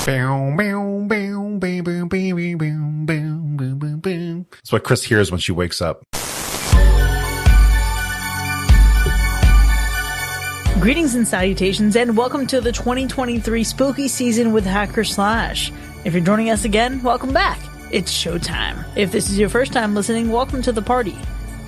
That's what Chris hears when she wakes up. Greetings and salutations, and welcome to the 2023 spooky season with Hacker Slash. If you're joining us again, welcome back. It's showtime. If this is your first time listening, welcome to the party.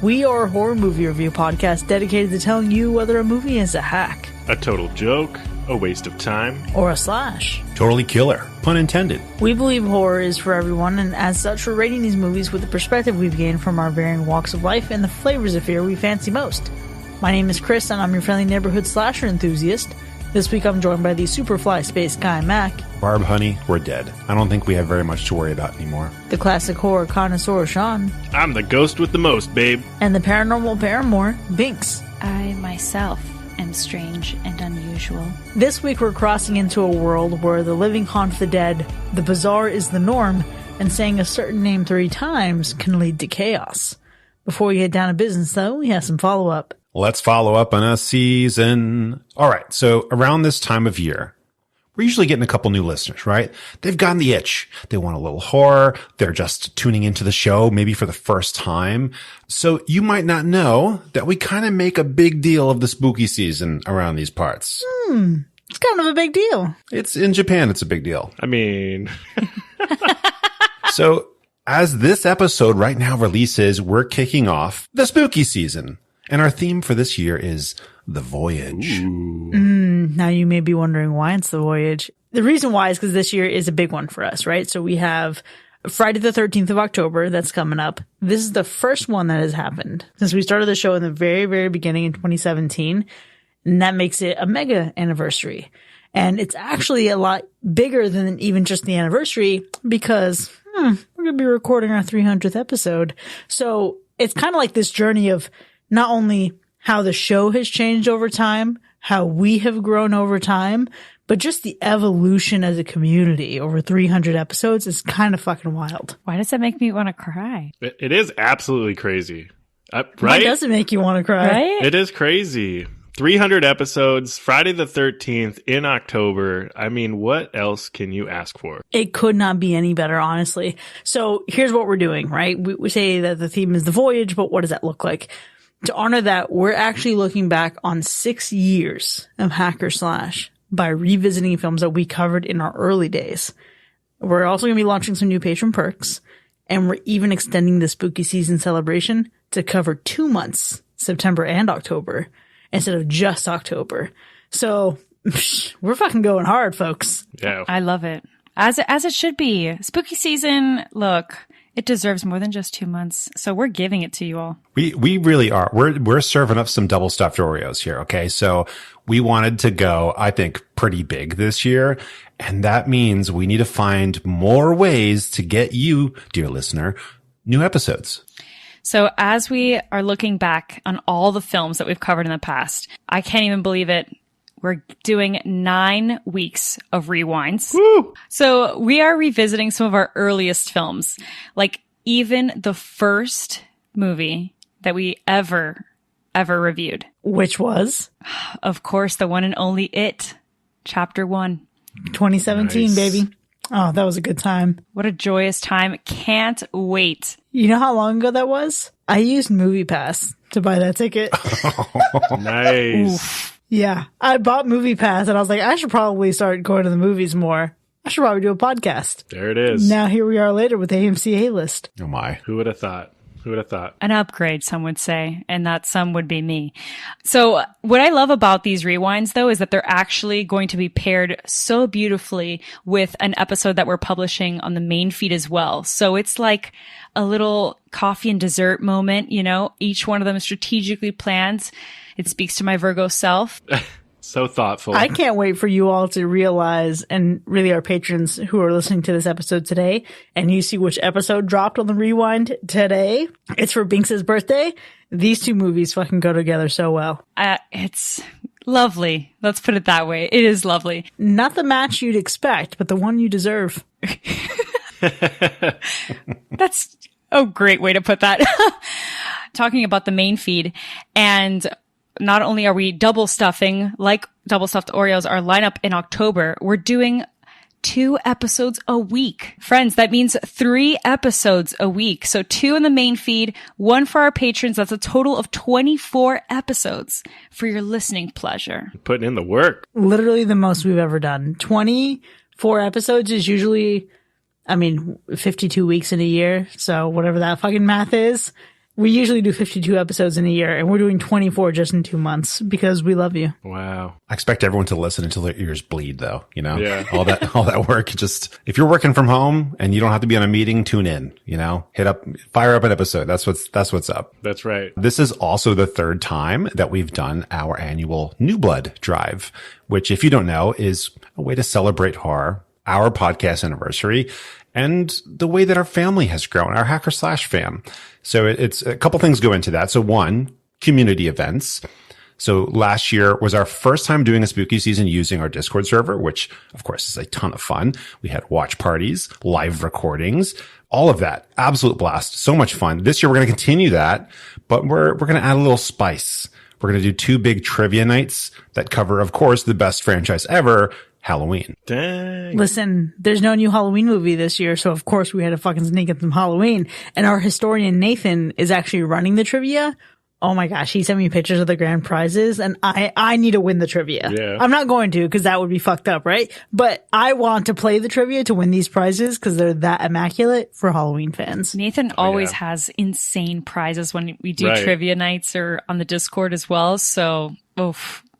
We are a horror movie review podcast dedicated to telling you whether a movie is a hack, a total joke, a waste of time, or a slash. Totally killer. Pun intended. We believe horror is for everyone, and as such, we're rating these movies with the perspective we've gained from our varying walks of life and the flavors of fear we fancy most. My name is Chris, and I'm your friendly neighborhood slasher enthusiast. This week I'm joined by the Superfly Space Guy, Mac. Barb, honey, we're dead. I don't think we have very much to worry about anymore. The classic horror connoisseur, Sean. I'm the ghost with the most, babe. And the paranormal paramour, Binks. I, myself, am strange and unusual. This week we're crossing into a world where the living haunt the dead, the bizarre is the norm, and saying a certain name 3 times can lead to chaos. Before we get down to business, though, we have some follow-up. Let's follow up on a season. All right. So around this time of year, we're usually getting a couple new listeners, right? They've gotten the itch. They want a little horror. They're just tuning into the show, maybe for the first time. So you might not know that we kind of make a big deal of the spooky season around these parts. It's kind of a big deal. It's in Japan. It's a big deal. I mean, So as this episode right now releases, we're kicking off the spooky season. And our theme for this year is The Voyage. Now you may be wondering why it's The Voyage. The reason why is because this year is a big one for us, right? So we have Friday the 13th of October that's coming up. This is the first one that has happened since we started the show in the very, very beginning in 2017. And that makes it a mega anniversary. And it's actually a lot bigger than even just the anniversary because we're going to be recording our 300th episode. So it's kind of like this journey of not only how the show has changed over time, how we have grown over time, but just the evolution as a community over 300 episodes is kind of fucking wild. Why does that make me want to cry? it is absolutely crazy. Right? Why does it make you want to cry? Right? It is crazy. 300 episodes, Friday the 13th in October. I mean, what else can you ask for? It could not be any better, honestly. So here's what we're doing, right? We say that the theme is The Voyage, but what does that look like? To honor that, we're actually looking back on 6 years of Hacker Slash by revisiting films that we covered in our early days. We're also going to be launching some new patron perks, and we're even extending the spooky season celebration to cover 2 months, September and October, instead of just October. So we're fucking going hard, folks. Yeah. I love it. As it should be. Spooky season, look, it deserves more than just 2 months. So we're giving it to you all. We really are. We're serving up some double stuffed Oreos here. Okay. So we wanted to go, I think, pretty big this year. And that means we need to find more ways to get you, dear listener, new episodes. So as we are looking back on all the films that we've covered in the past, I can't even believe it. We're doing 9 weeks of rewinds. Woo! So we are revisiting some of our earliest films, like even the first movie that we ever reviewed. Which was? Of course, the one and only It, Chapter 1. 2017, Nice. baby. Oh, that was a good time. What a joyous time. Can't wait. You know how long ago that was? I used MoviePass to buy that ticket. Nice. Yeah. I bought MoviePass and I was like, I should probably start going to the movies more. I should probably do a podcast. There it is. Now here we are later with the AMC A-list. Oh my. Who would have thought? Who would have thought? An upgrade, some would say, and that some would be me. So what I love about these rewinds, though, is that they're actually going to be paired so beautifully with an episode that we're publishing on the main feed as well. So it's like a little coffee and dessert moment, you know, each one of them is strategically planned. It speaks to my Virgo self. So thoughtful. I can't wait for you all to realize, and really our patrons who are listening to this episode today, and you see which episode dropped on the rewind today. It's for Binks's birthday. These 2 movies fucking go together so well. It's lovely. Let's put it that way. It is lovely. Not the match you'd expect, but the one you deserve. That's a great way to put that. Talking about the main feed, and not only are we double stuffing, like double stuffed Oreos, our lineup in October, we're doing 2 episodes a week. Friends, that means 3 episodes a week. So 2 in the main feed, 1 for our patrons. That's a total of 24 episodes for your listening pleasure. Putting in the work. Literally the most we've ever done. 24 episodes is usually, 52 weeks in a year. So whatever that fucking math is. We usually do 52 episodes in a year, and we're doing 24 just in 2 months because we love you. Wow. I expect everyone to listen until their ears bleed, though. Yeah. all that work. Just if you're working from home and you don't have to be on a meeting, tune in. Fire up an episode. That's what's up. That's right. This is also the 3rd time that we've done our annual New Blood Drive, which, if you don't know, is a way to celebrate horror, our podcast anniversary, and the way that our family has grown, our Hacker Slash fam. So it's a couple things go into that. So 1, community events. So last year was our first time doing a spooky season using our Discord server, which of course is a ton of fun. We had watch parties, live recordings, all of that. Absolute blast. So much fun. This year we're going to continue that, but we're going to add a little spice. We're going to do 2 big trivia nights that cover, of course, the best franchise ever, Halloween. Dang. Listen, there's no new Halloween movie this year, so of course we had to fucking sneak in some Halloween. And our historian Nathan is actually running the trivia. Oh my gosh, he sent me pictures of the grand prizes, and I need to win the trivia. Yeah. I'm not going to, because that would be fucked up, right? But I want to play the trivia to win these prizes because they're that immaculate for Halloween fans. Nathan always has insane prizes when we do Right. trivia nights or on the Discord as well. So,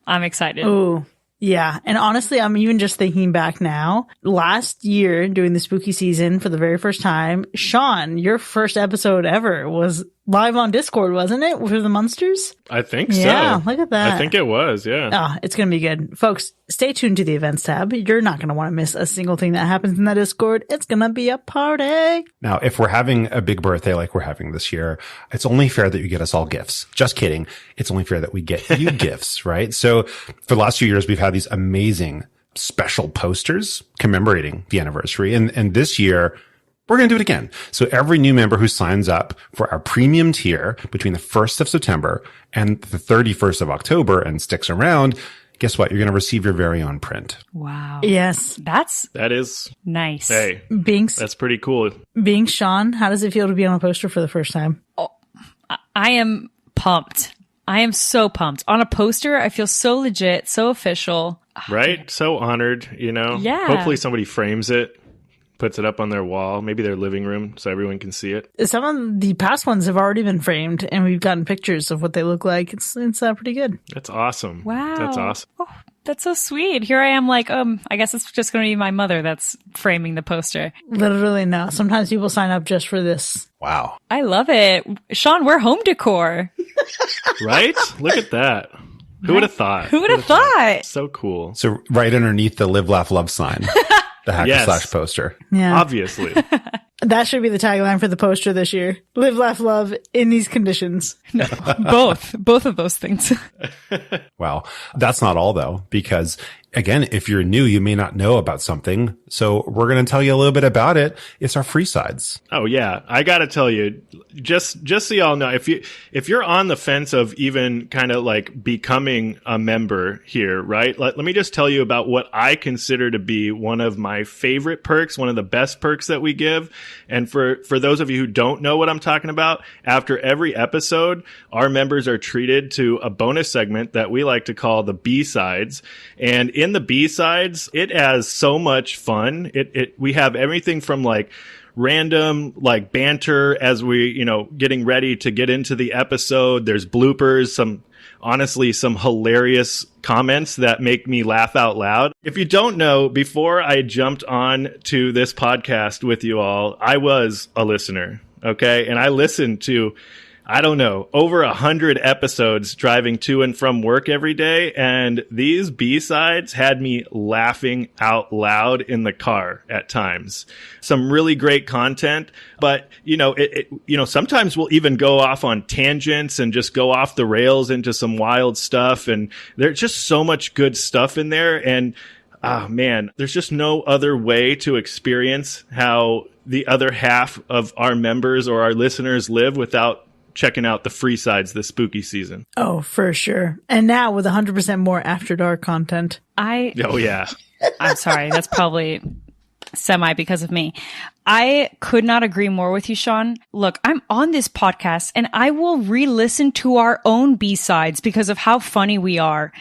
I'm excited. Ooh. Yeah. And honestly, I'm even just thinking back now. Last year, doing the spooky season for the very first time, Sean, your first episode ever was live on Discord, wasn't it? For the Munsters? I think so. Yeah, look at that. I think it was, yeah. Ah, it's going to be good. Folks, stay tuned to the events tab. You're not going to want to miss a single thing that happens in that Discord. It's going to be a party. Now, if we're having a big birthday like we're having this year, it's only fair that you get us all gifts. Just kidding. It's only fair that we get you gifts, right? So for the last few years, we've had these amazing special posters commemorating the anniversary. And this year, we're going to do it again. So every new member who signs up for our premium tier between the 1st of September and the 31st of October and sticks around, guess what? You're going to receive your very own print. Wow. Yes. That is, Nice. hey, Being that's pretty cool. Sean, how does it feel to be on a poster for the first time? I am pumped. I am so pumped. On a poster, I feel so legit, so official. Right? So honored, Yeah. Hopefully somebody frames it, puts it up on their wall, maybe their living room, so everyone can see it. Some of the past ones have already been framed, and we've gotten pictures of what they look like. It's pretty good. That's awesome. Wow. That's awesome. Oh, that's so sweet. Here I am like, I guess it's just going to be my mother that's framing the poster. Literally, no. Sometimes people sign up just for this. Wow. I love it. Sean, we're home decor. Right? Look at that. Who would have thought? Who would have thought? So cool. So right underneath the Live, Laugh, Love sign, the Hacker Yes. Slash poster. Yeah. Obviously. That should be the tagline for the poster this year. Live, laugh, love in these conditions. Both of those things. Well, that's not all though, because again, if you're new, you may not know about something. So we're going to tell you a little bit about it. It's our free sides. Oh yeah, I got to tell you, just so y'all know, if you're on the fence of even kind of like becoming a member here, right? Let me just tell you about what I consider to be one of my favorite perks, one of the best perks that we give. And for those of you who don't know what I'm talking about, after every episode, our members are treated to a bonus segment that we like to call the B-sides. And in the B-sides, it has so much fun. We have everything from like random like banter as we, getting ready to get into the episode. There's bloopers, some hilarious comments that make me laugh out loud. If you don't know, before I jumped on to this podcast with you all, I was a listener. Okay. And I listened to, over 100 episodes driving to and from work every day. And these B-sides had me laughing out loud in the car at times. Some really great content, but sometimes we'll even go off on tangents and just go off the rails into some wild stuff. And there's just so much good stuff in there. And man, there's just no other way to experience how the other half of our members or our listeners live without checking out the free sides this spooky season. Oh, for sure. And now with 100% more After Dark content. Oh, yeah. I'm sorry. That's probably semi because of me. I could not agree more with you, Sean. Look, I'm on this podcast and I will re-listen to our own B-sides because of how funny we are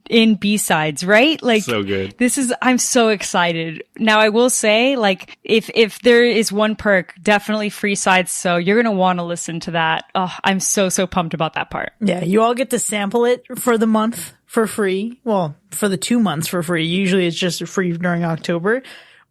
in B-sides, right? Like, so good. I'm so excited. Now, I will say, like, if there is one perk, definitely free sides. So you're going to want to listen to that. Oh, I'm so pumped about that part. Yeah, you all get to sample it for the month for free. Well, for the 2 months for free. Usually it's just free during October.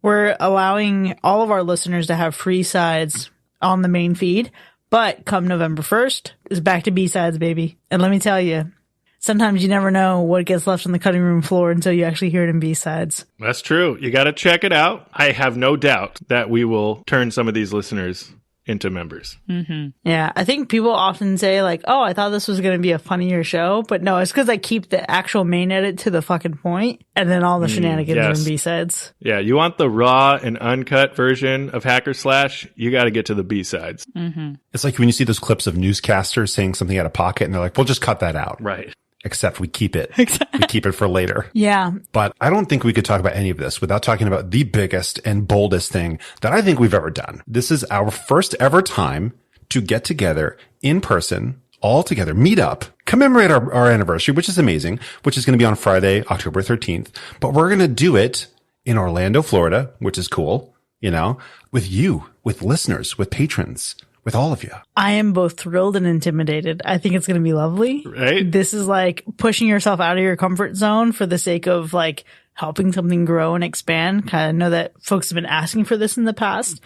We're allowing all of our listeners to have free sides on the main feed, but come November 1st, it's back to B-sides, baby. And let me tell you, sometimes you never know what gets left on the cutting room floor until you actually hear it in B-sides. That's true. You got to check it out. I have no doubt that we will turn some of these listeners into members. Mm-hmm. Yeah, I think people often say like, oh, I thought this was going to be a funnier show, but no, it's because I keep the actual main edit to the fucking point, and then all the shenanigans are in B-sides. Yeah, you want the raw and uncut version of Hacker Slash, you got to get to the B-sides. Mm-hmm. It's like when you see those clips of newscasters saying something out of pocket and they're like, we'll just cut that out. Right. Except we keep it. We keep it for later. Yeah. But I don't think we could talk about any of this without talking about the biggest and boldest thing that I think we've ever done. This is our first ever time to get together in person, all together, meet up, commemorate our anniversary, which is amazing, which is going to be on Friday, October 13th. But we're going to do it in Orlando, Florida, which is cool, you know, with you, with listeners, with patrons. With all of you. I am both thrilled and intimidated. I think it's going to be lovely. Right? This is like pushing yourself out of your comfort zone for the sake of like helping something grow and expand. I know that folks have been asking for this in the past.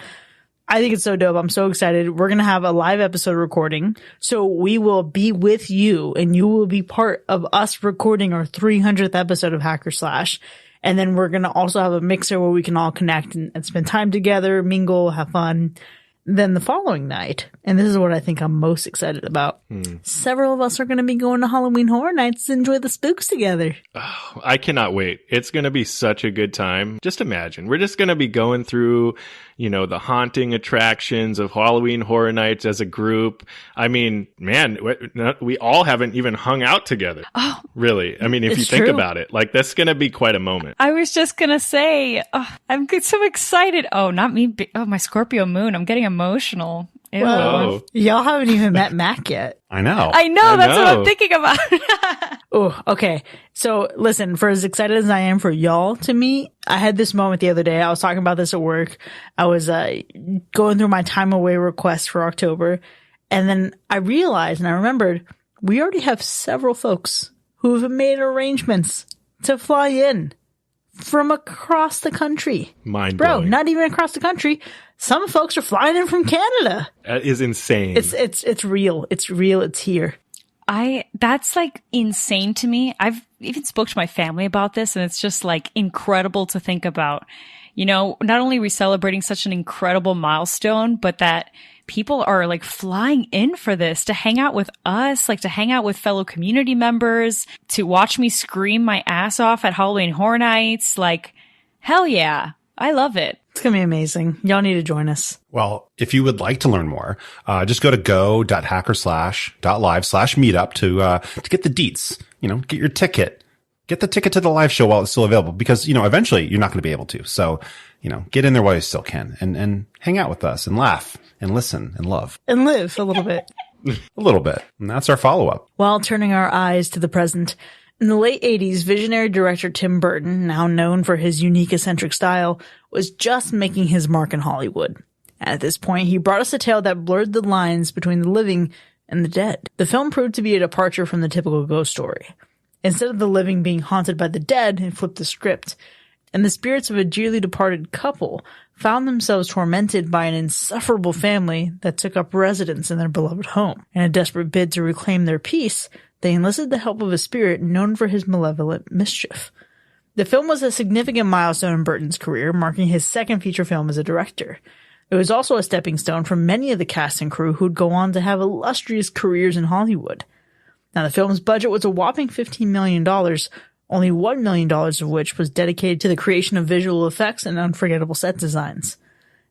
I think it's so dope. I'm so excited. We're going to have a live episode recording. So we will be with you and you will be part of us recording our 300th episode of Hacker Slash. And then we're going to also have a mixer where we can all connect and spend time together, mingle, have fun. Then the following night, and this is what I think I'm most excited about, several of us are going to be going to Halloween Horror Nights to enjoy the spooks together. Oh, I cannot wait. It's going to be such a good time. Just imagine. We're just going to be going through, you know, the haunting attractions of Halloween Horror Nights as a group. I mean, man, we all haven't even hung out together. Oh, really. I mean, if you think about it, like that's going to be quite a moment. I was just going to say, I'm so excited. Oh, not me. Oh, my Scorpio moon. I'm getting emotional. Ew. Well, y'all haven't even met Mac yet. I know. That's what I'm thinking about. Oh, okay. So listen, for as excited as I am for y'all to meet, I had this moment the other day. I was talking about this at work. I was going through my time away request for October. And then I realized and I remembered we already have several folks who have made arrangements to fly in from across the country. Mind blowing. Bro, not even across the country. Some folks are flying in from Canada. That is insane. It's real. It's real. It's here. That's like insane to me. I've even spoke to my family about this and it's just like incredible to think about. You know, not only are we celebrating such an incredible milestone, but that people are like flying in for this to hang out with us, like to hang out with fellow community members, to watch me scream my ass off at Halloween Horror Nights. Like, hell yeah. I love it. It's going to be amazing. Y'all need to join us. Well, if you would like to learn more, just go to go.hackerslash.live/meetup to get the deets, you know, get your ticket, get the ticket to the live show while it's still available because, you know, eventually you're not going to be able to. So, you know, get in there while you still can and hang out with us and laugh and listen and love. And live a little bit. A little bit. And that's our follow-up. While turning our eyes to the present, in the late 80s, visionary director Tim Burton, now known for his unique eccentric style, was just making his mark in Hollywood. At this point, he brought us a tale that blurred the lines between the living and the dead. The film proved to be a departure from the typical ghost story. Instead of the living being haunted by the dead, it flipped the script, and the spirits of a dearly departed couple found themselves tormented by an insufferable family that took up residence in their beloved home. In a desperate bid to reclaim their peace, they enlisted the help of a spirit known for his malevolent mischief. The film was a significant milestone in Burton's career, marking his second feature film as a director. It was also a stepping stone for many of the cast and crew who'd go on to have illustrious careers in Hollywood. Now, the film's budget was a whopping $15 million, only $1 million of which was dedicated to the creation of visual effects and unforgettable set designs.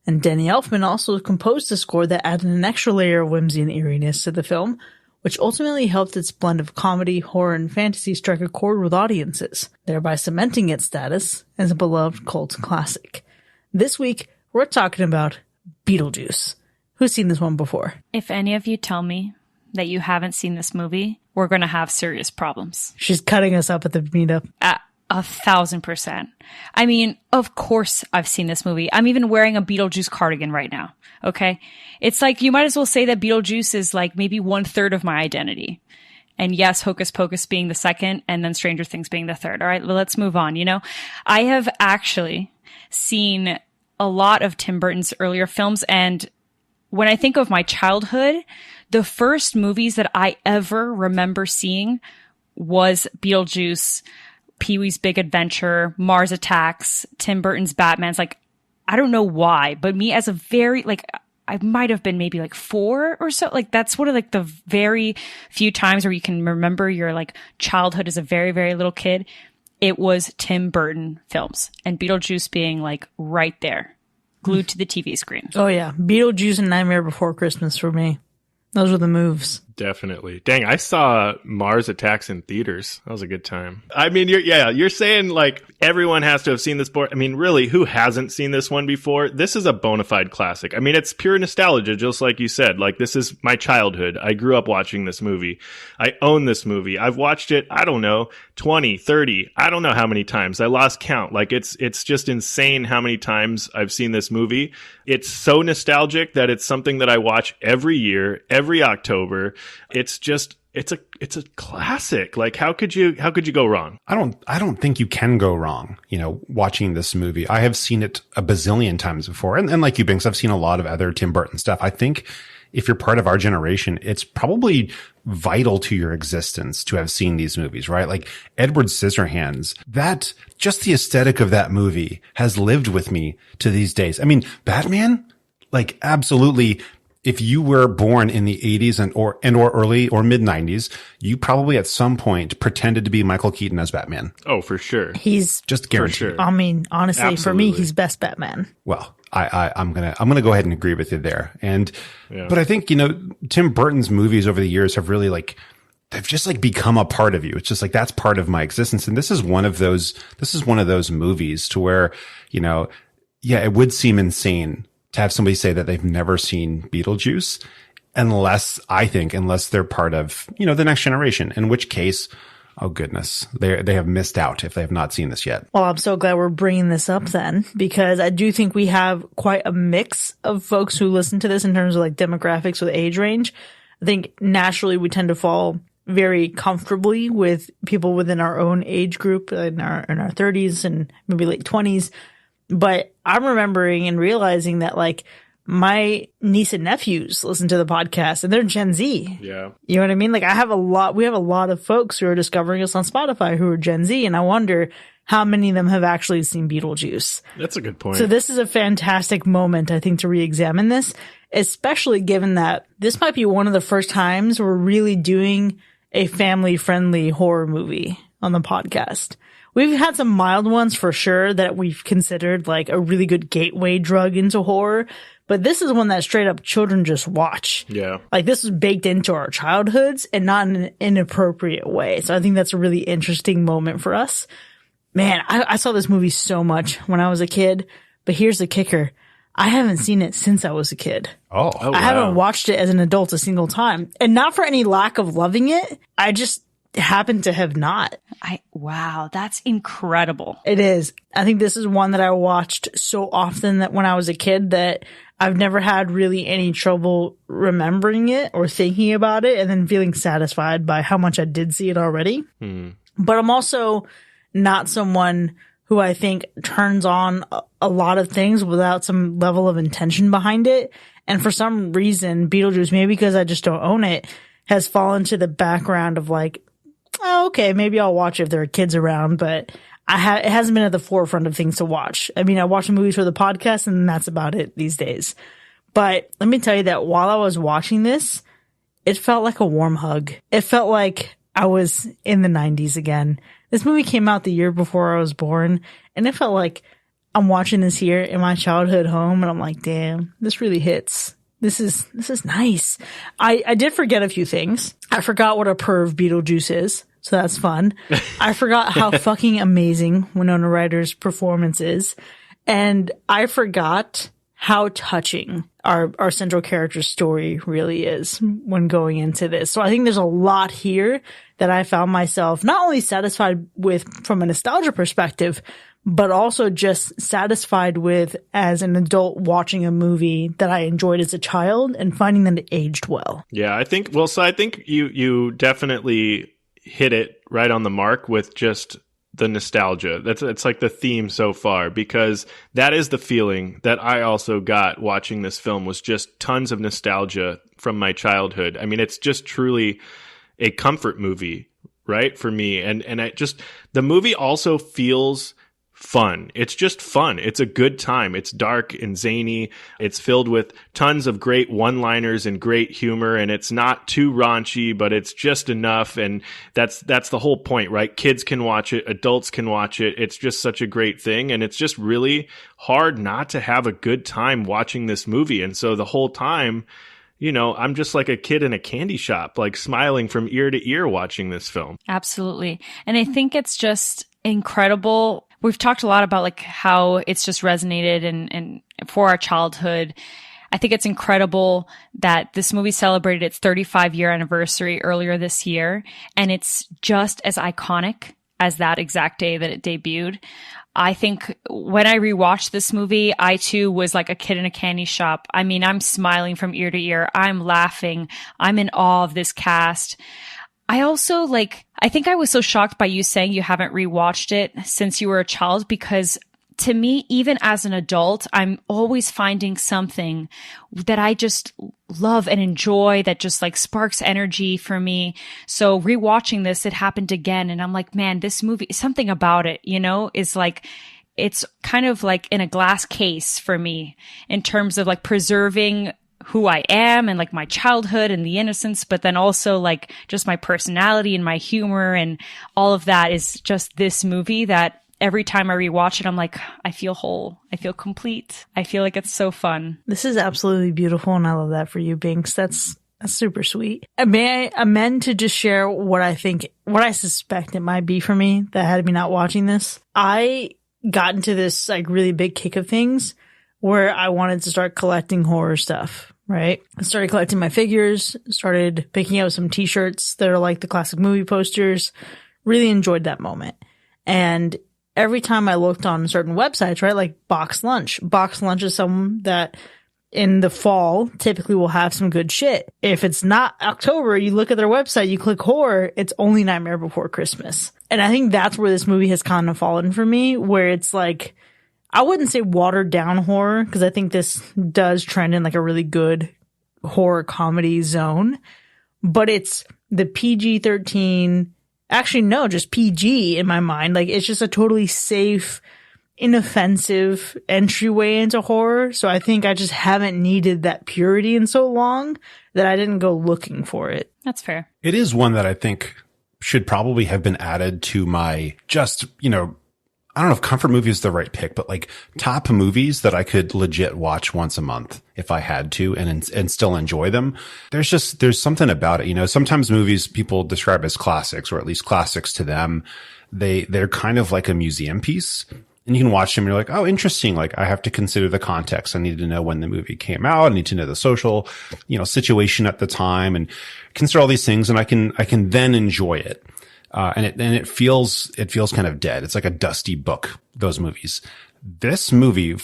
And Danny Elfman also composed a score that added an extra layer of whimsy and eeriness to the film, which ultimately helped its blend of comedy, horror, and fantasy strike a chord with audiences, thereby cementing its status as a beloved cult classic. This week, we're talking about Beetlejuice. Who's seen this one before? If any of you tell me that you haven't seen this movie, we're going to have serious problems. She's cutting us up at the meetup. 1,000%. I mean, of course I've seen this movie. I'm even wearing a Beetlejuice cardigan right now. Okay. It's like, you might as well say that Beetlejuice is like maybe 1/3 of my identity. And yes, Hocus Pocus being the second and then Stranger Things being the third. All right. Well, let's move on. You know, I have actually seen a lot of Tim Burton's earlier films. And when I think of my childhood, the first movies that I ever remember seeing was Beetlejuice, Pee-wee's Big Adventure, Mars Attacks, Tim Burton's Batman's. Like, I don't know why, but me as a very, like, I might have been maybe like 4 or so. Like, that's one of like the very few times where you can remember your like childhood as a very, very little kid. It was Tim Burton films, and Beetlejuice being like right there, glued to the TV screen. Oh yeah. Beetlejuice and Nightmare Before Christmas for me. Those were the moves. Definitely. Dang, I saw Mars Attacks in theaters. That was a good time. I mean, you're saying like everyone has to have seen this before. I mean, really, who hasn't seen this one before? This is a bona fide classic. I mean, it's pure nostalgia, just like you said. Like, this is my childhood. I grew up watching this movie. I own this movie. I've watched it, I don't know, 20, 30, I don't know how many times. I lost count. Like, it's just insane how many times I've seen this movie. It's so nostalgic that it's something that I watch every year, every October. It's a classic. Like, how could you go wrong? I don't think you can go wrong, you know, watching this movie. I have seen it a bazillion times before. And like you, Binks, I've seen a lot of other Tim Burton stuff. I think if you're part of our generation, it's probably vital to your existence to have seen these movies, right? Like Edward Scissorhands, that just the aesthetic of that movie has lived with me to these days. I mean, Batman, like absolutely. If you were born in the 80s or early or mid 90s, you probably at some point pretended to be Michael Keaton as Batman. Oh, for sure. He's just guaranteed. Sure. I mean, honestly, Absolutely. For me, he's best Batman. Well, I'm gonna go ahead and agree with you there. And, but I think, you know, Tim Burton's movies over the years have really like, they've just like become a part of you. It's just like, that's part of my existence. And this is one of those movies to where, you know, yeah, it would seem insane to have somebody say that they've never seen Beetlejuice unless they're part of, you know, the next generation, in which case, oh goodness, they have missed out if they have not seen this yet. Well, I'm so glad we're bringing this up then, because I do think we have quite a mix of folks who listen to this in terms of like demographics with age range. I think naturally we tend to fall very comfortably with people within our own age group in our 30s and maybe late 20s. But I'm remembering and realizing that like my niece and nephews listen to the podcast and they're Gen Z. Yeah. You know what I mean? Like we have a lot of folks who are discovering us on Spotify who are Gen Z. And I wonder how many of them have actually seen Beetlejuice. That's a good point. So this is a fantastic moment, I think, to re-examine this, especially given that this might be one of the first times we're really doing a family-friendly horror movie on the podcast. We've had some mild ones for sure that we've considered like a really good gateway drug into horror, but this is one that straight up children just watch. Yeah. Like this is baked into our childhoods and not in an inappropriate way. So I think that's a really interesting moment for us. Man, I saw this movie so much when I was a kid, but here's the kicker. I haven't seen it since I was a kid. Oh, wow. I haven't watched it as an adult a single time, and not for any lack of loving it. I just happen to have not. Wow, that's incredible. It is. I think this is one that I watched so often that when I was a kid that I've never had really any trouble remembering it or thinking about it and then feeling satisfied by how much I did see it already. But I'm also not someone who I think turns on a lot of things without some level of intention behind it. And for some reason, Beetlejuice, maybe because I just don't own it, has fallen to the background of like, oh, okay, maybe I'll watch it if there are kids around, but it hasn't been at the forefront of things to watch. I mean, I watch the movies for the podcast and that's about it these days. But let me tell you that while I was watching this, it felt like a warm hug. It felt like I was in the 90s again. This movie came out the year before I was born, and it felt like I'm watching this here in my childhood home, and I'm like, damn, this really hits. This is nice. I did forget a few things. I forgot what a perv Beetlejuice is, so that's fun. I forgot how fucking amazing Winona Ryder's performance is. And I forgot how touching our central character's story really is when going into this. So I think there's a lot here that I found myself not only satisfied with from a nostalgia perspective, but also just satisfied with as an adult watching a movie that I enjoyed as a child and finding that it aged well. Yeah, I think you definitely hit it right on the mark with just the nostalgia. It's like the theme so far, because that is the feeling that I also got watching this film, was just tons of nostalgia from my childhood. I mean, it's just truly a comfort movie, right? For me. And the movie also feels fun. It's just fun. It's a good time. It's dark and zany. It's filled with tons of great one-liners and great humor, and it's not too raunchy, but it's just enough. And that's the whole point, right? Kids can watch it. Adults can watch it. It's just such a great thing. And it's just really hard not to have a good time watching this movie. And so the whole time, I'm just like a kid in a candy shop, like smiling from ear to ear watching this film. Absolutely. And I think it's just incredible. We've talked a lot about like how it's just resonated and for our childhood. I think it's incredible that this movie celebrated its 35-year anniversary earlier this year, and it's just as iconic as that exact day that it debuted. I think when I rewatched this movie, I too was like a kid in a candy shop. I mean, I'm smiling from ear to ear. I'm laughing. I'm in awe of this cast. I also I think I was so shocked by you saying you haven't rewatched it since you were a child, because to me, even as an adult, I'm always finding something that I just love and enjoy that just like sparks energy for me. So rewatching this, it happened again. And I'm like, man, this movie, something about it, is like, it's kind of like in a glass case for me in terms of like preserving who I am and like my childhood and the innocence, but then also like just my personality and my humor and all of that is just this movie that every time I rewatch it, I'm like, I feel whole. I feel complete. I feel like it's so fun. This is absolutely beautiful, and I love that for you, Binks. That's super sweet. May I amend to just share what I suspect it might be for me that had me not watching this? I got into this like really big kick of things where I wanted to start collecting horror stuff, right? I started collecting my figures, started picking out some t-shirts that are like the classic movie posters, really enjoyed that moment. And every time I looked on certain websites, right, like Box Lunch is some that in the fall typically will have some good shit. If it's not October, you look at their website, you click horror, it's only Nightmare Before Christmas. And I think that's where this movie has kind of fallen for me, where it's like, I wouldn't say watered down horror, because I think this does trend in like a really good horror comedy zone, but it's the PG-13, actually no, just PG in my mind. Like it's just a totally safe, inoffensive entryway into horror. So I think I just haven't needed that purity in so long that I didn't go looking for it. That's fair. It is one that I think should probably have been added to my just, I don't know if comfort movie is the right pick, but like top movies that I could legit watch once a month if I had to and still enjoy them. There's something about it. Sometimes movies people describe as classics, or at least classics to them. They're kind of like a museum piece, and you can watch them and you're like, oh, interesting. Like I have to consider the context. I need to know when the movie came out. I need to know the social, situation at the time and consider all these things. And I can then enjoy it. And it feels kind of dead. It's like a dusty book, those movies. This movie,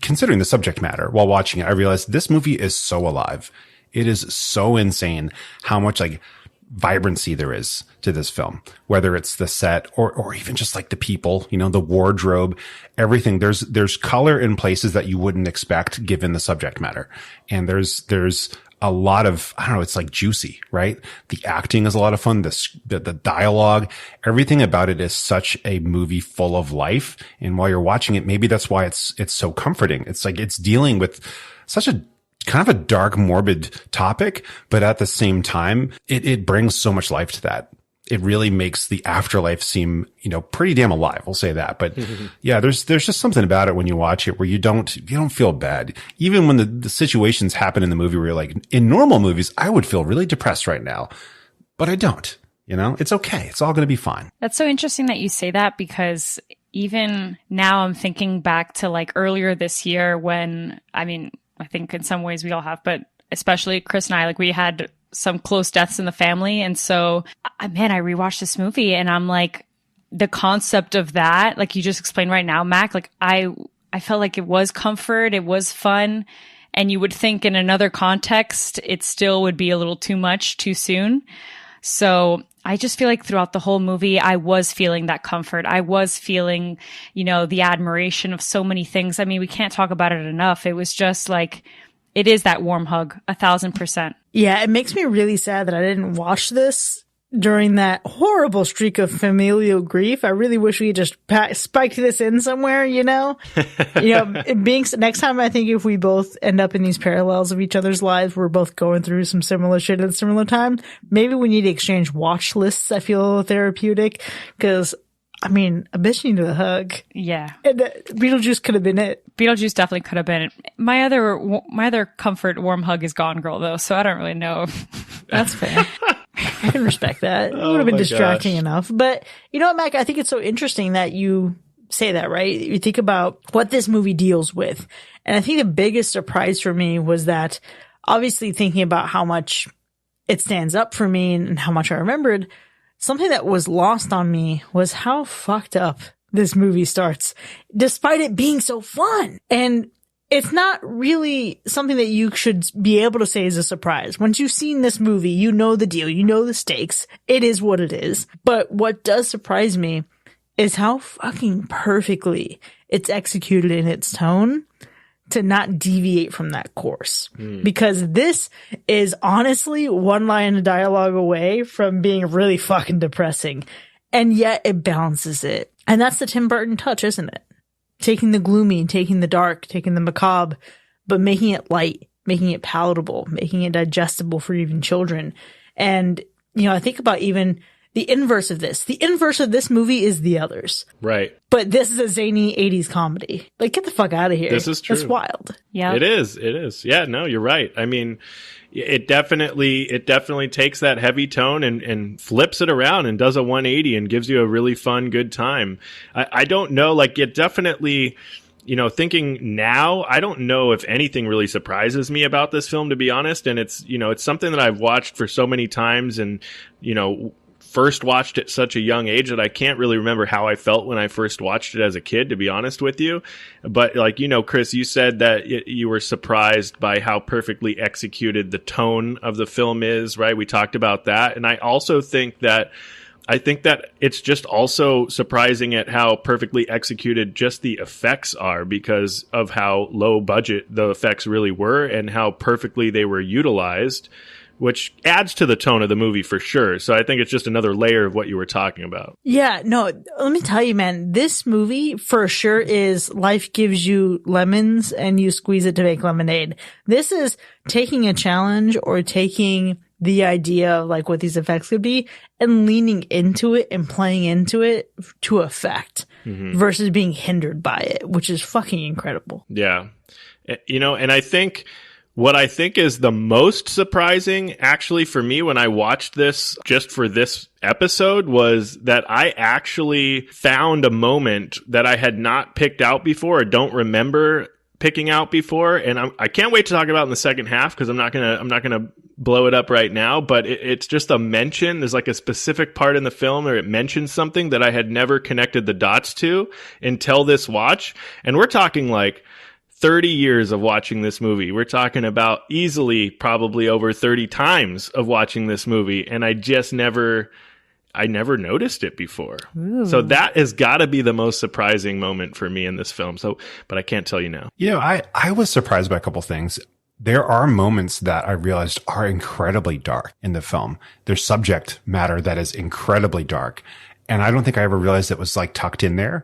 considering the subject matter while watching it, I realized this movie is so alive. It is so insane how much like vibrancy there is to this film, whether it's the set or even just like the people, the wardrobe, everything. There's color in places that you wouldn't expect given the subject matter. And there's a lot of, I don't know, it's like juicy, right? The acting is a lot of fun. The dialogue, everything about it is such a movie full of life. And while you're watching it, maybe that's why it's so comforting. It's like it's dealing with such a kind of a dark, morbid topic, but at the same time, it brings so much life to that. It really makes the afterlife seem, pretty damn alive. We'll say that. But yeah, there's just something about it when you watch it where you don't feel bad. Even when the situations happen in the movie where you're like, in normal movies, I would feel really depressed right now, but I don't. It's okay. It's all going to be fine. That's so interesting that you say that, because even now I'm thinking back to like earlier this year when, I mean, I think in some ways we all have, but especially Chris and I, like we had some close deaths in the family. And so, man, I rewatched this movie and I'm like, the concept of that, like you just explained right now, Mac, like I felt like it was comfort, it was fun. And you would think in another context, it still would be a little too much too soon. So I just feel like throughout the whole movie, I was feeling that comfort. I was feeling, you know, the admiration of so many things. I mean, we can't talk about it enough. It was just like, it is that warm hug, 1,000%. Yeah, it makes me really sad that I didn't watch this during that horrible streak of familial grief. I really wish we had just spiked this in somewhere, you know? It being next time, I think if we both end up in these parallels of each other's lives, we're both going through some similar shit at a similar time. Maybe we need to exchange watch lists. I feel therapeutic because, I mean, a bitch needed a hug. Yeah. And Beetlejuice could have been it. Beetlejuice definitely could have been it. My other comfort warm hug is Gone Girl, though, so I don't really know. That's fair. I can respect that. It would have been distracting enough. But you know what, Mac? I think it's so interesting that you say that, right? You think about what this movie deals with. And I think the biggest surprise for me was that obviously thinking about how much it stands up for me and how much I remembered, something that was lost on me was how fucked up this movie starts, despite it being so fun. And it's not really something that you should be able to say is a surprise. Once you've seen this movie, you know the deal, you know the stakes. It is what it is. But what does surprise me is how fucking perfectly it's executed in its tone to not deviate from that course. Because this is honestly one line of dialogue away from being really fucking depressing. And yet it balances it. And that's the Tim Burton touch, isn't it? Taking the gloomy, taking the dark, taking the macabre, but making it light, making it palatable, making it digestible for even children. And, you know, I think about even the inverse of this. The inverse of this movie is The Others. Right. But this is a zany 80s comedy. Like, get the fuck out of here. This is true. That's wild. Yeah. It is. Yeah, no, you're right. I mean, it definitely takes that heavy tone and flips it around and does a 180 and gives you a really fun, good time. I don't know, like it definitely, you know, thinking now, I don't know if anything really surprises me about this film, to be honest. And it's, you know, it's something that I've watched for so many times and, you know, first watched at such a young age that I can't really remember how I felt when I first watched it as a kid, to be honest with you. But like, you know, Chris, you said that you were surprised by how perfectly executed the tone of the film is, right? We talked about that. And I also think that it's just also surprising at how perfectly executed just the effects are because of how low budget the effects really were and how perfectly they were utilized, which adds to the tone of the movie for sure. So I think it's just another layer of what you were talking about. Yeah, no, let me tell you, man, this movie for sure is life gives you lemons and you squeeze it to make lemonade. This is taking a challenge or taking the idea of like what these effects could be and leaning into it and playing into it to effect versus being hindered by it, which is fucking incredible. Yeah. You know, and I think what I think is the most surprising actually for me when I watched this just for this episode was that I actually found a moment that I had not picked out before or don't remember picking out before. And I can't wait to talk about it in the second half because I'm not gonna blow it up right now, but it's just a mention. There's like a specific part in the film where it mentions something that I had never connected the dots to until this watch. And we're talking like 30 years of watching this movie. We're talking about easily probably over 30 times of watching this movie. And I never noticed it before. Ooh. So that has got to be the most surprising moment for me in this film. So, but I can't tell you now. You know, I was surprised by a couple things. There are moments that I realized are incredibly dark in the film. There's subject matter that is incredibly dark. And I don't think I ever realized it was like tucked in there.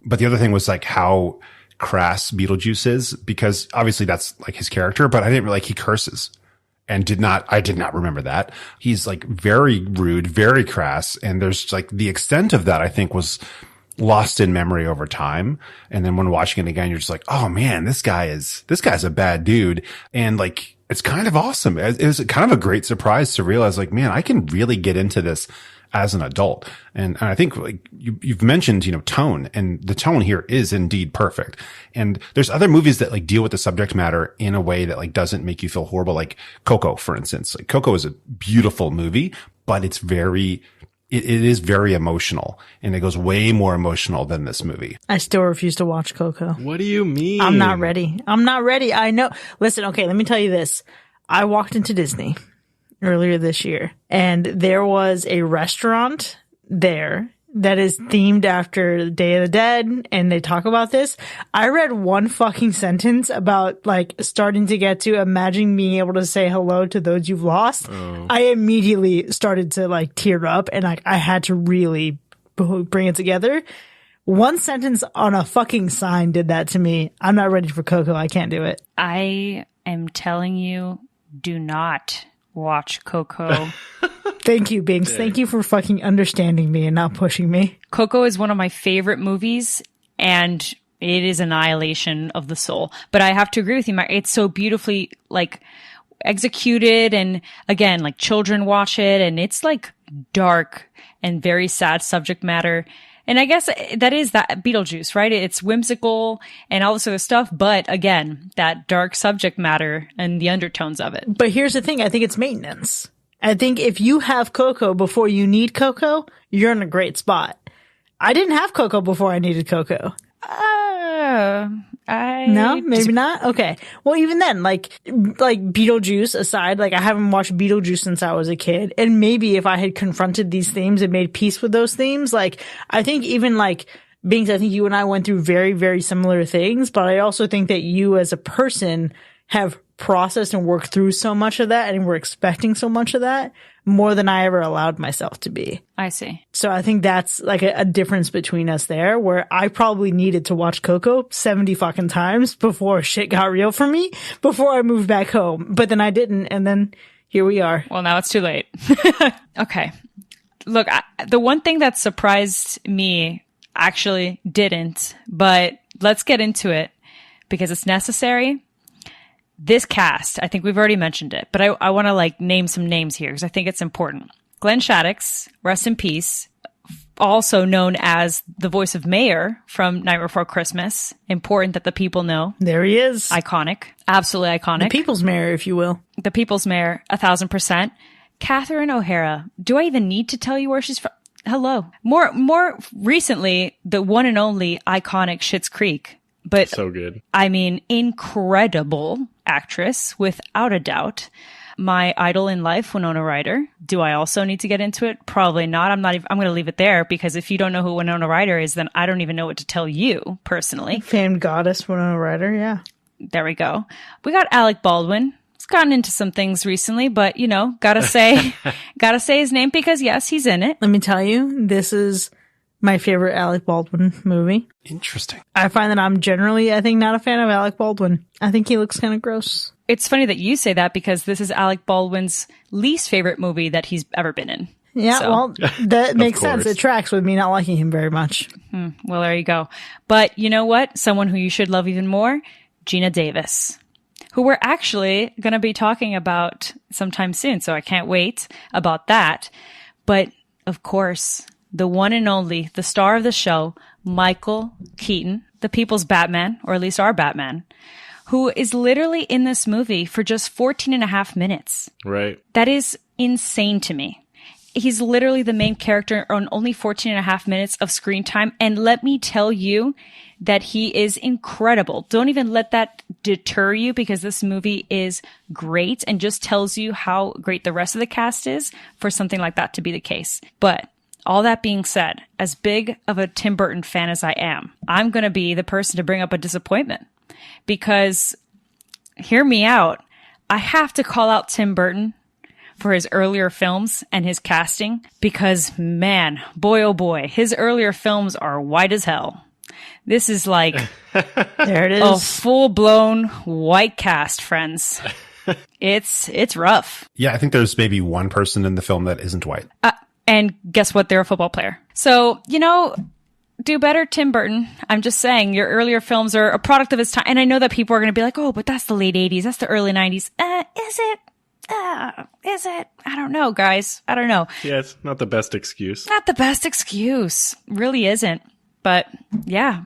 But the other thing was like how crass Beetlejuice is, because obviously that's like his character, but I didn't like he curses and I did not remember that. He's like very rude, very crass. And there's like the extent of that I think was lost in memory over time. And then when watching it again, you're just like, oh man, this guy's a bad dude. And like, it's kind of awesome. It was kind of a great surprise to realize like, man, I can really get into this as an adult. And I think like you've mentioned, tone, and the tone here is indeed perfect. And there's other movies that like deal with the subject matter in a way that like doesn't make you feel horrible. Like Coco, for instance. Like Coco is a beautiful movie, but it is very emotional, and it goes way more emotional than this movie. I still refuse to watch Coco. What do you mean? I'm not ready. I know. Listen, okay, let me tell you this. I walked into Disney earlier this year, and there was a restaurant there that is themed after Day of the Dead, and they talk about this. I read one fucking sentence about like starting to get to imagine being able to say hello to those you've lost. Oh. I immediately started to like tear up, and like I had to really bring it together. One sentence on a fucking sign did that to me. I'm not ready for Coco. I can't do it. I am telling you, do not watch Coco. Thank you, Binks. Dang. Thank you for fucking understanding me and not pushing me. Coco is one of my favorite movies, and it is annihilation of the soul. But I have to agree with you, Mark. It's so beautifully like executed, and again, like children watch it, and it's like dark and very sad subject matter. And I guess that is that Beetlejuice, right? It's whimsical and all this other stuff, but again, that dark subject matter and the undertones of it. But here's the thing. I think it's maintenance. I think if you have Coco before you need Coco, you're in a great spot. I didn't have Coco before I needed Coco. No, maybe not. Okay. Well, even then, like Beetlejuice aside, like I haven't watched Beetlejuice since I was a kid. And maybe if I had confronted these themes and made peace with those themes, like I think even like Binks, I think you and I went through very, very similar things, but I also think that you as a person have processed and worked through so much of that, and we're expecting so much of that more than I ever allowed myself to be. I see. So I think that's like a difference between us there, where I probably needed to watch Coco 70 fucking times before shit got real for me, before I moved back home. But then I didn't, and then here we are. Well, now it's too late. Okay. Look, the one thing that surprised me actually didn't, but let's get into it because it's necessary. This cast, I think we've already mentioned it, but I want to like name some names here because I think it's important. Glenn Shaddix, rest in peace, also known as the voice of Mayor from Night Before Christmas. Important that the people know. There he is. Iconic. Absolutely iconic. The People's Mayor, if you will. The People's Mayor, 1,000%. Catherine O'Hara. Do I even need to tell you where she's from? Hello. More recently, the one and only iconic Schitt's Creek. But so good. I mean, incredible actress, without a doubt. My idol in life, Winona Ryder. Do I also need to get into it? Probably not. I'm going to leave it there because if you don't know who Winona Ryder is, then I don't even know what to tell you personally. Famed goddess Winona Ryder. Yeah. There we go. We got Alec Baldwin. He's gotten into some things recently, but gotta say his name because yes, he's in it. Let me tell you, this is my favorite Alec Baldwin movie. Interesting. I find that I'm generally, I think, not a fan of Alec Baldwin. I think he looks kind of gross. It's funny that you say that because this is Alec Baldwin's least favorite movie that he's ever been in. Yeah, so. Well, that makes sense. It tracks with me not liking him very much. Well, there you go. But you know what? Someone who you should love even more, Gina Davis, who we're actually going to be talking about sometime soon. So I can't wait about that. But of course, the one and only, the star of the show, Michael Keaton, the people's Batman, or at least our Batman, who is literally in this movie for just 14 and a half minutes. Right. That is insane to me. He's literally the main character on only 14 and a half minutes of screen time. And let me tell you that he is incredible. Don't even let that deter you because this movie is great and just tells you how great the rest of the cast is for something like that to be the case. But all that being said, as big of a Tim Burton fan as I am, I'm going to be the person to bring up a disappointment because, hear me out, I have to call out Tim Burton for his earlier films and his casting because, man, boy, oh boy, his earlier films are white as hell. This is like there it is. A full-blown white cast, friends. It's rough. Yeah, I think there's maybe one person in the film that isn't white. And guess what? They're a football player. So, do better, Tim Burton. I'm just saying, your earlier films are a product of its time. And I know that people are going to be like, oh, but that's the late 80s. That's the early 90s. Is it? is it? I don't know, guys. I don't know. Yeah, it's not the best excuse. Not the best excuse. Really isn't. But yeah,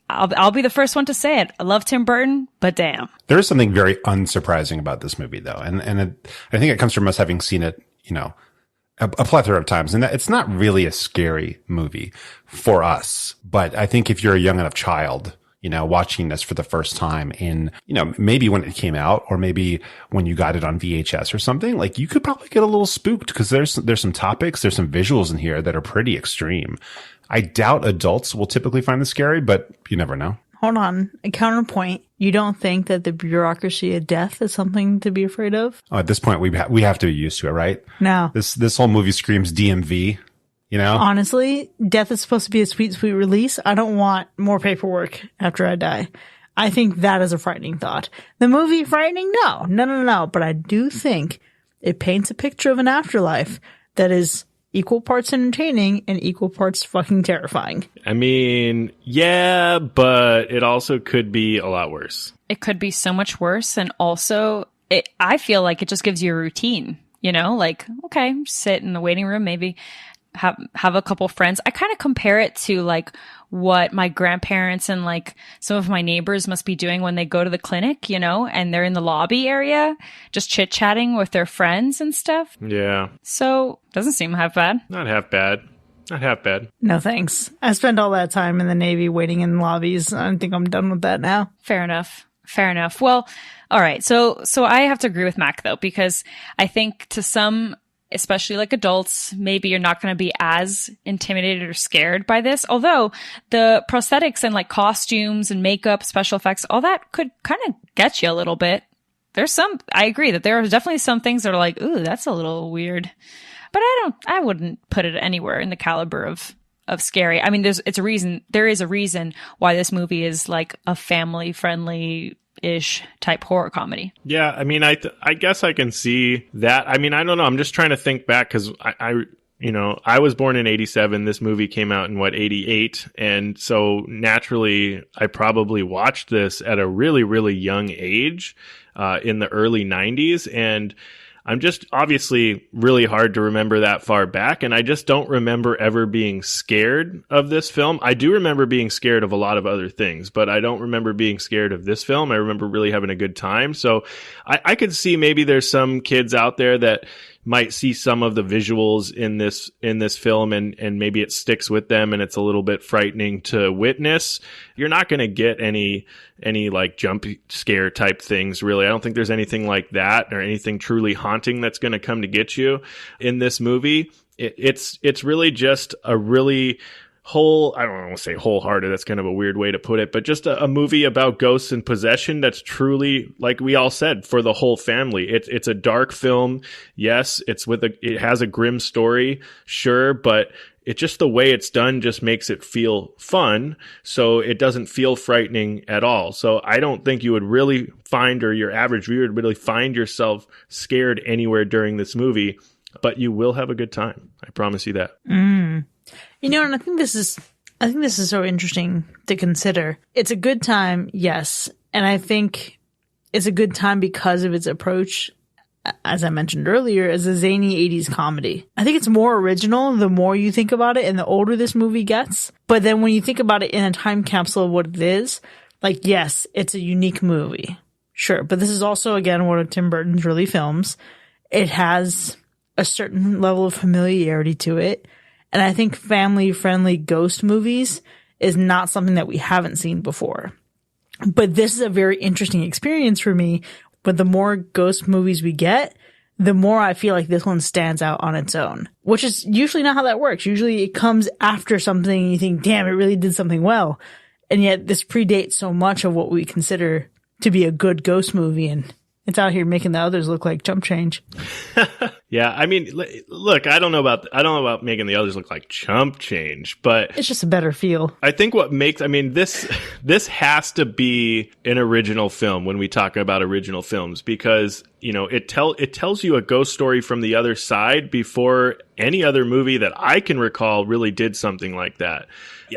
I'll be the first one to say it. I love Tim Burton, but damn. There is something very unsurprising about this movie, though. And I think it comes from us having seen it, a plethora of times. And it's not really a scary movie for us. But I think if you're a young enough child, watching this for the first time in, maybe when it came out or maybe when you got it on VHS or something, like you could probably get a little spooked because there's some topics, there's some visuals in here that are pretty extreme. I doubt adults will typically find this scary, but you never know. Hold on. A counterpoint. You don't think that the bureaucracy of death is something to be afraid of? Oh, at this point, we have to be used to it, right? No. This whole movie screams DMV. Honestly, death is supposed to be a sweet, sweet release. I don't want more paperwork after I die. I think that is a frightening thought. The movie frightening? No. But I do think it paints a picture of an afterlife that is equal parts entertaining and equal parts fucking terrifying. I mean, yeah, but it also could be a lot worse. It could be so much worse. And also, I feel like it just gives you a routine, like, okay, sit in the waiting room, maybe have a couple friends. I kind of compare it to like what my grandparents and like some of my neighbors must be doing when they go to the clinic, and they're in the lobby area, just chit chatting with their friends and stuff. Yeah. So doesn't seem half bad. Not half bad. No thanks. I spent all that time in the Navy waiting in lobbies. I think I'm done with that now. Fair enough. Well, all right. So I have to agree with Mac though, because I think to some, especially like adults, maybe you're not going to be as intimidated or scared by this. Although the prosthetics and like costumes and makeup, special effects, all that could kind of get you a little bit. I agree that there are definitely some things that are like, ooh, that's a little weird. But I wouldn't put it anywhere in the caliber of scary. I mean, there is a reason why this movie is like a family friendly ish type horror comedy. Yeah, I mean, I guess I can see that. I mean, I don't know. I'm just trying to think back because I was born in 87. This movie came out in 88. And so naturally, I probably watched this at a really, really young age in the early 90s. And I'm just obviously really hard to remember that far back. And I just don't remember ever being scared of this film. I do remember being scared of a lot of other things, but I don't remember being scared of this film. I remember really having a good time. So I could see maybe there's some kids out there that might see some of the visuals in this film and maybe it sticks with them and it's a little bit frightening to witness. You're not going to get any like jump scare type things, really. I don't think there's anything like that or anything truly haunting that's going to come to get you in this movie. It's really just a really I don't want to say wholehearted, that's kind of a weird way to put it, but just a movie about ghosts and possession that's truly, like we all said, for the whole family. It's a dark film. Yes, it has a grim story, sure, but it just the way it's done just makes it feel fun. So it doesn't feel frightening at all. So I don't think you would really find, or your average viewer would really find yourself scared anywhere during this movie, but you will have a good time. I promise you that. And I think this is so interesting to consider. It's a good time, yes. And I think it's a good time because of its approach, as I mentioned earlier, as a zany 80s comedy. I think it's more original the more you think about it and the older this movie gets. But then when you think about it in a time capsule of what it is, like, yes, it's a unique movie. Sure. But this is also, again, one of Tim Burton's early films. It has a certain level of familiarity to it. And I think family-friendly ghost movies is not something that we haven't seen before. But this is a very interesting experience for me. But the more ghost movies we get, the more I feel like this one stands out on its own. Which is usually not how that works. Usually it comes after something and you think, damn, it really did something well. And yet this predates so much of what we consider to be a good ghost movie. And it's out here making the others look like chump change. Yeah, I mean, look, I don't know about making the others look like chump change, but it's just a better feel. I think this has to be an original film when we talk about original films, because it tells you a ghost story from the other side before any other movie that I can recall really did something like that.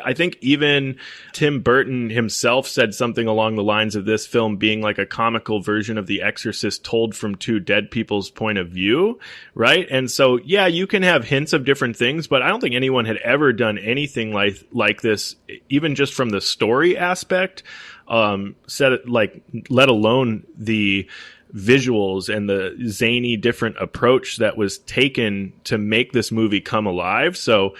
I think even Tim Burton himself said something along the lines of this film being like a comical version of The Exorcist told from two dead people's point of view, right? And so, yeah, you can have hints of different things, but I don't think anyone had ever done anything like this, even just from the story aspect, let alone the visuals and the zany different approach that was taken to make this movie come alive. So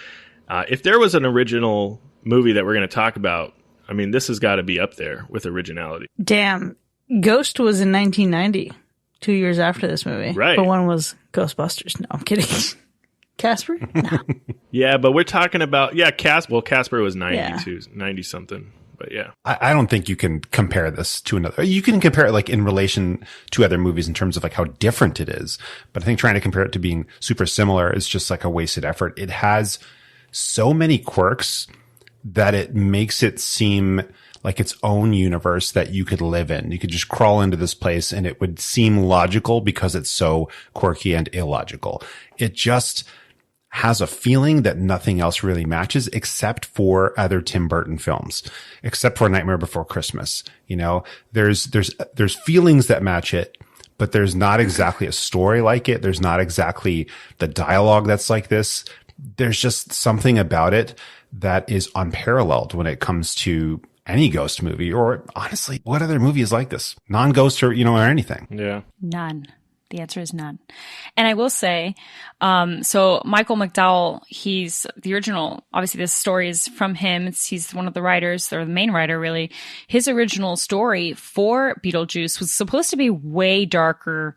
if there was an original movie that we're going to talk about, I mean, this has got to be up there with originality. Damn. Ghost was in 1990, 2 years after this movie. Right. But one was Ghostbusters. No, I'm kidding. Casper? No. Yeah, but we're talking about, Casper was 92, 90 something. But yeah, I don't think you can compare this to another. You can compare it like in relation to other movies in terms of like how different it is. But I think trying to compare it to being super similar is just like a wasted effort. It has so many quirks that it makes it seem like its own universe that you could live in. You could just crawl into this place and it would seem logical because it's so quirky and illogical. It just has a feeling that nothing else really matches except for other Tim Burton films, except for Nightmare Before Christmas. There's feelings that match it, but there's not exactly a story like it. There's not exactly the dialogue that's like this. There's just something about it that is unparalleled when it comes to any ghost movie, or honestly, what other movie is like this? Non-ghost or anything. Yeah. None. The answer is none. And I will say, so Michael McDowell, he's the original, obviously this story is from him. He's one of the writers, or the main writer really. His original story for Beetlejuice was supposed to be way darker,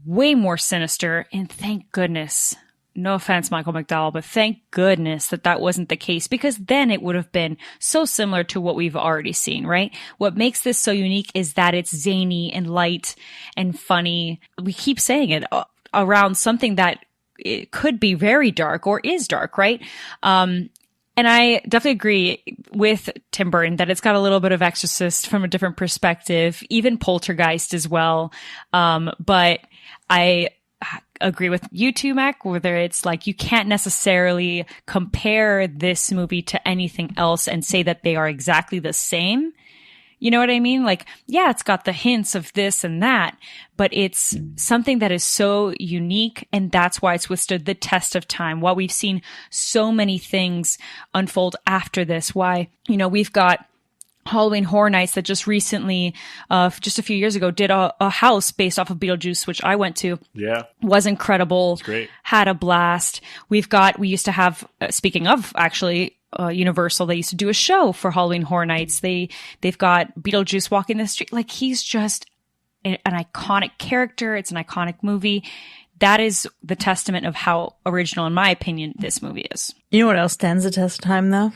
way more sinister, and thank goodness, no offense, Michael McDowell, but thank goodness that wasn't the case, because then it would have been so similar to what we've already seen, right? What makes this so unique is that it's zany and light and funny. We keep saying it around something that it could be very dark or is dark, right? And I definitely agree with Tim Burton that it's got a little bit of Exorcist from a different perspective, even Poltergeist as well. But I agree with you too, Mac, whether it's like you can't necessarily compare this movie to anything else and say that they are exactly the same. You know what I mean? Like, yeah, it's got the hints of this and that, but it's something that is so unique, and that's why it's withstood the test of time. While we've seen so many things unfold after this, why, we've got Halloween Horror Nights that just recently, just a few years ago, did a house based off of Beetlejuice, which I went to. Yeah. Was incredible. It's great. Had a blast. We used to have, speaking of actually, Universal, they used to do a show for Halloween Horror Nights. They've got Beetlejuice walking the street. Like, he's just an iconic character. It's an iconic movie. That is the testament of how original, in my opinion, this movie is. You know what else stands the test of time, though?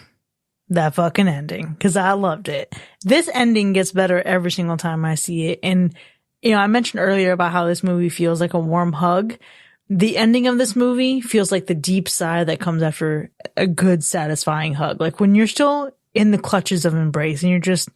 That fucking ending, because I loved it. This ending gets better every single time I see it. And, I mentioned earlier about how this movie feels like a warm hug. The ending of this movie feels like the deep sigh that comes after a good, satisfying hug. Like when you're still in the clutches of embrace and you're just,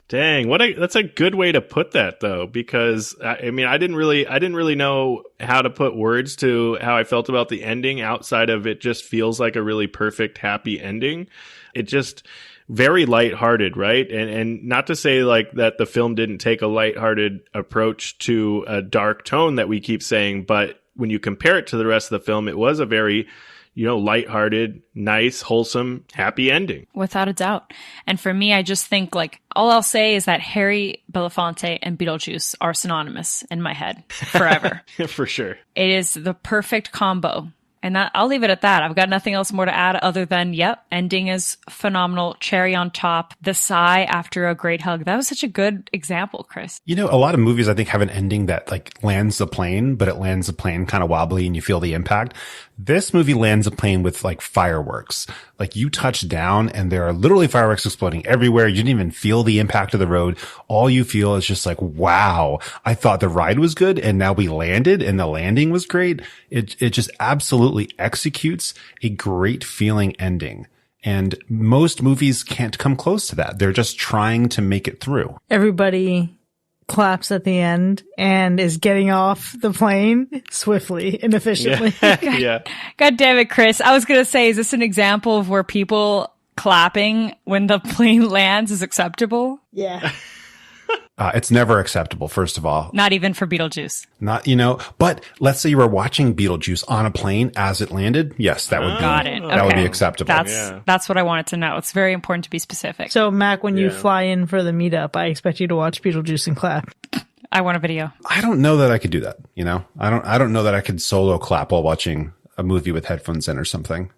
Dang, that's a good way to put that though, because I didn't really know how to put words to how I felt about the ending outside of it just feels like a really perfect, happy ending. It just very lighthearted, right? And not to say like that the film didn't take a lighthearted approach to a dark tone that we keep saying, but when you compare it to the rest of the film, it was a very lighthearted, nice, wholesome, happy ending. Without a doubt. And for me, I just think like, all I'll say is that Harry Belafonte and Beetlejuice are synonymous in my head forever. For sure. It is the perfect combo. And I'll leave it at that. I've got nothing else more to add other than, ending is phenomenal. Cherry on top. The sigh after a great hug. That was such a good example, Chris. A lot of movies I think have an ending that like lands the plane, but it lands the plane kind of wobbly and you feel the impact. This movie lands a plane with like fireworks. Like you touch down and there are literally fireworks exploding everywhere. You didn't even feel the impact of the road. All you feel is just like, wow, I thought the ride was good and now we landed and the landing was great. It just absolutely executes a great feeling ending. And most movies can't come close to that. They're just trying to make it through. Everybody claps at the end and is getting off the plane swiftly and efficiently. Yeah. God damn it, Chris. I was going to say, is this an example of where people clapping when the plane lands is acceptable? Yeah. It's never acceptable, first of all. Not even for Beetlejuice. Not, but let's say you were watching Beetlejuice on a plane as it landed. Yes, that would be, Got it. that would be Okay. acceptable. That's what I wanted to know. It's very important to be specific. So, Mac, when you fly in for the meetup, I expect you to watch Beetlejuice and clap. I want a video. I don't know that I could do that. I don't know that I could solo clap while watching a movie with headphones in or something.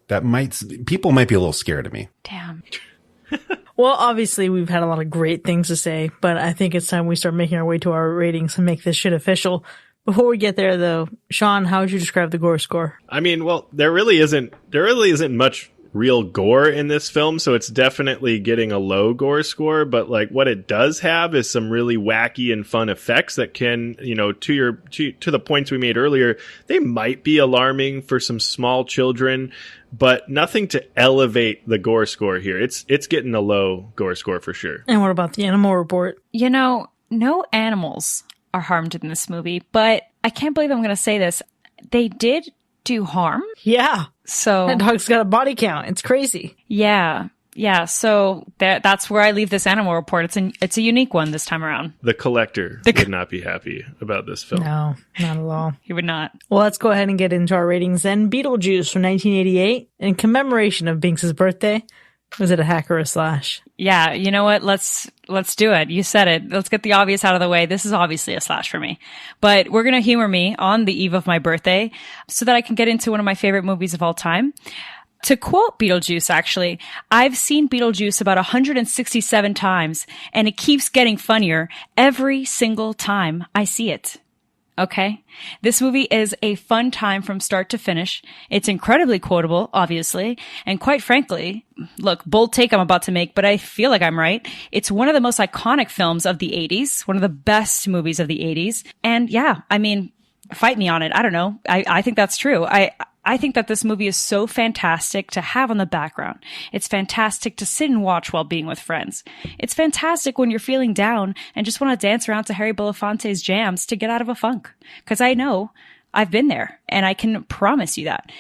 People might be a little scared of me. Damn. Well, obviously, we've had a lot of great things to say, but I think it's time we start making our way to our ratings and make this shit official. Before we get there, though, Sean, how would you describe the gore score? I mean, well, there really isn't much real gore in this film, so it's definitely getting a low gore score, but like what it does have is some really wacky and fun effects that can, to the points we made earlier, they might be alarming for some small children, but nothing to elevate the gore score here. It's getting a low gore score for sure. And what about the animal report? No animals are harmed in this movie, but I can't believe I'm going to say this. They did do harm. Yeah. So That dog's got a body count. It's crazy. yeah. So that's where I leave this animal report. It's a unique one this time around. The collector would not be happy about this film. No, not at all. He would not. Well, let's go ahead and get into our ratings then. Beetlejuice from 1988, in commemoration of Binks's birthday. Was it a hack or a slash? Yeah, you know what? Let's do it. You said it. Let's get the obvious out of the way. This is obviously a slash for me. But we're going to humor me on the eve of my birthday so that I can get into one of my favorite movies of all time. To quote Beetlejuice, actually, I've seen Beetlejuice about 167 times, and it keeps getting funnier every single time I see it. Okay? This movie is a fun time from start to finish. It's incredibly quotable, obviously, and quite frankly, look, bold take I'm about to make, but I feel like I'm right. It's one of the most iconic films of the 80s, one of the best movies of the 80s, and yeah, I mean, fight me on it. I don't know. I think that's true. I think that this movie is so fantastic to have on the background. It's fantastic to sit and watch while being with friends. It's fantastic when you're feeling down and just want to dance around to Harry Belafonte's jams to get out of a funk. Because I know I've been there and I can promise you that.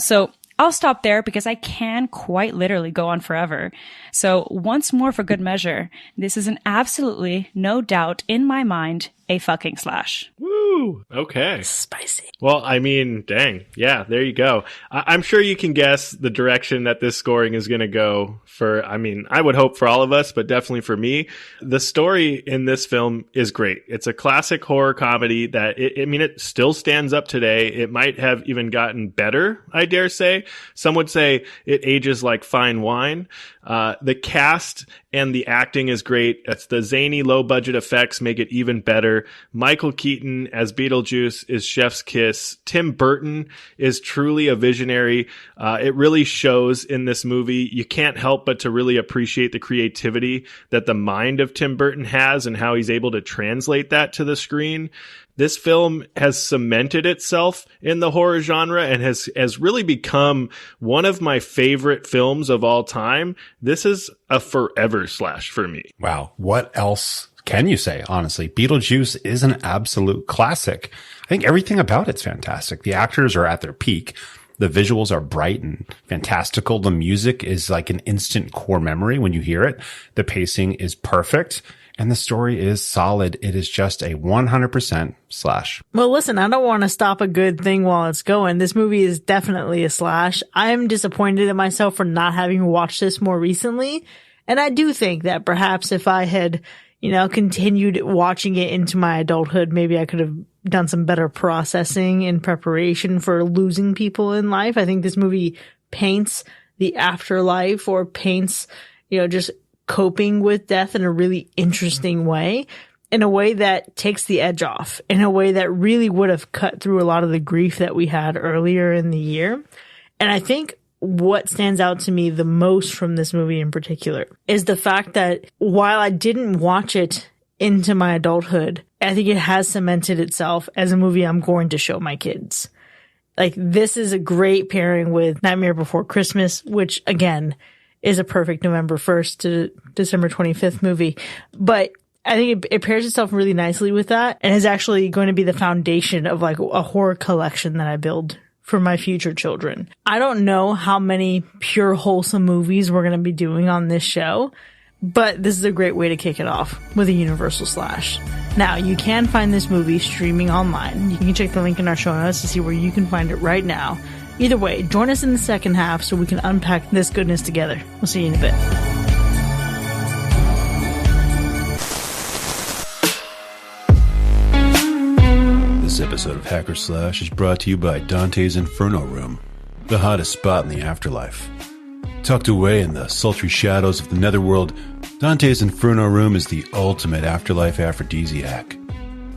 So I'll stop there because I can quite literally go on forever. So once more for good measure, this is an absolutely, no doubt in my mind, a fucking slash. Woo! Okay. Spicy. Well, I mean, dang. Yeah, there you go. I'm sure you can guess the direction that this scoring is going to go I would hope for all of us, but definitely for me. The story in this film is great. It's a classic horror comedy that, it still stands up today. It might have even gotten better, I dare say. Some would say it ages like fine wine. The cast and the acting is great. It's the zany low budget effects make it even better. Michael Keaton as Beetlejuice is chef's kiss. Tim Burton is truly a visionary. It really shows in this movie. You can't help but to really appreciate the creativity that the mind of Tim Burton has and how he's able to translate that to the screen. This film has cemented itself in the horror genre and has really become one of my favorite films of all time. This is a forever slash for me. Wow. What else can you say? Honestly, Beetlejuice is an absolute classic. I think everything about it's fantastic. The actors are at their peak. The visuals are bright and fantastical. The music is like an instant core memory when you hear it. The pacing is perfect. And the story is solid. It is just a 100% slash. Well, listen, I don't want to stop a good thing while it's going. This movie is definitely a slash. I'm disappointed in myself for not having watched this more recently. And I do think that perhaps if I had, continued watching it into my adulthood, maybe I could have done some better processing in preparation for losing people in life. I think this movie paints the afterlife or paints, just coping with death in a really interesting way, in a way that takes the edge off, in a way that really would have cut through a lot of the grief that we had earlier in the year. And I think what stands out to me the most from this movie in particular is the fact that while I didn't watch it into my adulthood, I think it has cemented itself as a movie I'm going to show my kids. Like, this is a great pairing with Nightmare Before Christmas, which again is a perfect November 1st to December 25th movie. But I think it pairs itself really nicely with that and is actually going to be the foundation of like a horror collection that I build for my future children. I don't know how many pure wholesome movies we're going to be doing on this show, but this is a great way to kick it off with a Universal Slash. Now, you can find this movie streaming online. You can check the link in our show notes to see where you can find it right now. Either way, join us in the second half so we can unpack this goodness together. We'll see you in a bit. This episode of Hacker Slash is brought to you by Dante's Inferno Room, the hottest spot in the afterlife. Tucked away in the sultry shadows of the netherworld, Dante's Inferno Room is the ultimate afterlife aphrodisiac.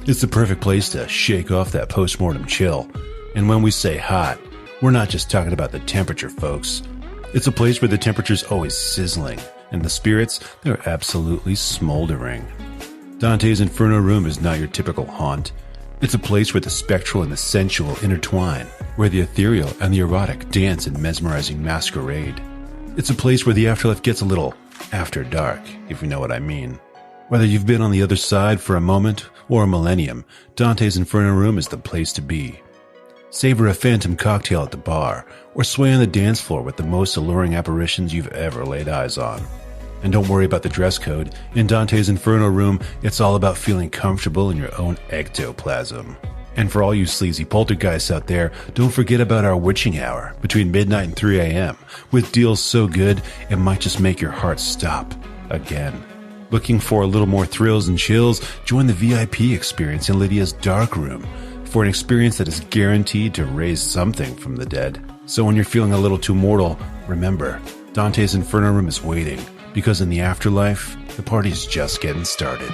It's the perfect place to shake off that post-mortem chill. And when we say hot, we're not just talking about the temperature, folks. It's a place where the temperature's always sizzling, and the spirits, they're absolutely smoldering. Dante's Inferno Room is not your typical haunt. It's a place where the spectral and the sensual intertwine, where the ethereal and the erotic dance in mesmerizing masquerade. It's a place where the afterlife gets a little after dark, if you know what I mean. Whether you've been on the other side for a moment or a millennium, Dante's Inferno Room is the place to be. Savor a phantom cocktail at the bar, or sway on the dance floor with the most alluring apparitions you've ever laid eyes on. And don't worry about the dress code. In Dante's Inferno Room, it's all about feeling comfortable in your own ectoplasm. And for all you sleazy poltergeists out there, don't forget about our witching hour between midnight and 3 a.m. with deals so good it might just make your heart stop again. Looking for a little more thrills and chills? Join the VIP experience in Lydia's Dark Room for an experience that is guaranteed to raise something from the dead. So when you're feeling a little too mortal, remember, Dante's Inferno Room is waiting, because in the afterlife, the party's just getting started.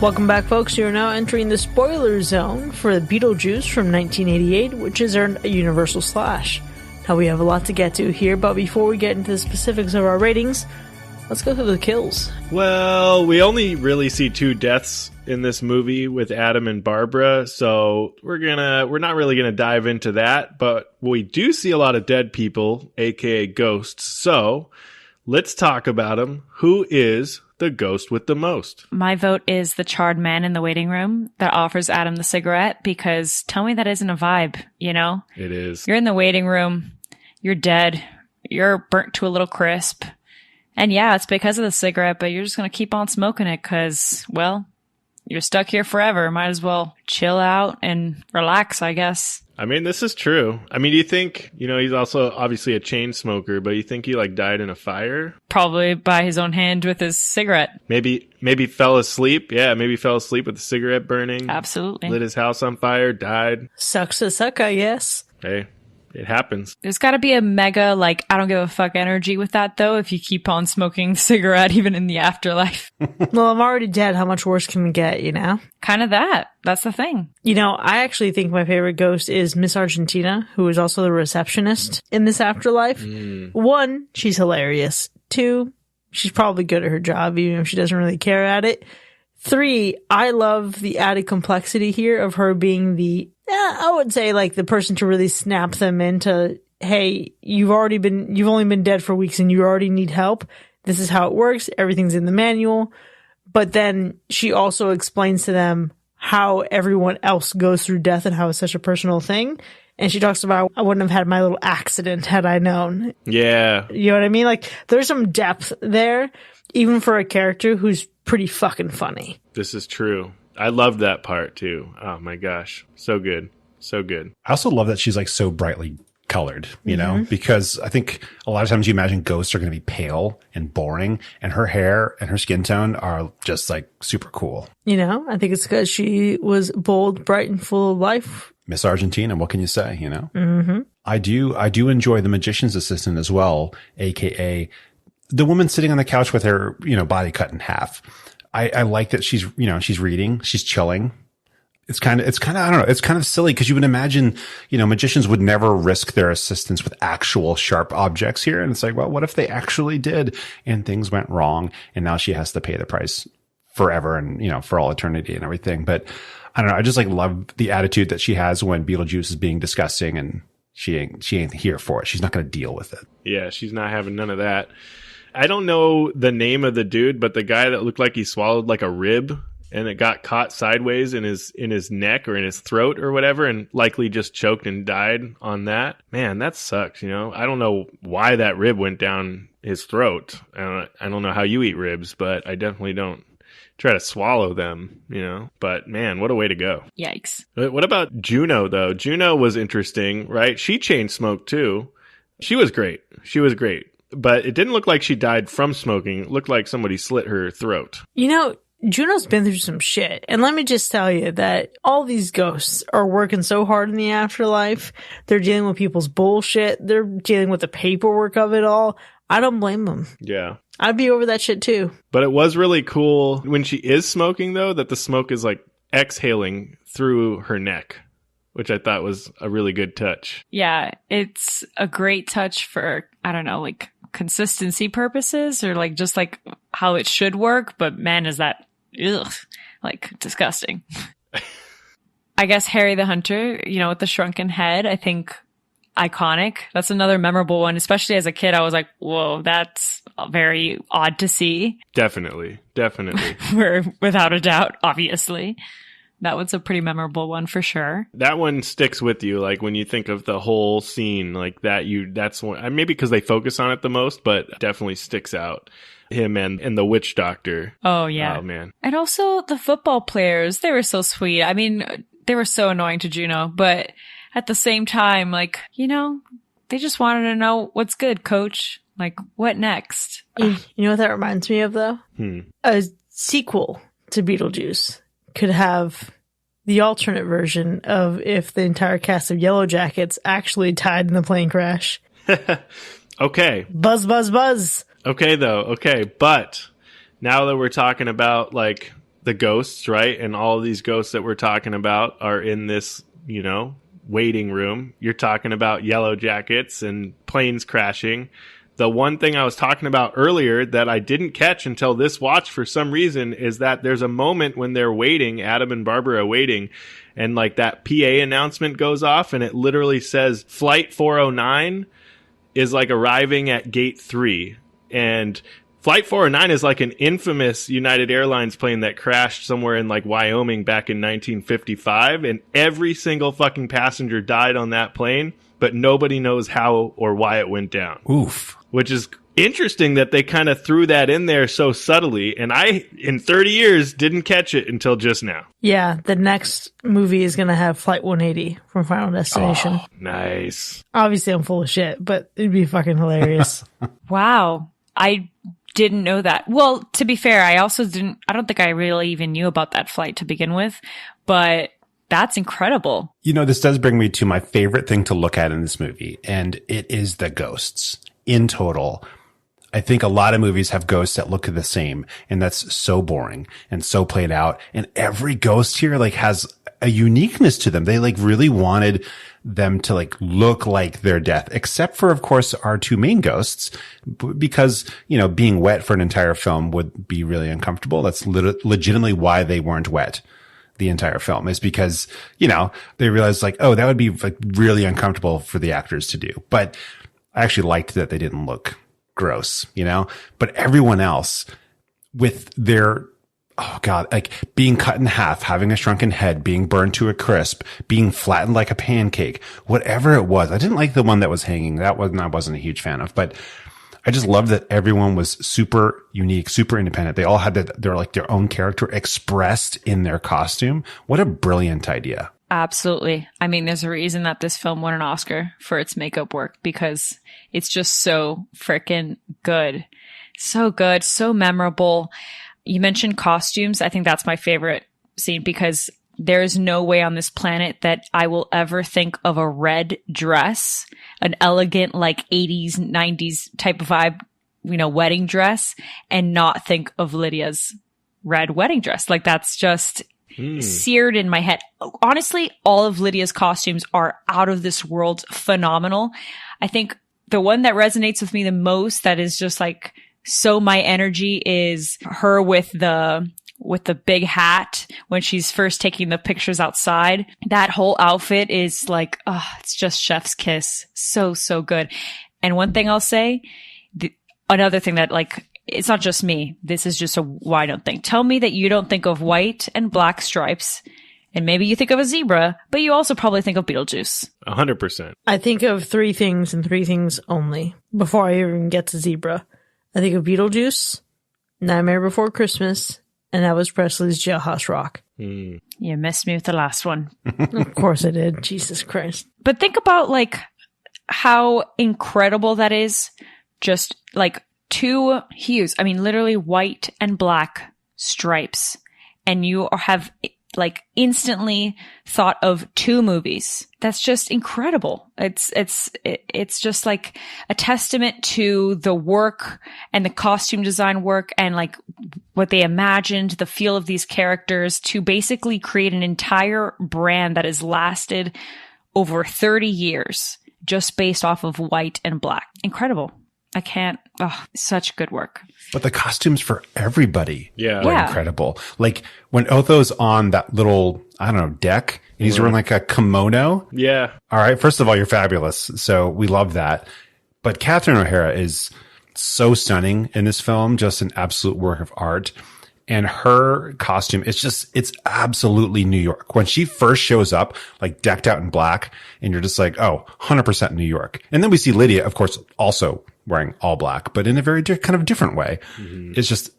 Welcome back, folks. You are now entering the spoiler zone for Beetlejuice from 1988, which has earned a Universal Slash. Now, we have a lot to get to here, but before we get into the specifics of our ratings, let's go through the kills. Well, we only really see 2 deaths in this movie with Adam and Barbara, so we're not really gonna dive into that, but we do see a lot of dead people, aka ghosts. So let's talk about them. Who is the ghost with the most? My vote is the charred man in the waiting room that offers Adam the cigarette, because tell me that isn't a vibe, you know? It is. You're in the waiting room, you're dead, you're burnt to a little crisp, and yeah, it's because of the cigarette, but you're just gonna keep on smoking it because, well, you're stuck here forever. Might as well chill out and relax, I guess. I mean, this is true. I mean, do you think, he's also obviously a chain smoker, but you think he died in a fire? Probably by his own hand with his cigarette. Maybe fell asleep. Yeah, maybe fell asleep with the cigarette burning. Absolutely. Lit his house on fire, died. Sucks to suck, I guess. Hey, it happens. There's got to be a mega, I don't give a fuck energy with that, though, if you keep on smoking cigarette even in the afterlife. Well, I'm already dead. How much worse can we get, Kind of that. That's the thing. I actually think my favorite ghost is Miss Argentina, who is also the receptionist in this afterlife. 1, she's hilarious. 2, she's probably good at her job, even if she doesn't really care at it. 3, I love the added complexity here of her being I would say the person to really snap them into, hey, you've only been dead for weeks and you already need help. This is how it works. Everything's in the manual. But then she also explains to them how everyone else goes through death and how it's such a personal thing. And she talks about, I wouldn't have had my little accident had I known. Yeah. You know what I mean? There's some depth there, even for a character who's pretty fucking funny. This is true. I love that part too. Oh my gosh. So good. So good. I also love that she's so brightly colored, because I think a lot of times you imagine ghosts are going to be pale and boring, and her hair and her skin tone are just super cool. I think it's because she was bold, bright, and full of life. Miss Argentina, what can you say, Mm-hmm. I do enjoy the magician's assistant as well, aka the woman sitting on the couch with her, body cut in half. I like that she's reading, she's chilling. It's kind of, I don't know, it's kind of silly because you would imagine, magicians would never risk their assistance with actual sharp objects here. And it's well, what if they actually did and things went wrong and now she has to pay the price forever and, for all eternity and everything. But I don't know, I just love the attitude that she has when Beetlejuice is being disgusting and she ain't here for it. She's not going to deal with it. Yeah, she's not having none of that. I don't know the name of the dude, but the guy that looked like he swallowed like a rib and it got caught sideways in his neck or in his throat or whatever, and likely just choked and died on that. Man, that sucks, you know? I don't know why that rib went down his throat. I don't know how you eat ribs, but I definitely don't try to swallow them, you know? But man, what a way to go. Yikes. What about Juno, though? Juno was interesting, right? She chain smoked too. She was great. But it didn't look like she died from smoking. It looked like somebody slit her throat. You know, Juno's been through some shit. And let me just tell you that all these ghosts are working so hard in the afterlife. They're dealing with people's bullshit. They're dealing with the paperwork of it all. I don't blame them. Yeah. I'd be over that shit too. But it was really cool when she is smoking, though, that the smoke is like exhaling through her neck, which I thought was a really good touch. Yeah, it's a great touch for, I don't know, like consistency purposes or like just like how it should work. But man, is that like disgusting. I guess Harry the Hunter, you know, with the shrunken head, I think iconic. That's another memorable one. Especially as a kid, I was like, whoa, that's very odd to see. Definitely. Without a doubt, obviously. That was a pretty memorable one for sure. That one sticks with you, like when you think of the whole scene, like that's one, maybe because they focus on it the most, but definitely sticks out. Him and the witch doctor. Oh, yeah. Oh, man. And also the football players, they were so sweet. I mean, they were so annoying to Juno, but at the same time, like, you know, they just wanted to know what's good, coach. Like, what next? You know what that reminds me of, though? A sequel to Beetlejuice could have the alternate version of if the entire cast of Yellow Jackets actually died in the plane crash. Okay. Buzz, buzz, buzz. Okay, though. Okay. But now that we're talking about, like, the ghosts, right? And all of these ghosts that we're talking about are in this, you know, waiting room. You're talking about Yellow Jackets and planes crashing. The one thing I was talking about earlier that I didn't catch until this watch for some reason is that there's a moment when they're waiting, Adam and Barbara waiting, and like that PA announcement goes off and it literally says Flight 409 is like arriving at gate 3. And Flight 409 is like an infamous United Airlines plane that crashed somewhere in like Wyoming back in 1955. And every single fucking passenger died on that plane, but nobody knows how or why it went down. Oof. Which is interesting that they kind of threw that in there so subtly. And I, in 30 years, didn't catch it until just now. Yeah, the next movie is going to have Flight 180 from Final Destination. Oh, nice. Obviously, I'm full of shit, but it'd be fucking hilarious. Wow. I didn't know that. Well, to be fair, I don't think I really even knew about that flight to begin with, but that's incredible. You know, this does bring me to my favorite thing to look at in this movie, and it is the ghosts. In total, I think a lot of movies have ghosts that look the same, and that's so boring and so played out. And every ghost here like has a uniqueness to them. They like really wanted them to like look like their death, except for, of course, our two main ghosts, because, you know, being wet for an entire film would be really uncomfortable. That's legitimately why they weren't wet the entire film, is because, you know, they realized like, oh, that would be like really uncomfortable for the actors to do. But I actually liked that they didn't look gross, you know, but everyone else with their, oh God, like being cut in half, having a shrunken head, being burned to a crisp, being flattened like a pancake, whatever it was. I didn't like the one that was hanging. I wasn't a huge fan of, but I just love that everyone was super unique, super independent. They all had their own character expressed in their costume. What a brilliant idea. Absolutely. I mean, there's a reason that this film won an Oscar for its makeup work, because it's just so freaking good. So good. So memorable. You mentioned costumes. I think that's my favorite scene, because there's no way on this planet that I will ever think of a red dress, an elegant, like 80s, 90s type of vibe, you know, wedding dress, and not think of Lydia's red wedding dress. Like, that's just seared in my head. Honestly, all of Lydia's costumes are out of this world phenomenal. I think the one that resonates with me the most, that is just like so my energy, is her with the with the big hat when she's first taking the pictures outside. That whole outfit is like, oh, it's just chef's kiss. So, so good. And one thing I'll say, another thing that like, it's not just me. This is just a why don't think. Tell me that you don't think of white and black stripes, and maybe you think of a zebra, but you also probably think of Beetlejuice. 100%. I think of three things and three things only before I even get to zebra. I think of Beetlejuice, Nightmare Before Christmas, and Elvis Presley's Jailhouse Rock. You missed me with the last one. Of course I did. Jesus Christ. But think about like how incredible that is. Just like two hues. I mean, literally white and black stripes. And you have like instantly thought of two movies. That's just incredible. It's just like a testament to the work and the costume design work and like what they imagined, the feel of these characters to basically create an entire brand that has lasted over 30 years just based off of white and black. Incredible. I can't. Oh, such good work. But the costumes for everybody Yeah. were Yeah. incredible. Like when Otho's on that little, I don't know, deck, and he's wearing like a kimono. Yeah. All right. First of all, you're fabulous. So we love that. But Catherine O'Hara is so stunning in this film, just an absolute work of art. And her costume, it's absolutely New York. When she first shows up, like decked out in black, and you're just like, oh, 100% New York. And then we see Lydia, of course, also wearing all black, but in a very kind of different way. It's just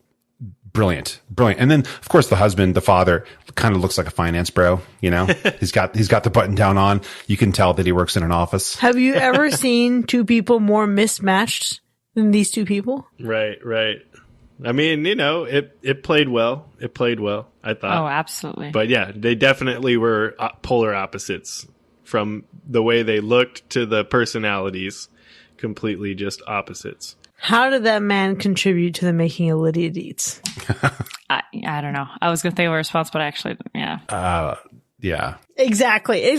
brilliant. Brilliant. And then, of course, the husband, the father, kind of looks like a finance bro, you know? He's got the button down on. You can tell that he works in an office. Have you ever seen two people more mismatched than these two people? Right. I mean, you know, it played well. It played well, I thought. Oh, absolutely. But yeah, they definitely were polar opposites from the way they looked to the personalities. Completely just opposites. How did that man contribute to the making of Lydia Dietz? I don't know. I was going to think of a response, but actually, yeah. Yeah. Exactly.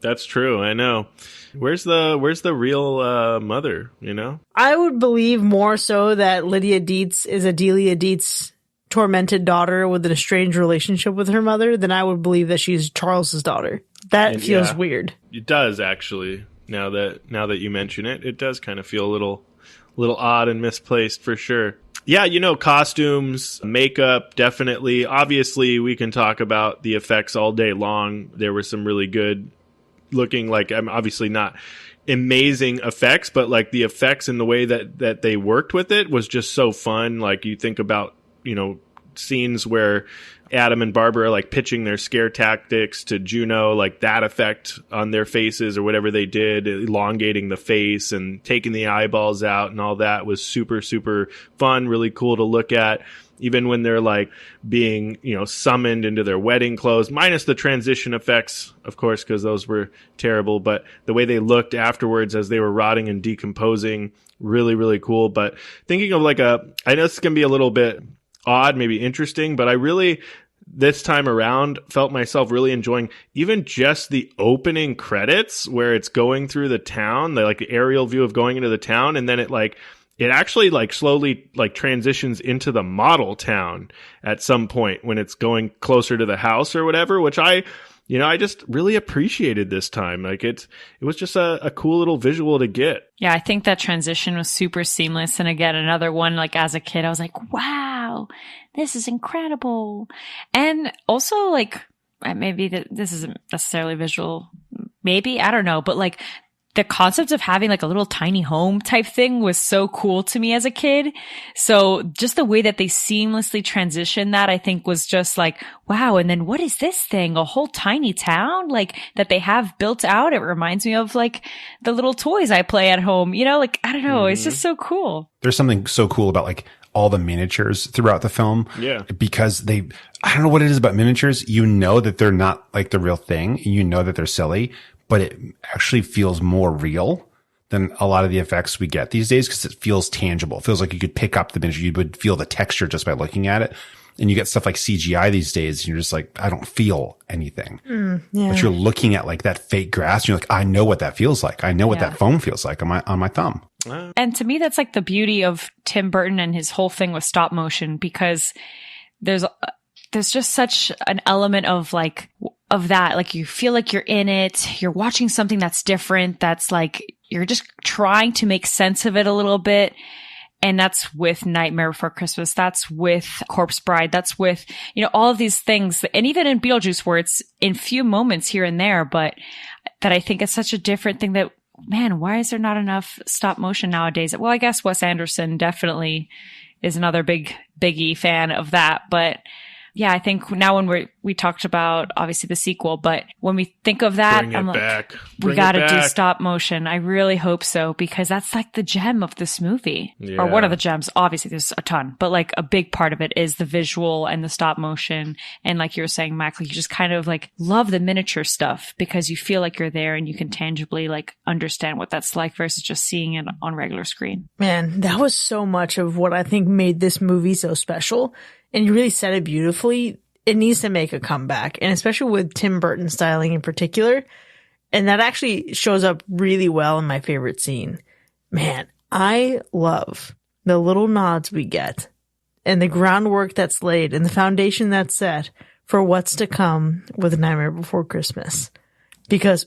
That's true. I know. Where's the real mother, you know? I would believe more so that Lydia Dietz is a Delia Dietz tormented daughter with an estranged relationship with her mother than I would believe that she's Charles's daughter. That feels weird. It does actually. Now that you mention it, it does kind of feel a little odd and misplaced for sure. Yeah, you know, costumes, makeup, definitely. Obviously, we can talk about the effects all day long. There were some really good looking, like, I'm obviously not amazing effects, but like the effects and the way that they worked with it was just so fun. Like you think about, you know, scenes where Adam and Barbara are like pitching their scare tactics to Juno, like that effect on their faces or whatever they did, elongating the face and taking the eyeballs out and all that was super, super fun, really cool to look at. Even when they're like being, you know, summoned into their wedding clothes, minus the transition effects, of course, because those were terrible. But the way they looked afterwards as they were rotting and decomposing, really, really cool. But thinking of like I know this can be a little bit odd, maybe interesting, but I really, this time around, felt myself really enjoying even just the opening credits where it's going through the town, the aerial view of going into the town, and then it actually like slowly like transitions into the model town at some point when it's going closer to the house or whatever, which I just really appreciated this time. Like it was just a cool little visual to get. Yeah, I think that transition was super seamless. And again, another one, like as a kid, I was like, wow, this is incredible. And also like, maybe this isn't necessarily visual, maybe, I don't know, but like the concept of having like a little tiny home type thing was so cool to me as a kid. So just the way that they seamlessly transitioned that, I think was just like, wow. And then what is this thing? A whole tiny town like that they have built out. It reminds me of like the little toys I play at home, you know, like, I don't know. It's just so cool. There's something so cool about like all the miniatures throughout the film. Yeah. Because I don't know what it is about miniatures. You know that they're not like the real thing. You know that they're silly, but it actually feels more real than a lot of the effects we get these days because it feels tangible. It feels like you could pick up the miniature. You would feel the texture just by looking at it. And you get stuff like CGI these days and you're just like, I don't feel anything. Yeah. But you're looking at like that fake grass and you're like, I know what that feels like. I know what Yeah. that foam feels like on my thumb. And to me, that's like the beauty of Tim Burton and his whole thing with stop motion, because there's just such an element of that. Like you feel like you're in it. You're watching something that's different. That's like, you're just trying to make sense of it a little bit. And that's with Nightmare Before Christmas. That's with Corpse Bride. That's with, all of these things. And even in Beetlejuice, where it's in few moments here and there, but that I think it's such a different thing that, man, why is there not enough stop motion nowadays? Well, I guess Wes Anderson definitely is another biggie fan of that. But yeah, I think now when we talked about obviously the sequel, but when we think of that, Bring it back. We got to do stop motion. I really hope so, because that's like the gem of this movie, or one of the gems. Obviously there's a ton, but like a big part of it is the visual and the stop motion. And like you were saying, Mac, like you just kind of like love the miniature stuff because you feel like you're there and you can tangibly like understand what that's like versus just seeing it on regular screen. Man, that was so much of what I think made this movie so special. And you really said it beautifully. It needs to make a comeback, and especially with Tim Burton styling in particular. And that actually shows up really well in my favorite scene. Man, I love the little nods we get and the groundwork that's laid and the foundation that's set for what's to come with Nightmare Before Christmas. Because,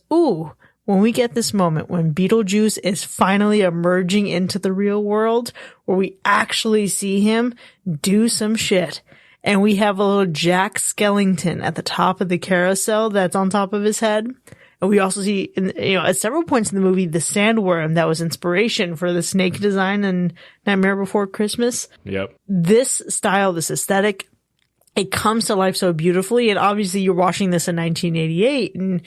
when we get this moment when Beetlejuice is finally emerging into the real world, where we actually see him do some shit, and we have a little Jack Skellington at the top of the carousel that's on top of his head. And we also see, at several points in the movie, the sandworm that was inspiration for the snake design in Nightmare Before Christmas. Yep. This style, this aesthetic, it comes to life so beautifully. And obviously you're watching this in 1988, and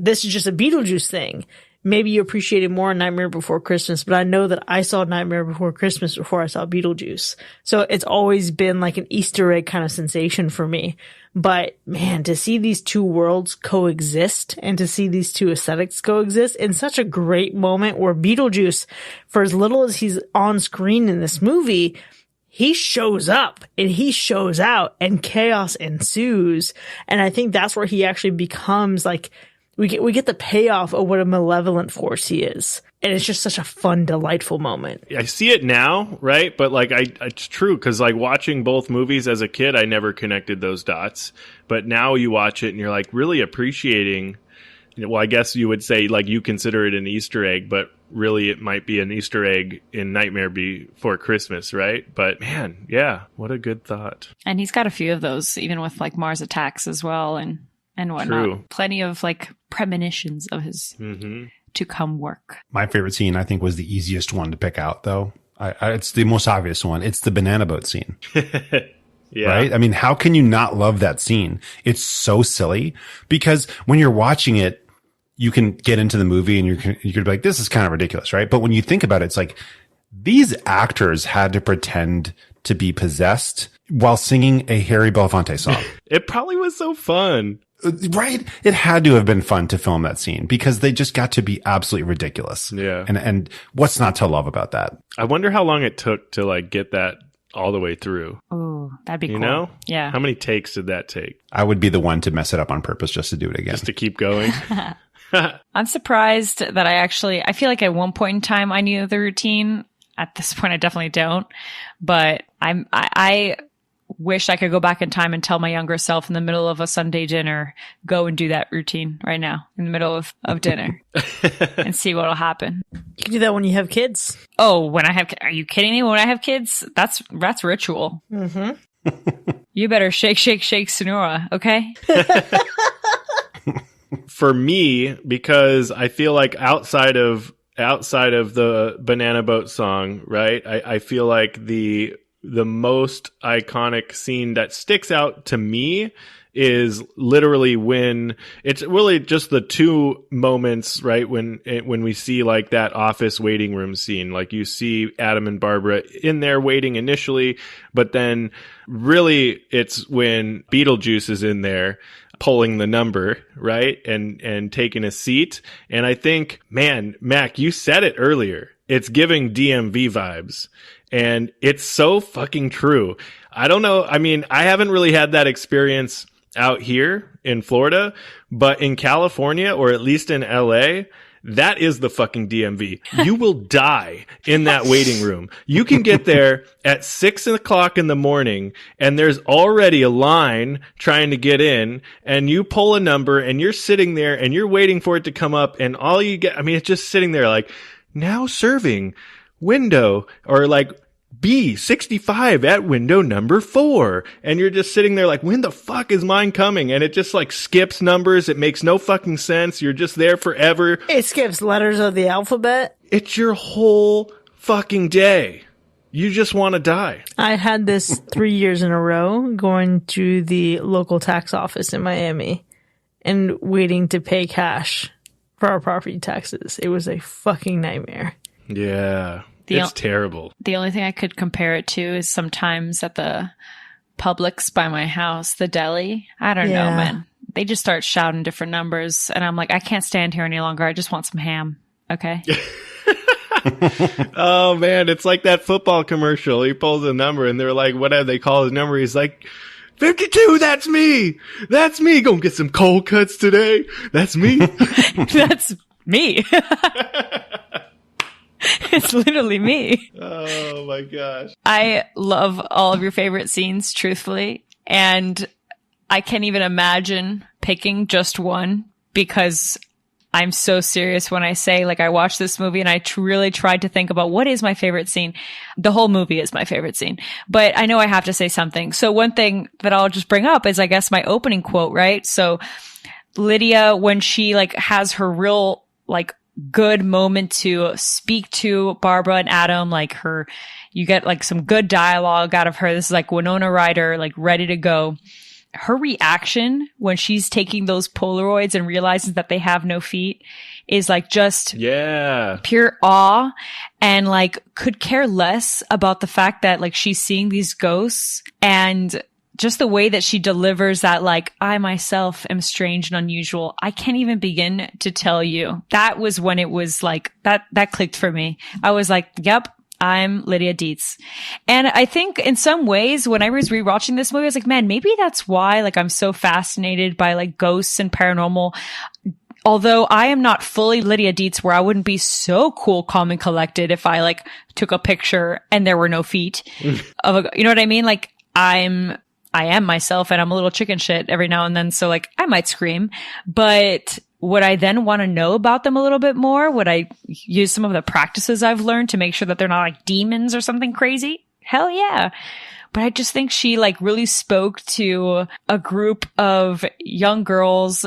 this is just a Beetlejuice thing. Maybe you appreciate it more in Nightmare Before Christmas, but I know that I saw Nightmare Before Christmas before I saw Beetlejuice. So it's always been like an Easter egg kind of sensation for me. But man, to see these two worlds coexist and to see these two aesthetics coexist in such a great moment where Beetlejuice, for as little as he's on screen in this movie, he shows up and he shows out and chaos ensues. And I think that's where he actually becomes like, we get the payoff of what a malevolent force he is. And it's just such a fun, delightful moment. I see it now, right? But like, it's true. Cause like watching both movies as a kid, I never connected those dots, but now you watch it and you're like really appreciating, well, I guess you would say like you consider it an Easter egg, but really it might be an Easter egg in Nightmare Before Christmas, right? But man, yeah, what a good thought. And he's got a few of those, even with like Mars Attacks as well and whatnot. True. Plenty of like premonitions of his to come work. My favorite scene, I think, was the easiest one to pick out, though. It's the most obvious one. It's the banana boat scene. Yeah. Right? I mean, how can you not love that scene? It's so silly because when you're watching it, you can get into the movie and you could be like, this is kind of ridiculous, right? But when you think about it, it's like these actors had to pretend to be possessed while singing a Harry Belafonte song. It probably was so fun. Right? It had to have been fun to film that scene because they just got to be absolutely ridiculous. Yeah. And what's not to love about that? I wonder how long it took to like get that all the way through. Oh, that'd be cool. You know? Yeah. How many takes did that take? I would be the one to mess it up on purpose just to do it again. Just to keep going. I'm surprised that I feel like at one point in time I knew the routine. At this point, I definitely don't. But I wish I could go back in time and tell my younger self in the middle of a Sunday dinner, go and do that routine right now in the middle of dinner and see what'll happen. You can do that when you have kids. Oh, are you kidding me? When I have kids, that's ritual. Mm-hmm. You better shake, shake, shake, Sonora, okay? For me, because I feel like outside of the banana boat song, right? I feel like the most iconic scene that sticks out to me is literally when it's really just the two moments, right? When we see like that office waiting room scene, like you see Adam and Barbara in there waiting initially, but then really it's when Beetlejuice is in there pulling the number, right? And taking a seat. And I think, man, Mac, you said it earlier. It's giving DMV vibes. And it's so fucking true. I don't know. I mean, I haven't really had that experience out here in Florida, but in California, or at least in LA, That is the fucking DMV. You will die in that waiting room. You can get there at 6 o'clock in the morning and there's already a line trying to get in, and you pull a number and you're sitting there and you're waiting for it to come up, and all you get, I mean, it's just sitting there like, now serving window, or like B65 at window number 4. And you're just sitting there like, when the fuck is mine coming? And it just like skips numbers. It makes no fucking sense. You're just there forever. It skips letters of the alphabet. It's your whole fucking day. You just want to die. I had this 3 years in a row going to the local tax office in Miami and waiting to pay cash for our property taxes. It was a fucking nightmare. Yeah. It's terrible. The only thing I could compare it to is sometimes at the Publix by my house, the deli. I don't know, man. They just start shouting different numbers, and I'm like, I can't stand here any longer. I just want some ham. Okay. Oh man, it's like that football commercial. He pulls a number and they're like, whatever they call his number. He's like, 52, that's me. That's me. Gonna get some cold cuts today. That's me. That's me. It's literally me. Oh my gosh. I love all of your favorite scenes, truthfully. And I can't even imagine picking just one, because I'm so serious when I say, like, I watched this movie and I really tried to think about what is my favorite scene. The whole movie is my favorite scene, but I know I have to say something. So one thing that I'll just bring up is, I guess, my opening quote, right? So Lydia, when she like has her real like good moment to speak to Barbara and Adam, like you get like some good dialogue out of her. This is like Winona Ryder, like ready to go. Her reaction when she's taking those Polaroids and realizes that they have no feet is like just pure awe, and like could care less about the fact that like she's seeing these ghosts, and just the way that she delivers that, like, I myself am strange and unusual. I can't even begin to tell you. That was when it was like, that clicked for me. I was like, yep, I'm Lydia Dietz. And I think in some ways, when I was rewatching this movie, I was like, man, maybe that's why, like, I'm so fascinated by like ghosts and paranormal. Although I am not fully Lydia Dietz, where I wouldn't be so cool, calm, and collected if I like took a picture and there were no feet of a, you know what I mean? Like, I am myself, and I'm a little chicken shit every now and then. So like, I might scream, but would I then want to know about them a little bit more? Would I use some of the practices I've learned to make sure that they're not like demons or something crazy? Hell yeah. But I just think she like really spoke to a group of young girls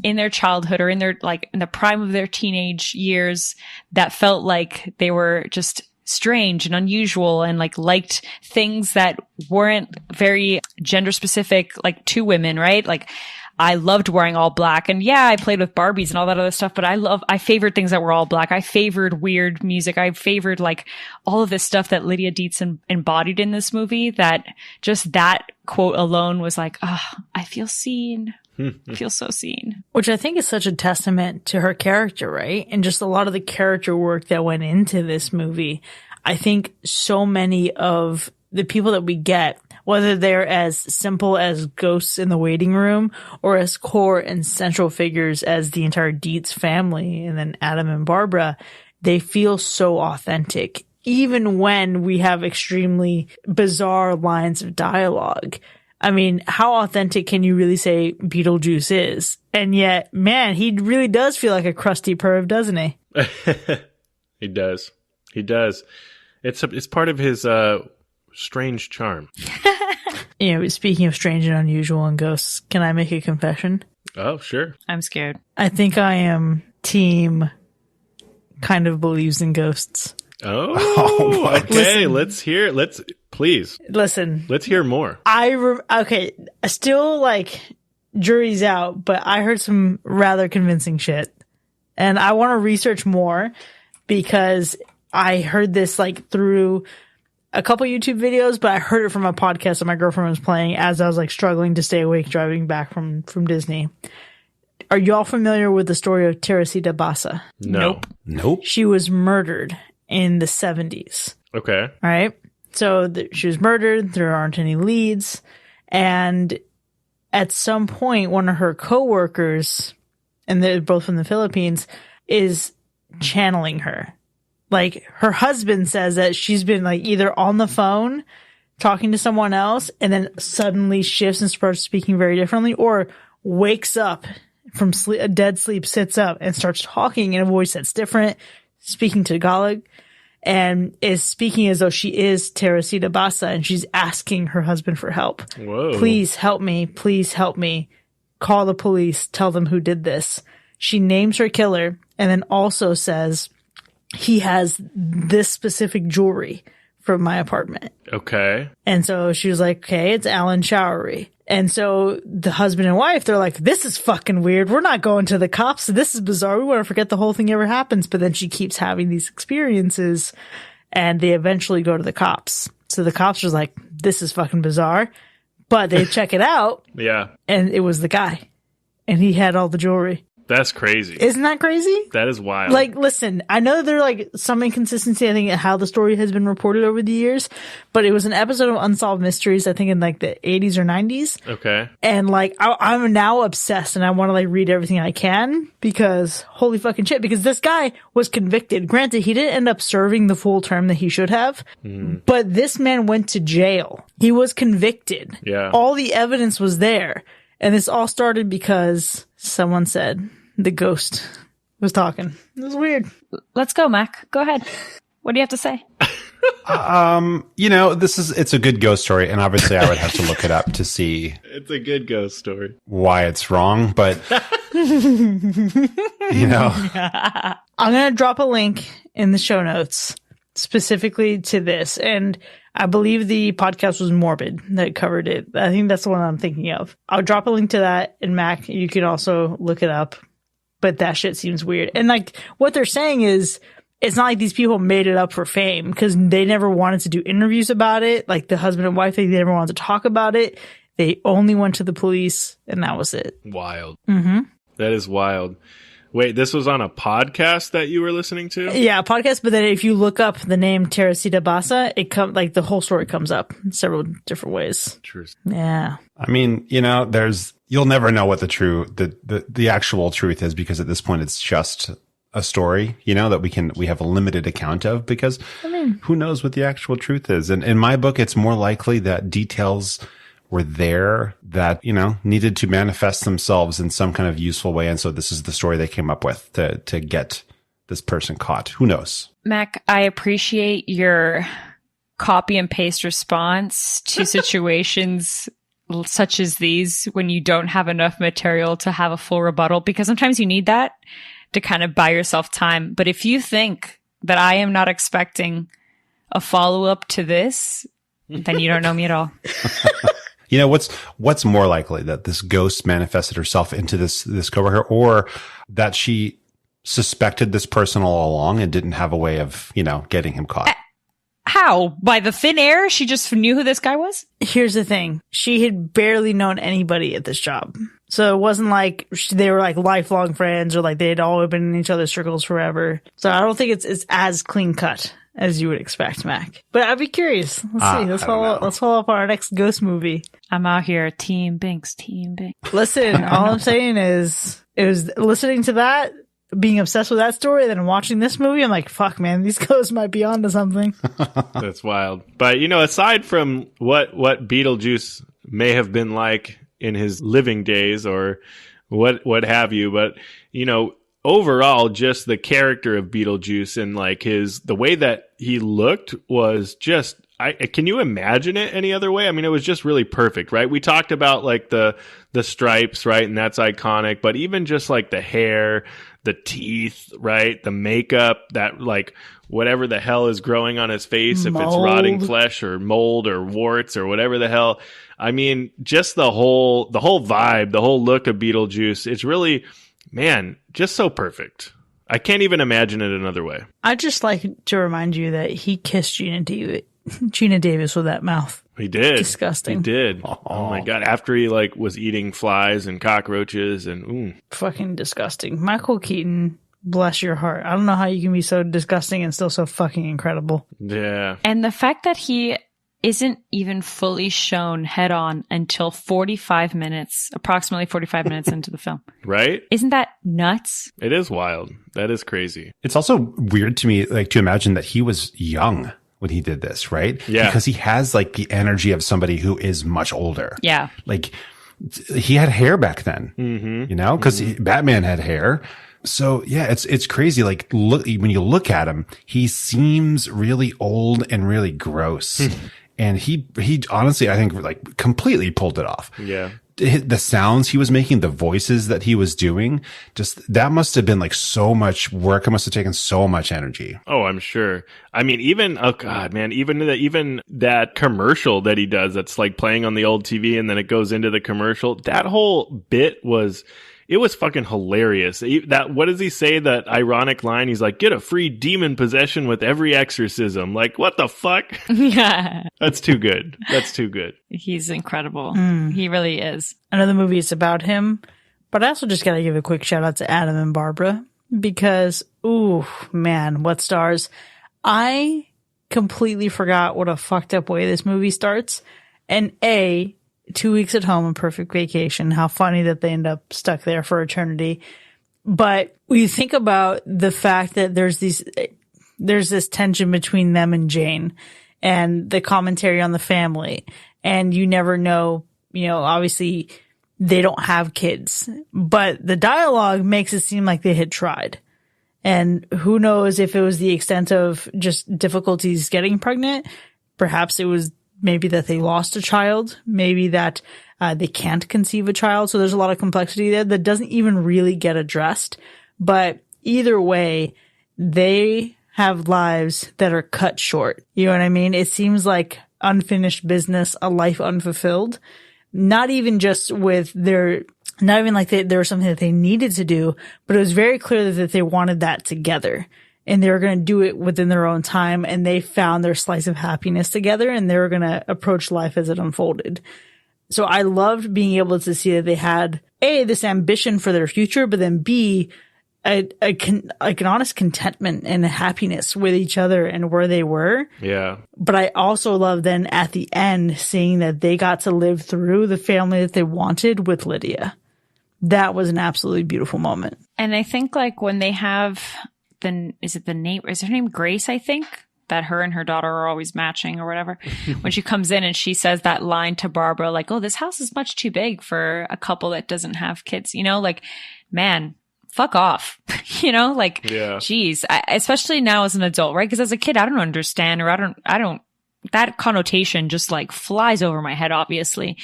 in their childhood, or in their like in the prime of their teenage years, that felt like they were just strange and unusual, and like liked things that weren't very gender specific, like to women, right? Like, I loved wearing all black, and yeah, I played with Barbies and all that other stuff, but I favored things that were all black. I favored weird music. I favored like all of this stuff that Lydia Dietz embodied in this movie, that just that quote alone was like, oh, I feel seen. I feel so seen. Which I think is such a testament to her character, right? And just a lot of the character work that went into this movie. I think so many of the people that we get, whether they're as simple as ghosts in the waiting room, or as core and central figures as the entire Dietz family, and then Adam and Barbara, they feel so authentic, even when we have extremely bizarre lines of dialogue. I mean, how authentic can you really say Beetlejuice is? And yet, man, he really does feel like a crusty perv, doesn't he? He does. He does. It's part of his strange charm. You know, speaking of strange and unusual and ghosts, can I make a confession? Oh, sure. I'm scared. I think I am team kind of believes in ghosts. Oh, okay. Let's hear. Please. Listen. Let's hear more. Okay. Still, like, jury's out, but I heard some rather convincing shit. And I want to research more, because I heard this, like, through a couple YouTube videos, but I heard it from a podcast that my girlfriend was playing as I was, like, struggling to stay awake driving back from Disney. Are y'all familiar with the story of Teresita Basa? No. Nope. She was murdered in the 70s. Okay. All right. So she was murdered. There aren't any leads. And at some point, one of her coworkers, and they're both from the Philippines, is channeling her. Like, her husband says that she's been like either on the phone talking to someone else and then suddenly shifts and starts speaking very differently, or wakes up from sleep, a dead sleep, sits up and starts talking in a voice that's different, speaking Tagalog, and is speaking as though she is Teresita Basa, and she's asking her husband for help. Whoa. Please help me. Please help me. Call the police. Tell them who did this. She names her killer and then also says he has this specific jewelry from my apartment. Okay. And so she was like, okay, it's Alan Showery. And so the husband and wife, they're like, this is fucking weird. We're not going to the cops. This is bizarre. We want to forget the whole thing ever happens. But then she keeps having these experiences and they eventually go to the cops. So the cops are like, this is fucking bizarre. But they check it out. Yeah. And it was the guy. And he had all the jewelry. That's crazy. Isn't that crazy? That is wild. Like, listen, I know there's like some inconsistency, I think, in how the story has been reported over the years, but it was an episode of Unsolved Mysteries, I think in like the 80s or 90s. Okay. And like, I'm now obsessed and I want to like read everything I can because holy fucking shit, because this guy was convicted. Granted, he didn't end up serving the full term that he should have, but this man went to jail. He was convicted. Yeah. All the evidence was there. And this all started because someone said the ghost was talking. It was weird. Let's go, Mac. Go ahead. What do you have to say? You know, it's a good ghost story, and obviously I would have to look it up to see It's a good ghost story. why it's wrong, but you know, I'm going to drop a link in the show notes specifically to this. And I believe the podcast was Morbid that covered it. I think that's the one I'm thinking of. I'll drop a link to that. And Mac, you can also look it up. But that shit seems weird. And like what they're saying is, it's not like these people made it up for fame because they never wanted to do interviews about it. Like the husband and wife, they never wanted to talk about it. They only went to the police and that was it. Wild. Mm-hmm. That is wild. Wait, this was on a podcast that you were listening to? Yeah, a podcast. But then if you look up the name Teresita Basa, it comes like the whole story comes up in several different ways. True. Yeah. I mean, you know, you'll never know what the actual truth is because at this point it's just a story, you know, that we have a limited account of because who knows what the actual truth is. And in my book, it's more likely that details were there that, you know, needed to manifest themselves in some kind of useful way. And so this is the story they came up with to get this person caught. Who knows? Mac, I appreciate your copy and paste response to situations such as these when you don't have enough material to have a full rebuttal, because sometimes you need that to kind of buy yourself time. But if you think that I am not expecting a follow-up to this, then you don't know me at all. You know, what's more likely, that this ghost manifested herself into this coworker, or that she suspected this person all along and didn't have a way of, you know, getting him caught? How? By the thin air? She just knew who this guy was? Here's the thing. She had barely known anybody at this job. So it wasn't like they were like lifelong friends or like they had all been in each other's circles forever. So I don't think it's as clean cut as you would expect, Mac. But I'd be curious. Let's see. Let's follow up on our next ghost movie. I'm out here. Team Binks, Team Binks. Listen, all I'm saying is, it was listening to that, being obsessed with that story, then watching this movie, I'm like, fuck, man, these ghosts might be onto something. That's wild. But, you know, aside from what Beetlejuice may have been like in his living days or what have you, but, you know, overall, just the character of Beetlejuice and like the way that he looked was just, can you imagine it any other way? I mean, it was just really perfect, right? We talked about like the stripes, right? And that's iconic, but even just like the hair, the teeth, right? The makeup, that like whatever the hell is growing on his face, if it's rotting flesh or mold or warts or whatever the hell. I mean, just the whole vibe, the whole look of Beetlejuice, it's really, man, just so perfect. I can't even imagine it another way. I'd just like to remind you that he kissed Gina Davis with that mouth. He did. Disgusting. He did. Oh my God. After he like was eating flies and cockroaches and fucking disgusting. Michael Keaton, bless your heart. I don't know how you can be so disgusting and still so fucking incredible. Yeah. And the fact that he isn't even fully shown head on until approximately 45 minutes into the film. Right? Isn't that nuts? It is wild. That is crazy. It's also weird to me, like, to imagine that he was young when he did this, right? Yeah. Because he has like the energy of somebody who is much older. Yeah. Like, he had hair back then, you know, because Batman had hair. So yeah, it's crazy. Like, look, when you look at him, he seems really old and really gross. And he honestly, I think, like, completely pulled it off. Yeah. The sounds he was making, the voices that he was doing, just that must have been like so much work. It must have taken so much energy. Oh, I'm sure. I mean, even, oh God, man, even that commercial that he does that's like playing on the old TV and then it goes into the commercial, that whole bit was fucking hilarious. What does he say? That ironic line? He's like, get a free demon possession with every exorcism. Like, what the fuck? Yeah. That's too good. That's too good. He's incredible. He really is. Another movie is about him, but I also just got to give a quick shout out to Adam and Barbara because, ooh, man, what stars. I completely forgot what a fucked up way this movie starts. And 2 weeks at home, a perfect vacation. How funny that they end up stuck there for eternity. But when you think about the fact that there's this tension between them and Jane and the commentary on the family, and you never know, you know, obviously they don't have kids, but the dialogue makes it seem like they had tried. And who knows if it was the extent of just difficulties getting pregnant. Perhaps it was maybe that they lost a child, maybe that they can't conceive a child. So there's a lot of complexity there that doesn't even really get addressed. But either way, they have lives that are cut short. You know what I mean? It seems like unfinished business, a life unfulfilled. Not even just with not even like there was something that they needed to do, but it was very clear that they wanted that together. And they were going to do it within their own time. And they found their slice of happiness together and they were going to approach life as it unfolded. So I loved being able to see that they had this ambition for their future, but then B, an honest contentment and happiness with each other and where they were. Yeah. But I also love then at the end seeing that they got to live through the family that they wanted with Lydia. That was an absolutely beautiful moment. And I think like when they have is her name Grace, I think? That her and her daughter are always matching or whatever. When she comes in and she says that line to Barbara, like, oh, this house is much too big for a couple that doesn't have kids, you know, like, man, fuck off, you know, like, yeah. Geez, especially now as an adult, right? Because as a kid, I don't understand, or I don't, that connotation just like flies over my head, obviously.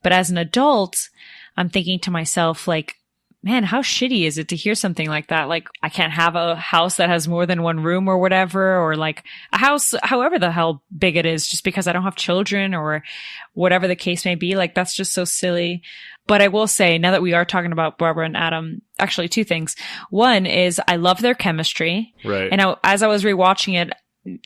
But as an adult, I'm thinking to myself, like, man, how shitty is it to hear something like that? Like, I can't have a house that has more than one room or whatever, or like a house, however the hell big it is, just because I don't have children or whatever the case may be. Like, that's just so silly. But I will say, now that we are talking about Barbara and Adam, actually two things. One is I love their chemistry. Right. And as I was rewatching it,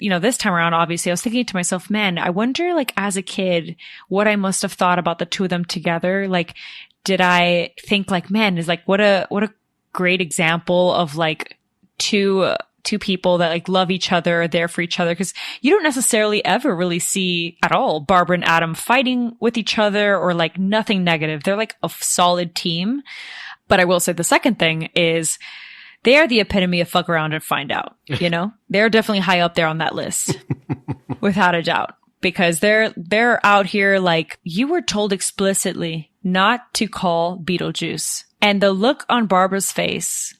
you know, this time around, obviously, I was thinking to myself, man, I wonder, like, as a kid, what I must have thought about the two of them together. Like, did I think like, man, is like, what a great example of like two people that like love each other, are there for each other. Cause you don't necessarily ever really see at all Barbara and Adam fighting with each other or like nothing negative. They're like a solid team. But I will say the second thing is they are the epitome of fuck around and find out, you know, they're definitely high up there on that list without a doubt. Because they're out here like, you were told explicitly not to call Beetlejuice. And the look on Barbara's face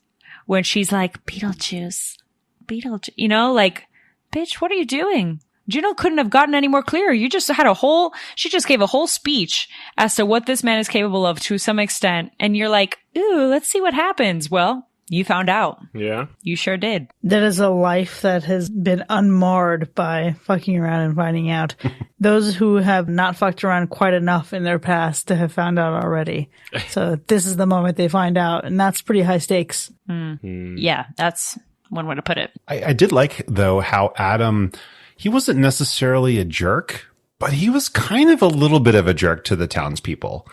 when she's like, Beetlejuice, you know, like, bitch, what are you doing? Juno couldn't have gotten any more clear. You just had she just gave a whole speech as to what this man is capable of to some extent. And you're like, ooh, let's see what happens. Well, you found out. Yeah. You sure did. That is a life that has been unmarred by fucking around and finding out. Those who have not fucked around quite enough in their past to have found out already. So this is the moment they find out, and that's pretty high stakes. Yeah, that's one way to put it. I did like, though, how Adam, he wasn't necessarily a jerk, but he was kind of a little bit of a jerk to the townspeople.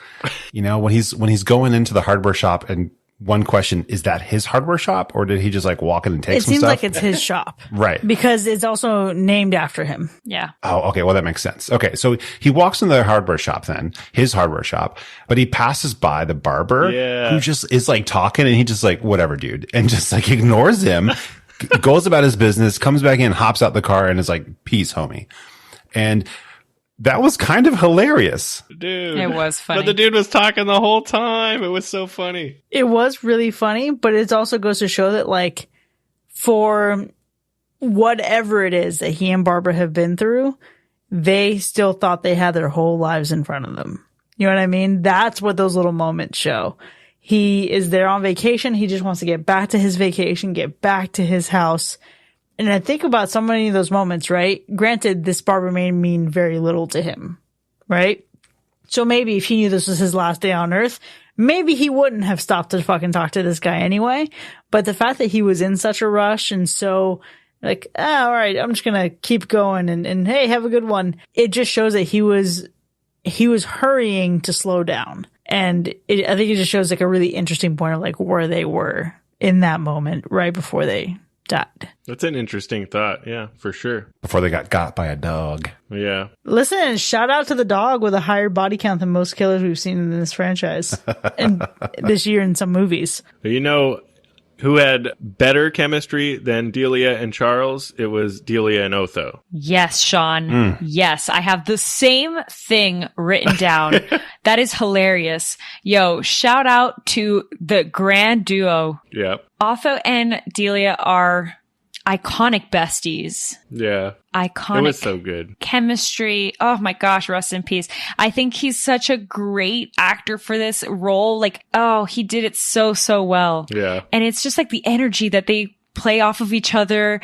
You know, when he's going into the hardware shop and one question, is that his hardware shop or did he just like walk in and take some stuff? It seems like it's his shop. Right. Because it's also named after him. Yeah. Oh, okay. Well, that makes sense. Okay. So he walks in the hardware shop then, his hardware shop, but he passes by the barber who just is like talking and he just like, whatever, dude. And just like ignores him, goes about his business, comes back in, hops out the car and is like, peace, homie. And that was kind of hilarious. Dude. It was funny. But the dude was talking the whole time. It was so funny. It was really funny, but it also goes to show that, like, for whatever it is that he and Barbara have been through, they still thought they had their whole lives in front of them. You know what I mean? That's what those little moments show. He is there on vacation. He just wants to get back to his vacation, get back to his house. And I think about so many of those moments, right? Granted, this barber may mean very little to him, right? So maybe if he knew this was his last day on earth, maybe he wouldn't have stopped to fucking talk to this guy anyway. But the fact that he was in such a rush and so like, all right, I'm just going to keep going and hey, have a good one. It just shows that he was hurrying to slow down. And I think it just shows like a really interesting point of like where they were in that moment right before they died. That's an interesting thought. Yeah, for sure. Before they got by a dog. Yeah. Listen, shout out to the dog with a higher body count than most killers we've seen in this franchise and this year in some movies. You know who had better chemistry than Delia and Charles? It was Delia and Otho. Yes, Sean. Yes, I have the same thing written down. That is hilarious. Yo, shout out to the grand duo. Yeah. Otho and Delia are iconic besties. Yeah. Iconic. It was so good. Chemistry. Oh my gosh, rest in peace. I think he's such a great actor for this role. Like, oh, he did it so, so well. Yeah. And it's just like the energy that they play off of each other.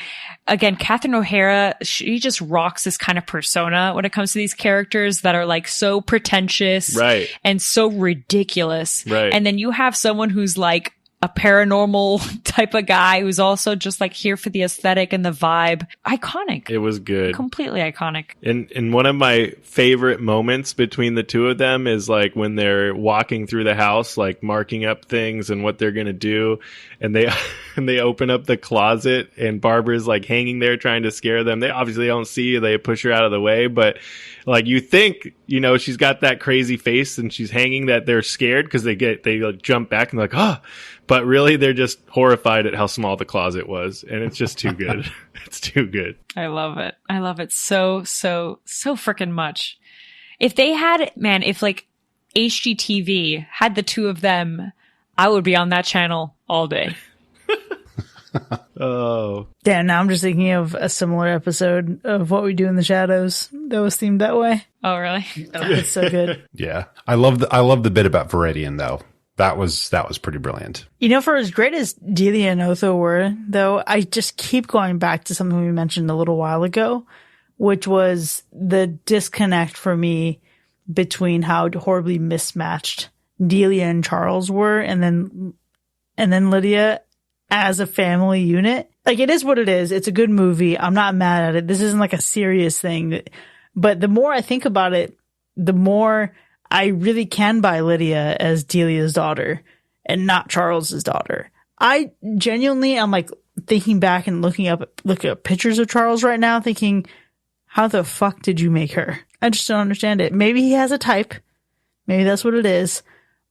Again, Catherine O'Hara, she just rocks this kind of persona when it comes to these characters that are like so pretentious. Right. And so ridiculous. Right. And then you have someone who's like a paranormal type of guy who's also just like here for the aesthetic and the vibe. Iconic. It was good. Completely iconic. And one of my favorite moments between the two of them is like when they're walking through the house, like marking up things and what they're going to do. And they, and they open up the closet and Barbara's like hanging there trying to scare them. They obviously don't see you. They push her out of the way, but like you think, you know, she's got that crazy face and she's hanging that they're scared because they like jump back and like, oh, but really they're just horrified at how small the closet was. And it's just too good. It's too good. I love it. I love it so, so, so freaking much. If they had, man, if like HGTV had the two of them, I would be on that channel all day. Oh. Damn, now I'm just thinking of a similar episode of What We Do in the Shadows that was themed that way. Oh, really? Oh, it's so good. Yeah. I love the bit about Viridian though. That was pretty brilliant. You know, for as great as Delia and Otho were, though, I just keep going back to something we mentioned a little while ago, which was the disconnect for me between how horribly mismatched Delia and Charles were, and then Lydia as a family unit. Like, it is what it is. It's a good movie. I'm not mad at it. This isn't like a serious thing. But the more I think about it, the more I really can buy Lydia as Delia's daughter and not Charles's daughter. I genuinely am like thinking back and looking up pictures of Charles right now thinking, how the fuck did you make her? I just don't understand it. Maybe he has a type. Maybe that's what it is,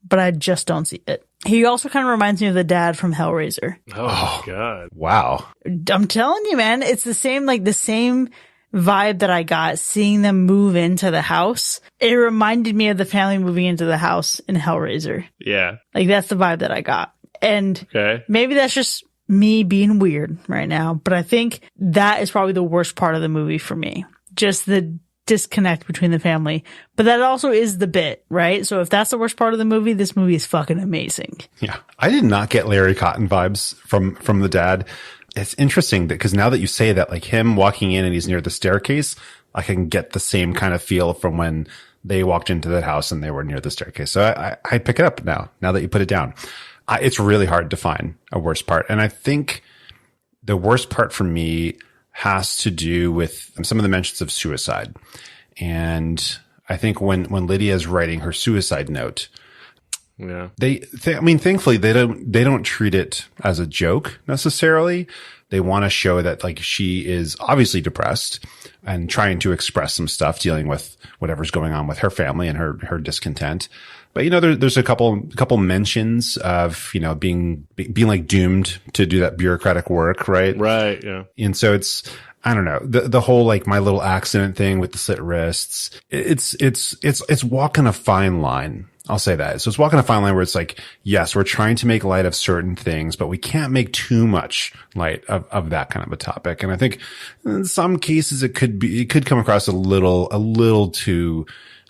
but I just don't see it. He also kind of reminds me of the dad from Hellraiser. Oh, my God. Wow. I'm telling you, man, it's the same vibe that I got seeing them move into the house. It reminded me of the family moving into the house in Hellraiser. Yeah. Like, that's the vibe that I got. And okay. Maybe that's just me being weird right now, but I think that is probably the worst part of the movie for me. Just the disconnect between the family. But that also is the bit, right? So if that's the worst part of the movie, this movie is fucking amazing. Yeah. I did not get Larry Cotton vibes from the dad. It's interesting because now that you say that, like him walking in and he's near the staircase, I can get the same kind of feel from when they walked into the house and they were near the staircase. So I pick it up now that you put it down. It's really hard to find a worst part. And I think the worst part for me has to do with some of the mentions of suicide. And I think when Lydia is writing her suicide note, Yeah. I mean, thankfully they don't treat it as a joke necessarily. They want to show that like she is obviously depressed and trying to express some stuff, dealing with whatever's going on with her family and her discontent. But there's a couple mentions of being like doomed to do that bureaucratic work, right? Right. Yeah. And so it's, I don't know, the whole like my little accident thing with the slit wrists. It's walking a fine line. I'll say that. So it's walking a fine line where it's like, yes, we're trying to make light of certain things, but we can't make too much light of that kind of a topic. And I think in some cases it could come across a little too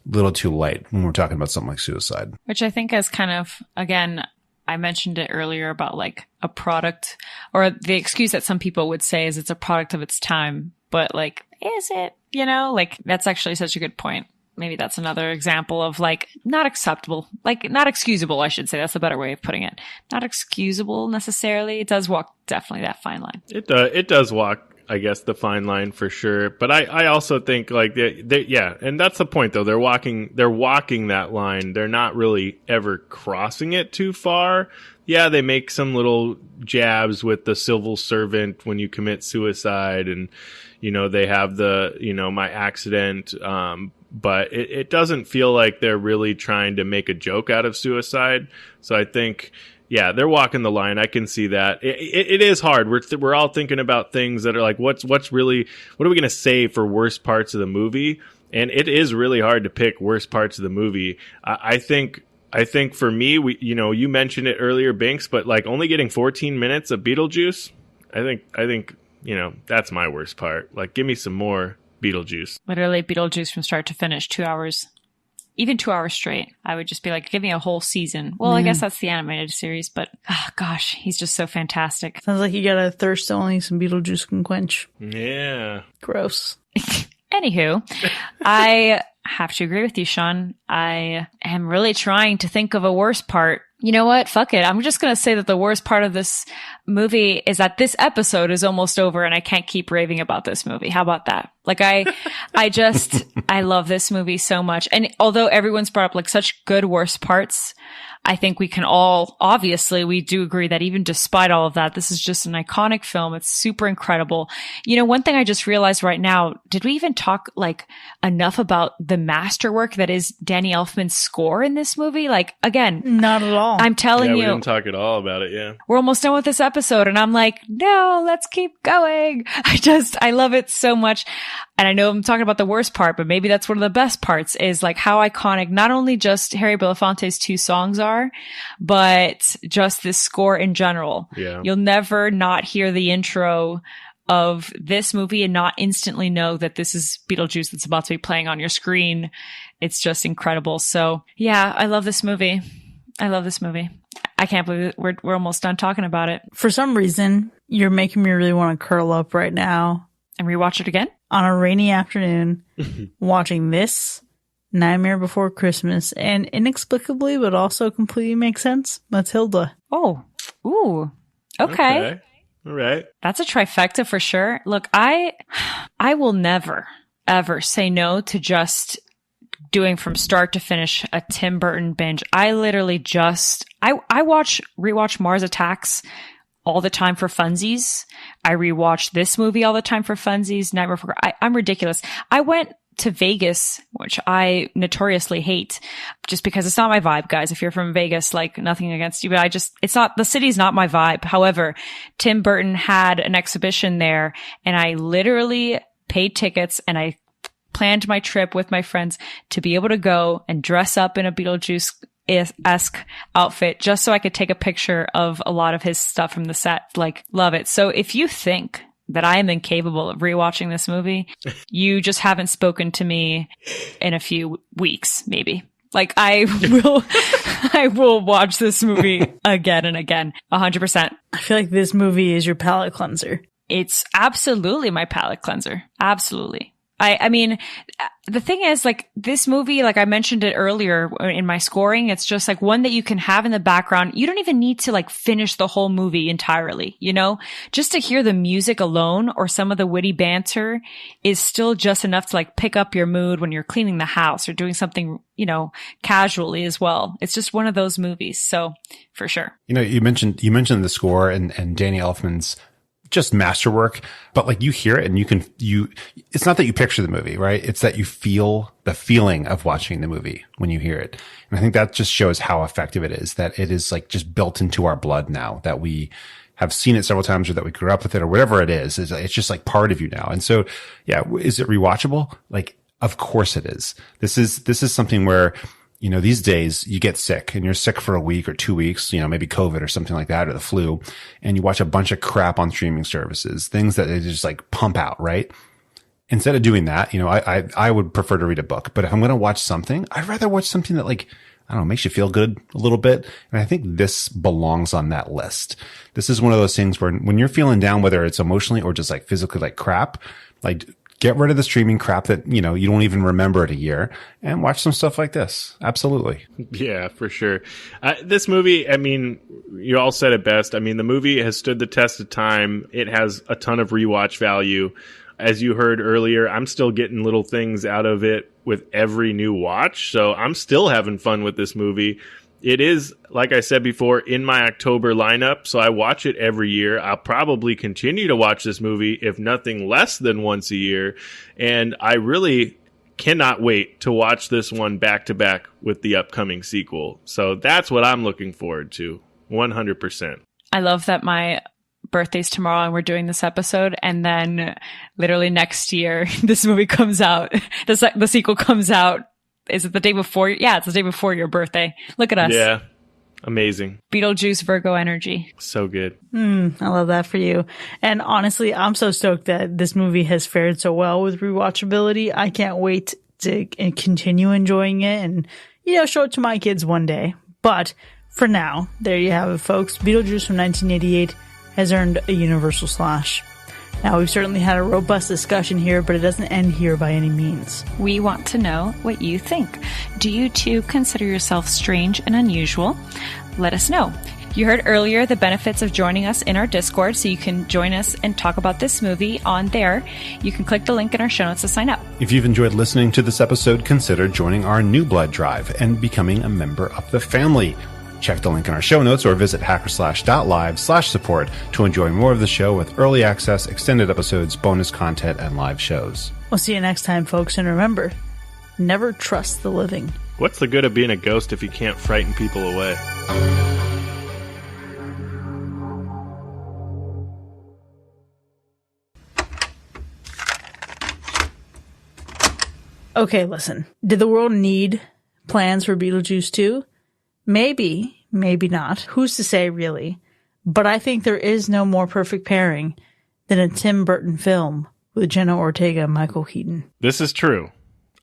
light when we're talking about something like suicide. Which I think is kind of, again, I mentioned it earlier about like a product, or the excuse that some people would say is it's a product of its time. But like, is it? Like that's actually such a good point. Maybe that's another example of like not acceptable, like not excusable, I should say. That's a better way of putting it. Not excusable necessarily. It does walk definitely that fine line. It does walk, I guess, the fine line for sure. But I also think like yeah, and that's the point though. They're walking that line. They're not really ever crossing it too far. Yeah, they make some little jabs with the civil servant when you commit suicide, and they have the my accident. But it doesn't feel like they're really trying to make a joke out of suicide. So I think, yeah, they're walking the line. I can see that. It is hard. We're all thinking about things that are like, what are we going to say for worst parts of the movie? And it is really hard to pick worst parts of the movie. I think for me, you mentioned it earlier, Binks, but like only getting 14 minutes of Beetlejuice, I think that's my worst part. Like, give me some more Beetlejuice. Literally Beetlejuice from start to finish, 2 hours, even 2 hours straight. I would just be like, give me a whole season. Well, I guess that's the animated series, but gosh, he's just so fantastic. Sounds like you got a thirst only some Beetlejuice can quench. Yeah. Gross. Anywho, I have to agree with you, Sean. I am really trying to think of a worse part. You know what? Fuck it. I'm just going to say that the worst part of this movie is that this episode is almost over and I can't keep raving about this movie. How about that? Like I love this movie so much. And although everyone's brought up like such good worst parts, I think we can all, obviously, we do agree that even despite all of that, this is just an iconic film. It's super incredible. One thing I just realized right now, did we even talk like enough about the masterwork that is Danny Elfman's score in this movie? Like, again, not at all. I'm telling you. We didn't talk at all about it, yeah. We're almost done with this episode and I'm like, no, let's keep going. I love it so much. And I know I'm talking about the worst part, but maybe that's one of the best parts is like how iconic not only just Harry Belafonte's 2 songs are, but just this score in general. Yeah. You'll never not hear the intro of this movie and not instantly know that this is Beetlejuice that's about to be playing on your screen. It's just incredible. So yeah, I love this movie. I can't believe we're almost done talking about it. For some reason, you're making me really want to curl up right now. And rewatch it again? On a rainy afternoon, watching this, Nightmare Before Christmas, and inexplicably, but also completely makes sense, Matilda. Oh. Ooh. Okay. All right. That's a trifecta for sure. Look, I will never, ever say no to just doing from start to finish a Tim Burton binge. I literally I rewatch Mars Attacks all the time for funsies. I rewatch this movie all the time for funsies. Nightmare Before. I'm ridiculous. I went to Vegas, which I notoriously hate just because it's not my vibe, guys. If you're from Vegas, like nothing against you, but the city's not my vibe. However, Tim Burton had an exhibition there and I literally paid tickets and I planned my trip with my friends to be able to go and dress up in a Beetlejuice-esque outfit just so I could take a picture of a lot of his stuff from the set. Like, love it. So if you think that I am incapable of rewatching this movie, you just haven't spoken to me in a few weeks, maybe. Like I will watch this movie again and again, 100%. I feel like this movie is your palate cleanser. It's absolutely my palate cleanser. Absolutely. I mean, the thing is, like, this movie, like I mentioned it earlier in my scoring, it's just like one that you can have in the background. You don't even need to like finish the whole movie entirely, you know? Just to hear the music alone or some of the witty banter is still just enough to like pick up your mood when you're cleaning the house or doing something, you know, casually as well. It's just one of those movies. So for sure. You know, you mentioned the score and Danny Elfman's just masterwork, but like you hear it and it's not that you picture the movie, right? It's that you feel the feeling of watching the movie when you hear it. And I think that just shows how effective it is, that it is like just built into our blood now, that we have seen it several times or that we grew up with it or whatever it is. It's just like part of you now. And so, yeah, is it rewatchable? Like, of course it is. This is something where, you know, these days you get sick and you're sick for a week or 2 weeks, you know, maybe COVID or something like that, or the flu, and you watch a bunch of crap on streaming services, things that they just like pump out, right? Instead of doing that, you know, I would prefer to read a book, but if I'm going to watch something, I'd rather watch something that like, I don't know, makes you feel good a little bit. And I think this belongs on that list. This is one of those things where when you're feeling down, whether it's emotionally or just like physically like crap, like get rid of the streaming crap that, you know, you don't even remember it a year and watch some stuff like this. Absolutely. Yeah, for sure. This movie, I mean, you all said it best. I mean, the movie has stood the test of time. It has a ton of rewatch value. As you heard earlier, I'm still getting little things out of it with every new watch. So I'm still having fun with this movie. It is, like I said before, in my October lineup, so I watch it every year. I'll probably continue to watch this movie, if nothing less than once a year. And I really cannot wait to watch this one back to back with the upcoming sequel. So that's what I'm looking forward to, 100%. I love that my birthday's tomorrow and we're doing this episode, and then literally next year, this movie comes out. The sequel comes out. Is it the day before? Yeah, it's the day before your birthday. Look at us. Yeah. Amazing. Beetlejuice, Virgo energy. So good. I love that for you. And honestly, I'm so stoked that this movie has fared so well with rewatchability. I can't wait to continue enjoying it and, you know, show it to my kids one day. But for now, there you have it, folks. Beetlejuice from 1988 has earned a universal slash. Now, we've certainly had a robust discussion here, but it doesn't end here by any means. We want to know what you think. Do you too consider yourself strange and unusual? Let us know. You heard earlier the benefits of joining us in our Discord, so you can join us and talk about this movie on there. You can click the link in our show notes to sign up. If you've enjoyed listening to this episode, consider joining our New Blood Drive and becoming a member of the family. Check the link in our show notes or visit hackerslash.live/support to enjoy more of the show with early access, extended episodes, bonus content, and live shows. We'll see you next time, folks. And remember, never trust the living. What's the good of being a ghost if you can't frighten people away? Okay, listen. Did the world need plans for Beetlejuice 2? Maybe, maybe not. Who's to say, really? But I think there is no more perfect pairing than a Tim Burton film with Jenna Ortega and Michael Keaton. This is true.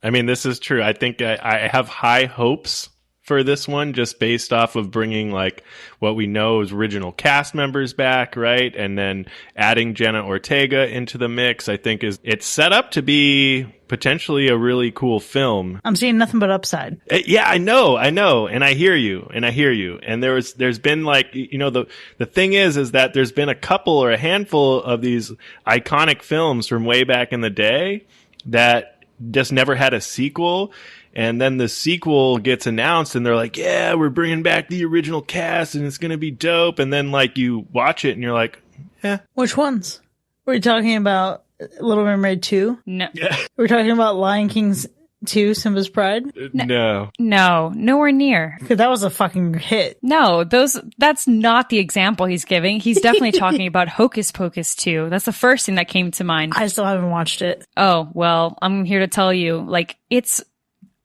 I mean, this is true. I think I have high hopes for this one, just based off of bringing like what we know as original cast members back, right? And then adding Jenna Ortega into the mix, I think it's set up to be potentially a really cool film. I'm seeing nothing but upside. Yeah, I know. And I hear you. And there's been like, you know, the thing is that there's been a couple or a handful of these iconic films from way back in the day that just never had a sequel. And then the sequel gets announced and they're like, yeah, we're bringing back the original cast and it's going to be dope. And then like you watch it and you're like, eh. Which ones? Were you talking about Little Mermaid 2? No. Yeah. Were we talking about Lion King 2, Simba's Pride? No. No, nowhere near. Because that was a fucking hit. No, that's not the example he's giving. He's definitely talking about Hocus Pocus 2. That's the first thing that came to mind. I still haven't watched it. Oh, well, I'm here to tell you, like, it's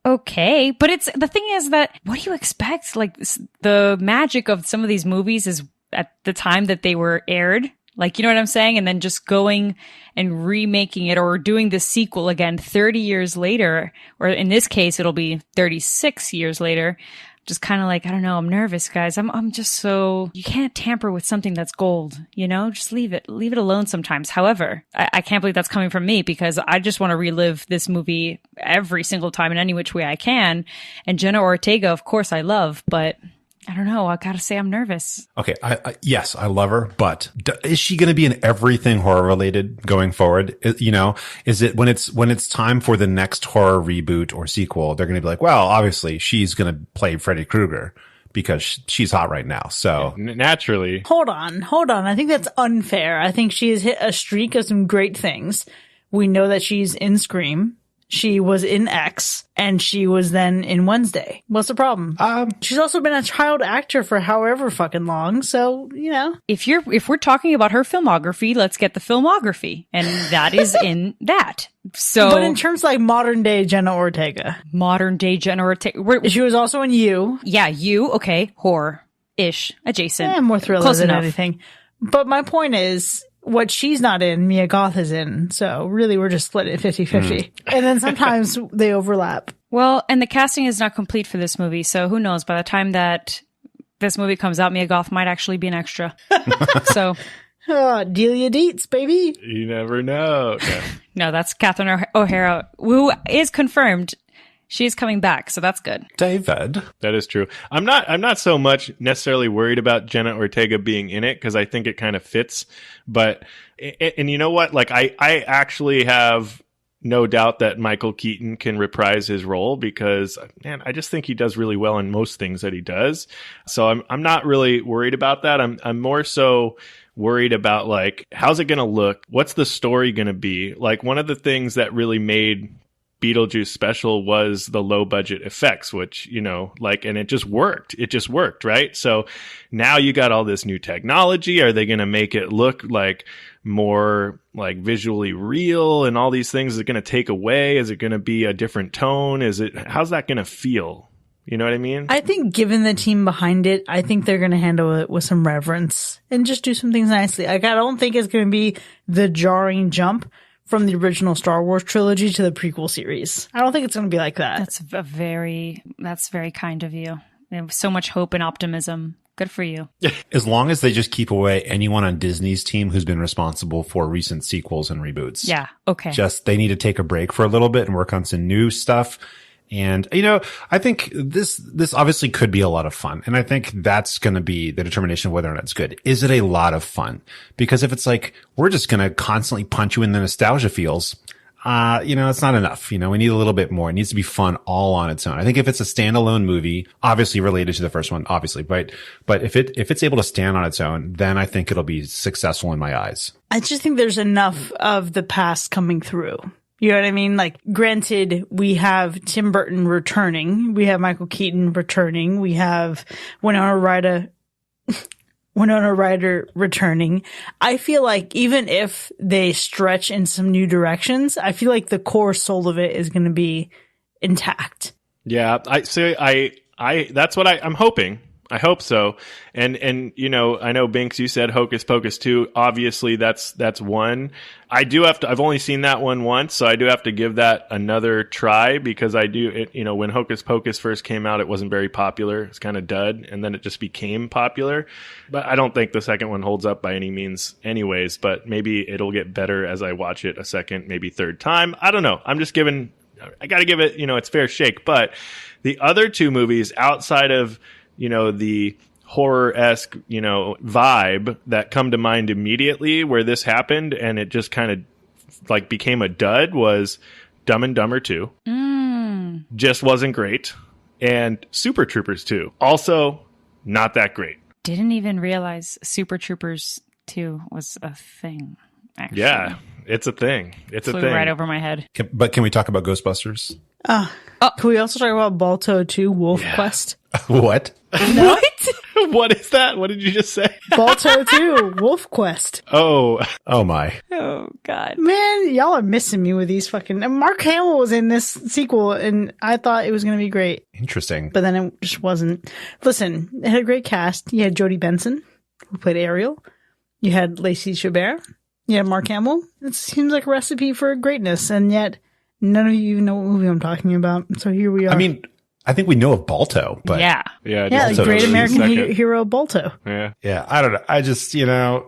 okay, but the thing is that, what do you expect? Like, the magic of some of these movies is at the time that they were aired. Like, you know what I'm saying? And then just going and remaking it or doing the sequel again 30 years later, or in this case, it'll be 36 years later. just kind of like, I don't know, I'm nervous, guys. I'm just so, you can't tamper with something that's gold, you know, just leave it alone sometimes. However, I can't believe that's coming from me because I just want to relive this movie every single time in any which way I can. And Jenna Ortega, of course I love, but I don't know. I gotta say I'm nervous. Okay. Yes, I love her, but is she going to be in everything horror related going forward? You know, is it when it's time for the next horror reboot or sequel, they're going to be like, well, obviously she's going to play Freddy Krueger because she's hot right now. So naturally. Hold on. I think that's unfair. I think she has hit a streak of some great things. We know that she's in Scream. She was in X, and she was then in Wednesday. What's the problem? She's also been a child actor for however fucking long, so, you know. If we're talking about her filmography, let's get the filmography, and that is in that. So, but in terms of like modern day Jenna Ortega. She was also in You. Yeah, You, okay, horror-ish, adjacent. Yeah, more thriller Close than enough. anything. But my point is, what she's not in, Mia Goth is in. So really, we're just split it 50-50. And then sometimes they overlap. Well, and the casting is not complete for this movie. So who knows? By the time that this movie comes out, Mia Goth might actually be an extra. So. Oh, Delia Deetz, baby. You never know. No, that's Catherine O'Hara, who is confirmed. She's coming back, so that's good. David. That is true. I'm not so much necessarily worried about Jenna Ortega being in it because I think it kind of fits. But, and you know what? Like, I actually have no doubt that Michael Keaton can reprise his role because, man, I just think he does really well in most things that he does. So I'm not really worried about that. I'm more so worried about, like, how's it going to look? What's the story going to be? Like, one of the things that really made Beetlejuice special was the low budget effects, which, you know, like, and it just worked. It just worked, right? So now you got all this new technology. Are they going to make it look like more like visually real and all these things? Is it going to take away? Is it going to be a different tone? How's that going to feel? You know what I mean? I think given the team behind it, I think they're going to handle it with some reverence and just do some things nicely. Like, I don't think it's going to be the jarring jump from the original Star Wars trilogy to the prequel series. I don't think it's going to be like that. That's very kind of you. They have so much hope and optimism. Good for you. As long as they just keep away anyone on Disney's team who's been responsible for recent sequels and reboots. Yeah. Okay. Just, they need to take a break for a little bit and work on some new stuff. And, you know, I think this obviously could be a lot of fun. And I think that's going to be the determination of whether or not it's good. Is it a lot of fun? Because if it's like, we're just going to constantly punch you in the nostalgia feels, you know, it's not enough. You know, we need a little bit more. It needs to be fun all on its own. I think if it's a standalone movie, obviously related to the first one, obviously, but if it's able to stand on its own, then I think it'll be successful in my eyes. I just think there's enough of the past coming through. You know what I mean? Like, granted, we have Tim Burton returning. We have Michael Keaton returning. We have Winona Ryder returning. I feel like even if they stretch in some new directions, I feel like the core soul of it is going to be intact. Yeah, that's what I'm hoping. I hope so. And, you know, I know Binks, you said Hocus Pocus 2. Obviously that's one. I've only seen that one once, so I do have to give that another try because you know, when Hocus Pocus first came out, it wasn't very popular. It's kind of dud. And then it just became popular. But I don't think the second one holds up by any means anyways, but maybe it'll get better as I watch it a second, maybe third time. I don't know. I got to give it, you know, its fair shake. But the other two movies outside of, you know, the horror-esque, you know, vibe that come to mind immediately where this happened and it just kind of like became a dud was Dumb and Dumber 2. Just wasn't great. And Super Troopers 2. Also not that great. Didn't even realize Super Troopers 2 was a thing, actually. Yeah, it's a thing. It's Flew a thing. right over my head. But can we talk about Ghostbusters? Can we also talk about Balto 2 Wolf Quest? What? What? What is that? What did you just say? Balto 2 Wolf Quest. Oh My. Oh, God. Man, y'all are missing me with these fucking... And Mark Hamill was in this sequel, and I thought it was going to be great. Interesting. But then it just wasn't. Listen, it had a great cast. You had Jodie Benson, who played Ariel. You had Lacey Chabert. You had Mark Hamill. It seems like a recipe for greatness, and yet none of you even know what movie I'm talking about. So here we are. I mean, I think we know of Balto, but yeah. Yeah. Yeah, just the a great American second. hero Balto. Yeah. I don't know. I just,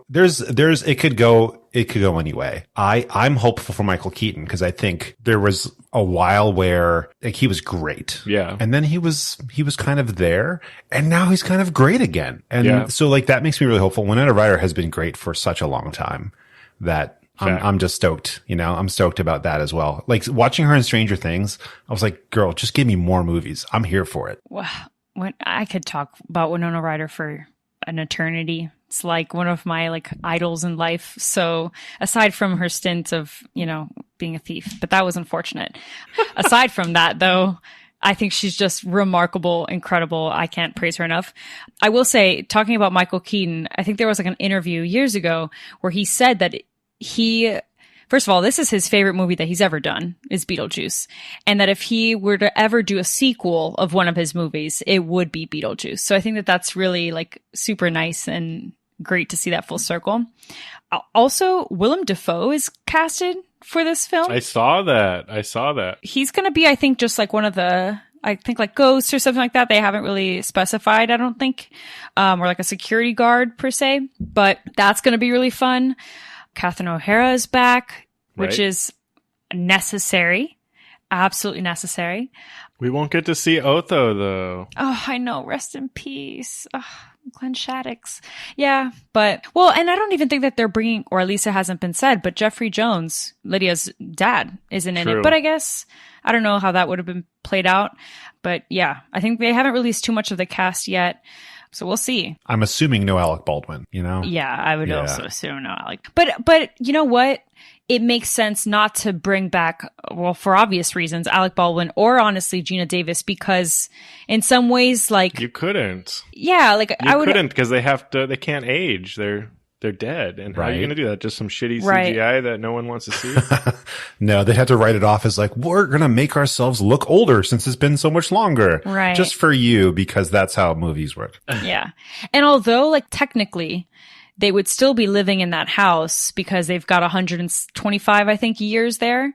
there's it could go any way. I'm hopeful for Michael Keaton because I think there was a while where like he was great. Yeah. And then he was kind of there and now he's kind of great again. And so like that makes me really hopeful. Winona Ryder has been great for such a long time that I'm just stoked, I'm stoked about that as well. Like watching her in Stranger Things, I was like, girl, just give me more movies. I'm here for it. Wow. I could talk about Winona Ryder for an eternity. It's like one of my like idols in life. So aside from her stint of, being a thief, but that was unfortunate. Aside from that though, I think she's just remarkable, incredible. I can't praise her enough. I will say, talking about Michael Keaton, I think there was like an interview years ago where he said that first of all, this is his favorite movie that he's ever done, is Beetlejuice. And that if he were to ever do a sequel of one of his movies, it would be Beetlejuice. So I think that that's really like super nice and great to see that full circle. Also, Willem Dafoe is casted for this film. I saw that. He's going to be, I think, just like one of the, like ghosts or something like that. They haven't really specified, I don't think, or like a security guard per se, but that's going to be really fun. Catherine O'Hara is back, which is necessary. Absolutely necessary. We won't get to see Otho, though. Oh, I know. Rest in peace. Oh, Glenn Shaddix. Yeah, and I don't even think that they're bringing, or at least it hasn't been said, but Jeffrey Jones, Lydia's dad, isn't in it. But I guess, I don't know how that would have been played out. But yeah, I think they haven't released too much of the cast yet. So we'll see. I'm assuming no Alec Baldwin, Yeah, I would also assume no Alec. But you know what? It makes sense not to bring back, well, for obvious reasons, Alec Baldwin or honestly Gina Davis, because in some ways, like you couldn't. Yeah, like I couldn't because they can't age. They're dead. And how are you going to do that? Just some shitty CGI that no one wants to see? No, they had to write it off as like, we're going to make ourselves look older since it's been so much longer. Right. Just for you, because that's how movies work. Yeah. And although like technically they would still be living in that house because they've got 125, I think, years there,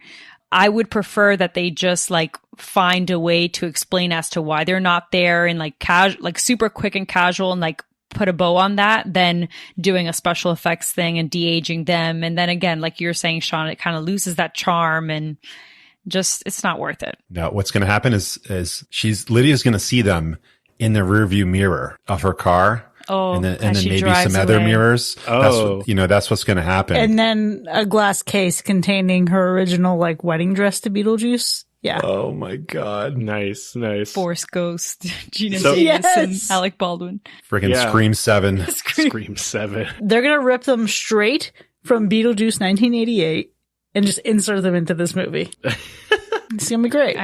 I would prefer that they just like find a way to explain as to why they're not there and like super quick and casual and like put a bow on that than doing a special effects thing and de-aging them. And then again, like you're saying, Sean, it kind of loses that charm and just, it's not worth it. No, what's going to happen is Lydia's going to see them in the rearview mirror of her car. Oh, and then maybe some other mirrors. Oh, that's what's going to happen. And then a glass case containing her original like wedding dress to Beetlejuice. Yeah. Oh my God. Nice. Force Ghost, Gina Davis and Alec Baldwin. Freaking Scream 7. Scream 7. They're going to rip them straight from Beetlejuice 1988 and just insert them into this movie. It's going to be great.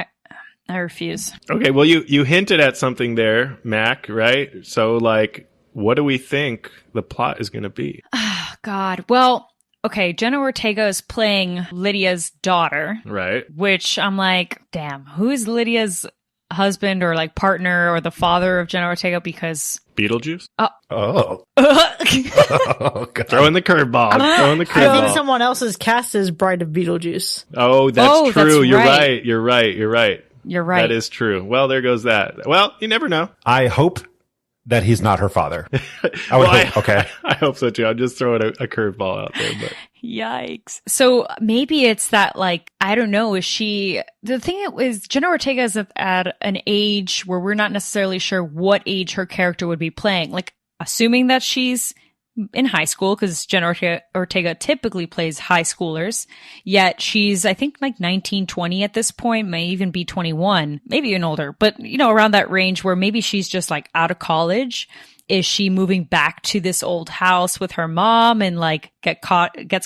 I refuse. Okay, well, you hinted at something there, Mac, right? So, like, what do we think the plot is going to be? Oh, God. Well, okay, Jenna Ortega is playing Lydia's daughter. Right. Which I'm like, damn, who is Lydia's husband or like partner or the father of Jenna Ortega? Because Beetlejuice? Oh. Oh, God. Throw in the curveball. I think someone else is cast as Bride of Beetlejuice. Oh, that's true. You're right. You're right. That is true. Well, there goes that. Well, you never know. I hope that he's not her father. I would hope. Okay. I hope so too. I'm just throwing a curveball out there, but. Yikes. So maybe it's that, like, I don't know, the thing is Jenna Ortega is at an age where we're not necessarily sure what age her character would be playing. Like, assuming that she's in high school, because Jenna Ortega typically plays high schoolers, yet she's, I think, like 19, 20 at this point, may even be 21, maybe even older, but, around that range where maybe she's just like out of college. Is she moving back to this old house with her mom and like gets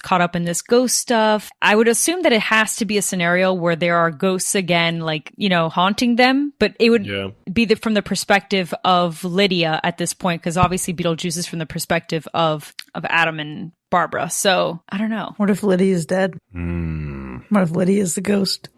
caught up in this ghost stuff? I would assume that it has to be a scenario where there are ghosts again, like, haunting them, but it would be from the perspective of Lydia at this point, because obviously Beetlejuice is from the perspective of Adam and Barbara. So I don't know. What if Lydia is dead? What if Lydia is the ghost?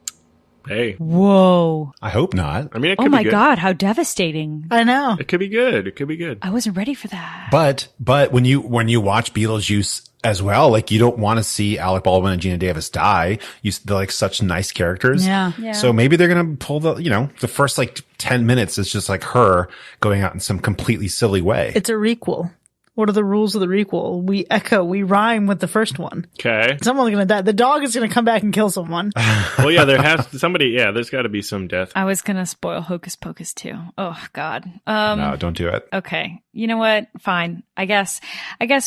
Hey. Whoa. I hope not. I mean, it could be good. Oh my God, how devastating. I know. It could be good. I wasn't ready for that. But when you watch Beetlejuice as well. Like, you don't want to see Alec Baldwin and Gina Davis die. They're like such nice characters. Yeah. So maybe they're going to pull the first like 10 minutes is just like her going out in some completely silly way. It's a requel. What are the rules of the requel? We rhyme with the first one. Okay. Someone's going to die. The dog is going to come back and kill someone. Well, yeah, there's got to be some death. I was going to spoil Hocus Pocus too. Oh, God. No, don't do it. Okay. You know what? Fine. I guess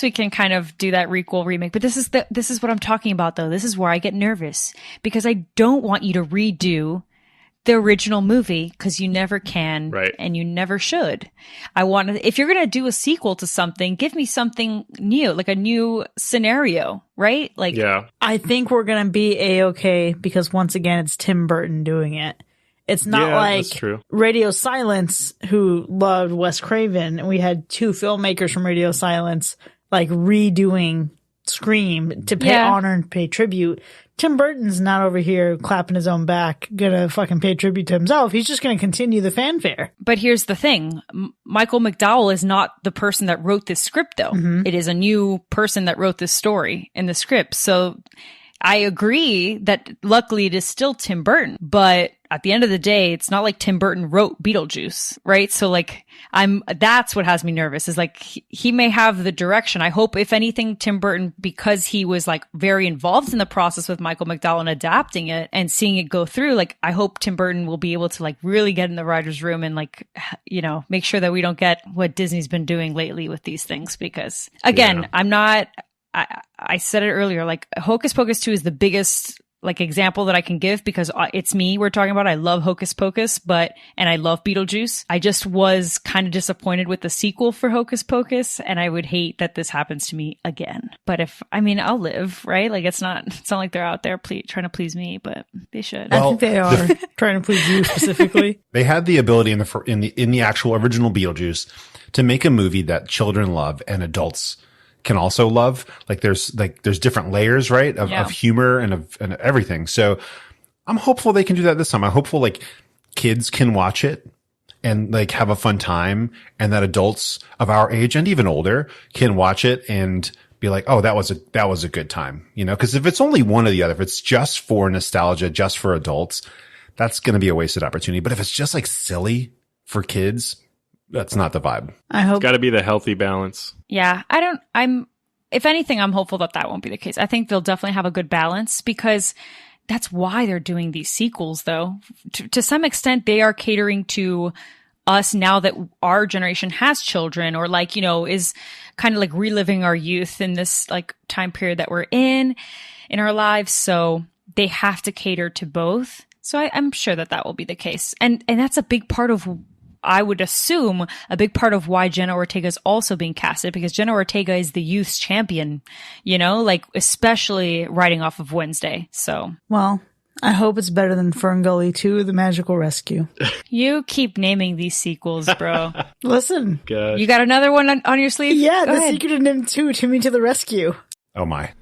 we can kind of do that requel remake, but this is what I'm talking about though. This is where I get nervous because I don't want you to redo the original movie because you never can, right, and you never should. If you're going to do a sequel to something, give me something new, like a new scenario, right? Like, yeah. I think we're going to be A-okay because once again, it's Tim Burton doing it. It's not like Radio Silence, who loved Wes Craven, and we had 2 filmmakers from Radio Silence like redoing Scream to pay honor and pay tribute. Tim Burton's not over here clapping his own back, gonna fucking pay tribute to himself. He's just gonna continue the fanfare. But here's the thing. Michael McDowell is not the person that wrote this script, though. Mm-hmm. It is a new person that wrote this story in the script. So I agree that luckily it is still Tim Burton, but at the end of the day, it's not like Tim Burton wrote Beetlejuice, right? So like, that's what has me nervous is like, he may have the direction. I hope if anything, Tim Burton, because he was like very involved in the process with Michael McDowell and adapting it and seeing it go through, like, I hope Tim Burton will be able to like really get in the writer's room and like, make sure that we don't get what Disney's been doing lately with these things. Because again, I said it earlier, like Hocus Pocus 2 is the biggest like example that I can give because it's me we're talking about. I love Hocus Pocus, and I love Beetlejuice. I just was kind of disappointed with the sequel for Hocus Pocus, and I would hate that this happens to me again. But I'll live, right? Like it's not like they're out there trying to please me, but they should. Well, I think they are trying to please you specifically. They had the ability in the actual original Beetlejuice to make a movie that children love and adults can also love. Like there's different layers, right? Of humor and of everything. So I'm hopeful they can do that this time. I'm hopeful like kids can watch it and like have a fun time, and that adults of our age and even older can watch it and be like, oh, that was a good time. Cause if it's only one or the other, if it's just for nostalgia, just for adults, that's going to be a wasted opportunity. But if it's just like silly for kids, that's not the vibe. I hope it's got to be the healthy balance. Yeah, if anything, I'm hopeful that won't be the case. I think they'll definitely have a good balance because that's why they're doing these sequels, though. To some extent, they are catering to us now that our generation has children or like, is kind of like reliving our youth in this like time period that we're in our lives. So they have to cater to both. So I'm sure that will be the case. And that's a big part of, I would assume, a big part of why Jenna Ortega is also being casted, because Jenna Ortega is the youth's champion, like especially riding off of Wednesday. So, well, I hope it's better than Ferngully 2, The Magical Rescue. You keep naming these sequels, bro. Listen. Gosh. You got another one on your sleeve? Yeah, Go ahead. Secret of NIMH 2, Timmy to the Rescue. Oh my.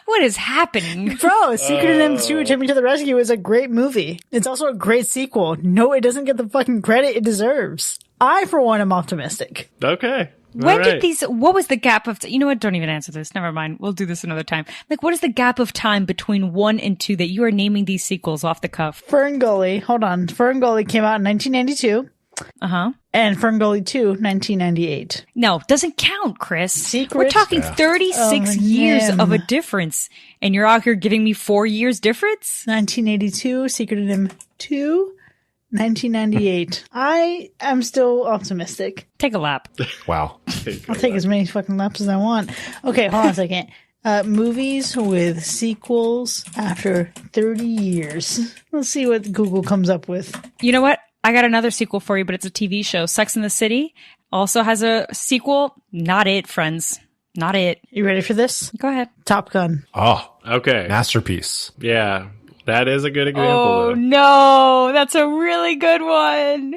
What is happening? Bro, Secret of NIMH 2, Timmy to the Rescue is a great movie. It's also a great sequel. No, it doesn't get the fucking credit it deserves. I, for one, am optimistic. Okay. When did what was the gap of, you know what? Don't even answer this. Never mind. We'll do this another time. Like, what is the gap of time between 1 and 2 that you are naming these sequels off the cuff? Ferngully, hold on. Ferngully came out in 1992. Uh-huh. And Ferngully 2, 1998. No, doesn't count, Chris. Secret? We're talking 36 years of a difference. And you're out here giving me 4 years difference? 1982, Secret of NIMH 2, 1998. I am still optimistic. Take a lap. Wow. I'll take as many fucking laps as I want. Okay, hold on a second. Movies with sequels after 30 years. Let's see what Google comes up with. You know what? I got another sequel for you, but it's a TV show. Sex and the City also has a sequel. Not it, friends. Not it. You ready for this? Go ahead. Top Gun. Oh, okay. Masterpiece. Yeah, that is a good example. Oh, though. No. That's a really good one.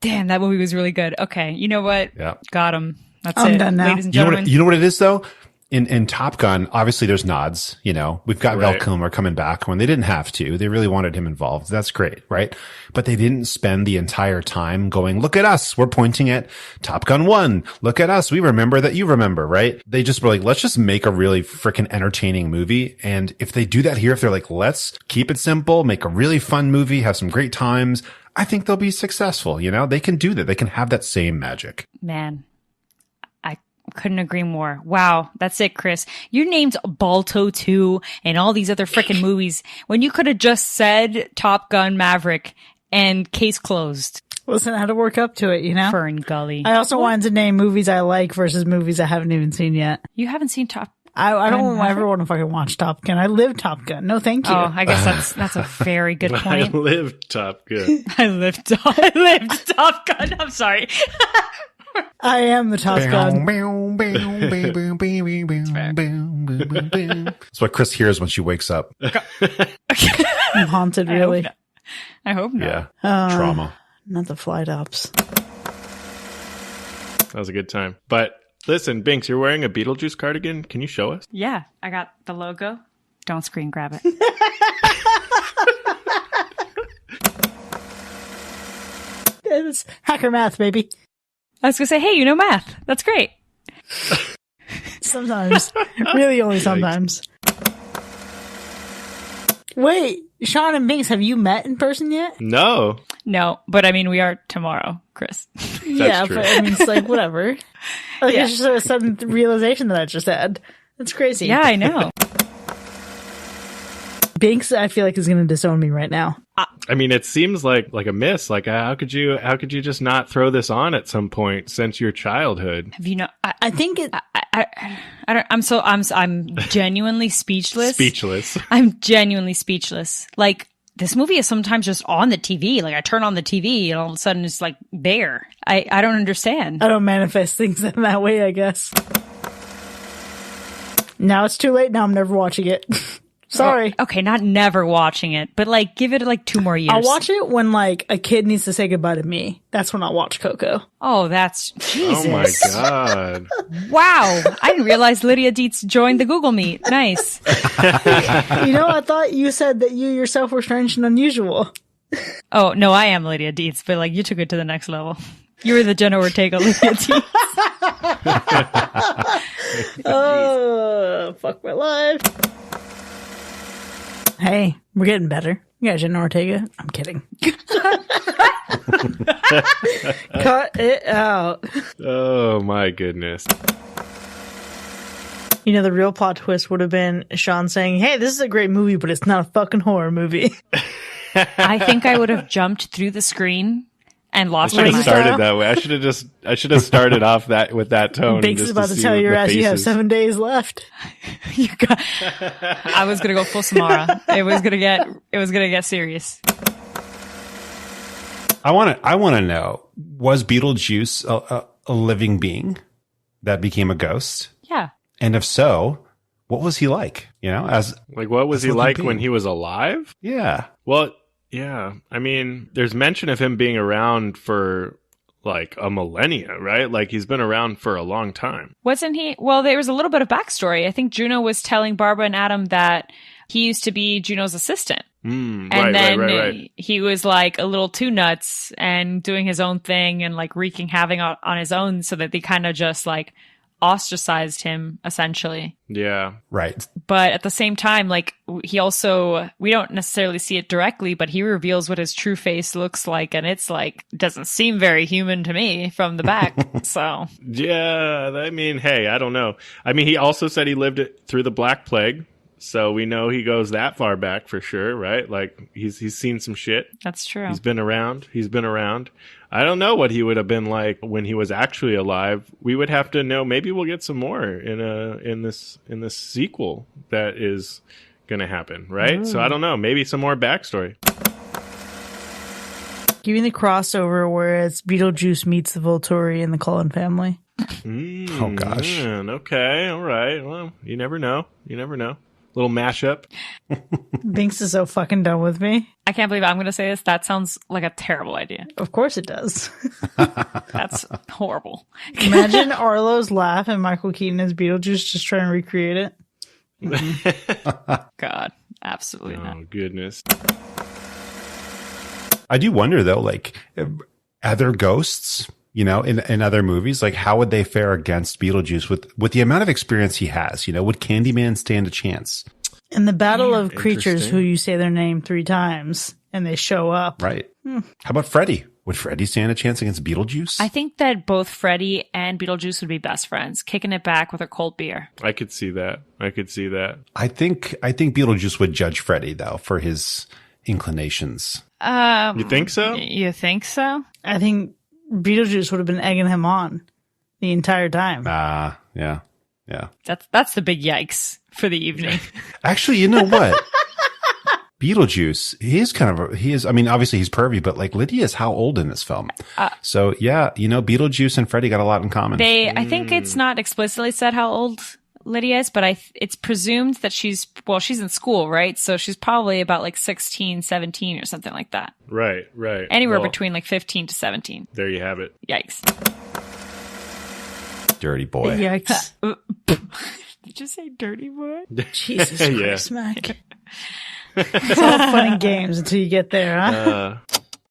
Damn, that movie was really good. Okay. You know what? Yeah. Got him. That's I'm it. done now. Ladies and gentlemen. You know what it is though? in Top Gun, obviously there's nods, you know, we've got Val Right. Kilmer coming back when they didn't have to. They really wanted him involved. That's great, right? But they didn't spend the entire time going, look at us. We're pointing at Top Gun 1. Look at us. We remember that you remember, right? They just were like, let's just make a really freaking entertaining movie. And if they do that here, if they're like, let's keep it simple, make a really fun movie, have some great times, I think they'll be successful. You know, they can do that. They can have that same magic. Man, I couldn't agree more. Wow, that's it, Chris. You named Balto 2 and all these other freaking movies when you could have just said Top Gun Maverick and case closed. Listen, I had to work up to it, you know? Fern Gully. I also wanted to name movies I like versus movies I haven't even seen yet. You haven't seen Top I don't Gun ever want to fucking watch Top Gun. I live Top Gun. No, thank you. Oh, I guess that's a very good I point. lived Top Gun. I lived Top Gun. I'm sorry. I am the Top Gun. That's what Chris hears when she wakes up. I'm haunted, really. I hope not. Yeah. Trauma. Not the flight ops. That was a good time. But listen, Binks, you're wearing a Beetlejuice cardigan. Can you show us? Yeah, I got the logo. Don't screen grab it. It's hacker math, baby. I was going to say, hey, you know math. That's great. Sometimes. Really only sometimes. Wait, Sean and Binks, have you met in person yet? No. No, but I mean, we are tomorrow, Chris. Yeah, true. but I mean, it's like, whatever. Like, Yeah. it's just a sudden realization that I just had. That's crazy. Yeah, I know. Binks, I feel like, is going to disown me right now. I mean, it seems like a miss. Like, how could you just not throw this on at some point since your childhood? Have you know? I think it. I don't. I'm genuinely speechless. Speechless. I'm genuinely speechless. Like, this movie is sometimes just on the TV. Like, I turn on the TV and all of a sudden it's like there. I don't understand. I don't manifest things in that way, I guess. Now it's too late. Now I'm never watching it. Sorry. Okay, not never watching it, but like give it like 2 more years. I'll watch it when like a kid needs to say goodbye to me. That's when I'll watch Coco. Oh, that's Jesus. Oh my God. Wow. I didn't realize Lydia Dietz joined the Google Meet. Nice. You know, I thought you said that you yourself were strange and unusual. Oh, no, I am Lydia Dietz, but like you took it to the next level. You were the Jenna Ortega Lydia Dietz. Oh, fuck my life. Hey, we're getting better. You got Jenna Ortega? I'm kidding. Cut it out. Oh my goodness. You know, the real plot twist would have been Sean saying, hey, this is a great movie, but it's not a fucking horror movie. I think I would have jumped through the screen and I lost should my have mind. started that way. I should have started off that with that tone. Binks is about to tell your ass you have 7 days left. I was gonna go full Samara. It was gonna get serious. I want to know, was Beetlejuice a living being that became a ghost? Yeah. And if so, what was he like? You know, Like, what was as he living like being? when he was alive? Yeah. Well, yeah. I mean, there's mention of him being around for like a millennia, right? Like he's been around for a long time. Wasn't he? Well, there was a little bit of backstory. I think Juno was telling Barbara and Adam that he used to be Juno's assistant. And then he was like a little too nuts and doing his own thing and like wreaking havoc on his own, so that they kind of just like ostracized him essentially. Yeah. Right. But at the same time, like he also, we don't necessarily see it directly, but he reveals what his true face looks like. And it's like, doesn't seem very human to me from the back. So Yeah. I mean, hey, I don't know. I mean, he also said he lived it through the Black Plague. So we know he goes that far back for sure, right? Like he's seen some shit. that's true. He's been around. I don't know what he would have been like when he was actually alive. We would have to know. Maybe we'll get some more in this sequel that is going to happen, right? So I don't know. Maybe some more backstory. Give me the crossover where it's Beetlejuice meets the Volturi and the Cullen family. Oh, gosh. Okay. All right. Well, you never know. Little mashup. Binks is so fucking done with me. I can't believe I'm going to say this. That sounds like a terrible idea. Of course it does. That's horrible. Imagine Arlo's laugh and Michael Keaton as Beetlejuice just trying to recreate it. God, absolutely not. Oh, goodness. I do wonder though, like other ghosts, you know, in other movies, like how would they fare against Beetlejuice with the amount of experience he has? You know, would Candyman stand a chance? In the battle of creatures interesting. who you say their name 3 times and they show up. Right. How about Freddy? Would Freddy stand a chance against Beetlejuice? I think that both Freddy and Beetlejuice would be best friends, kicking it back with a cold beer. I could see that. I think Beetlejuice would judge Freddy though for his inclinations. You think so? You think so? I think Beetlejuice would have been egging him on the entire time. Yeah. That's the big yikes for the evening. Actually, you know what? Beetlejuice, he is, I mean, obviously he's pervy, but like Lydia's how old in this film? So yeah, you know, Beetlejuice and Freddy got a lot in common. I think it's not explicitly said how old Lydia is, but it's presumed that she's in school, right? So she's probably about like 16, 17 or something like that. Right. Anywhere Well, between like 15 to 17. There you have it. Yikes. Dirty boy. Yikes. Did you say dirty boy? Jesus Yeah. Christ, Mac. It's all fun and games until you get there, huh?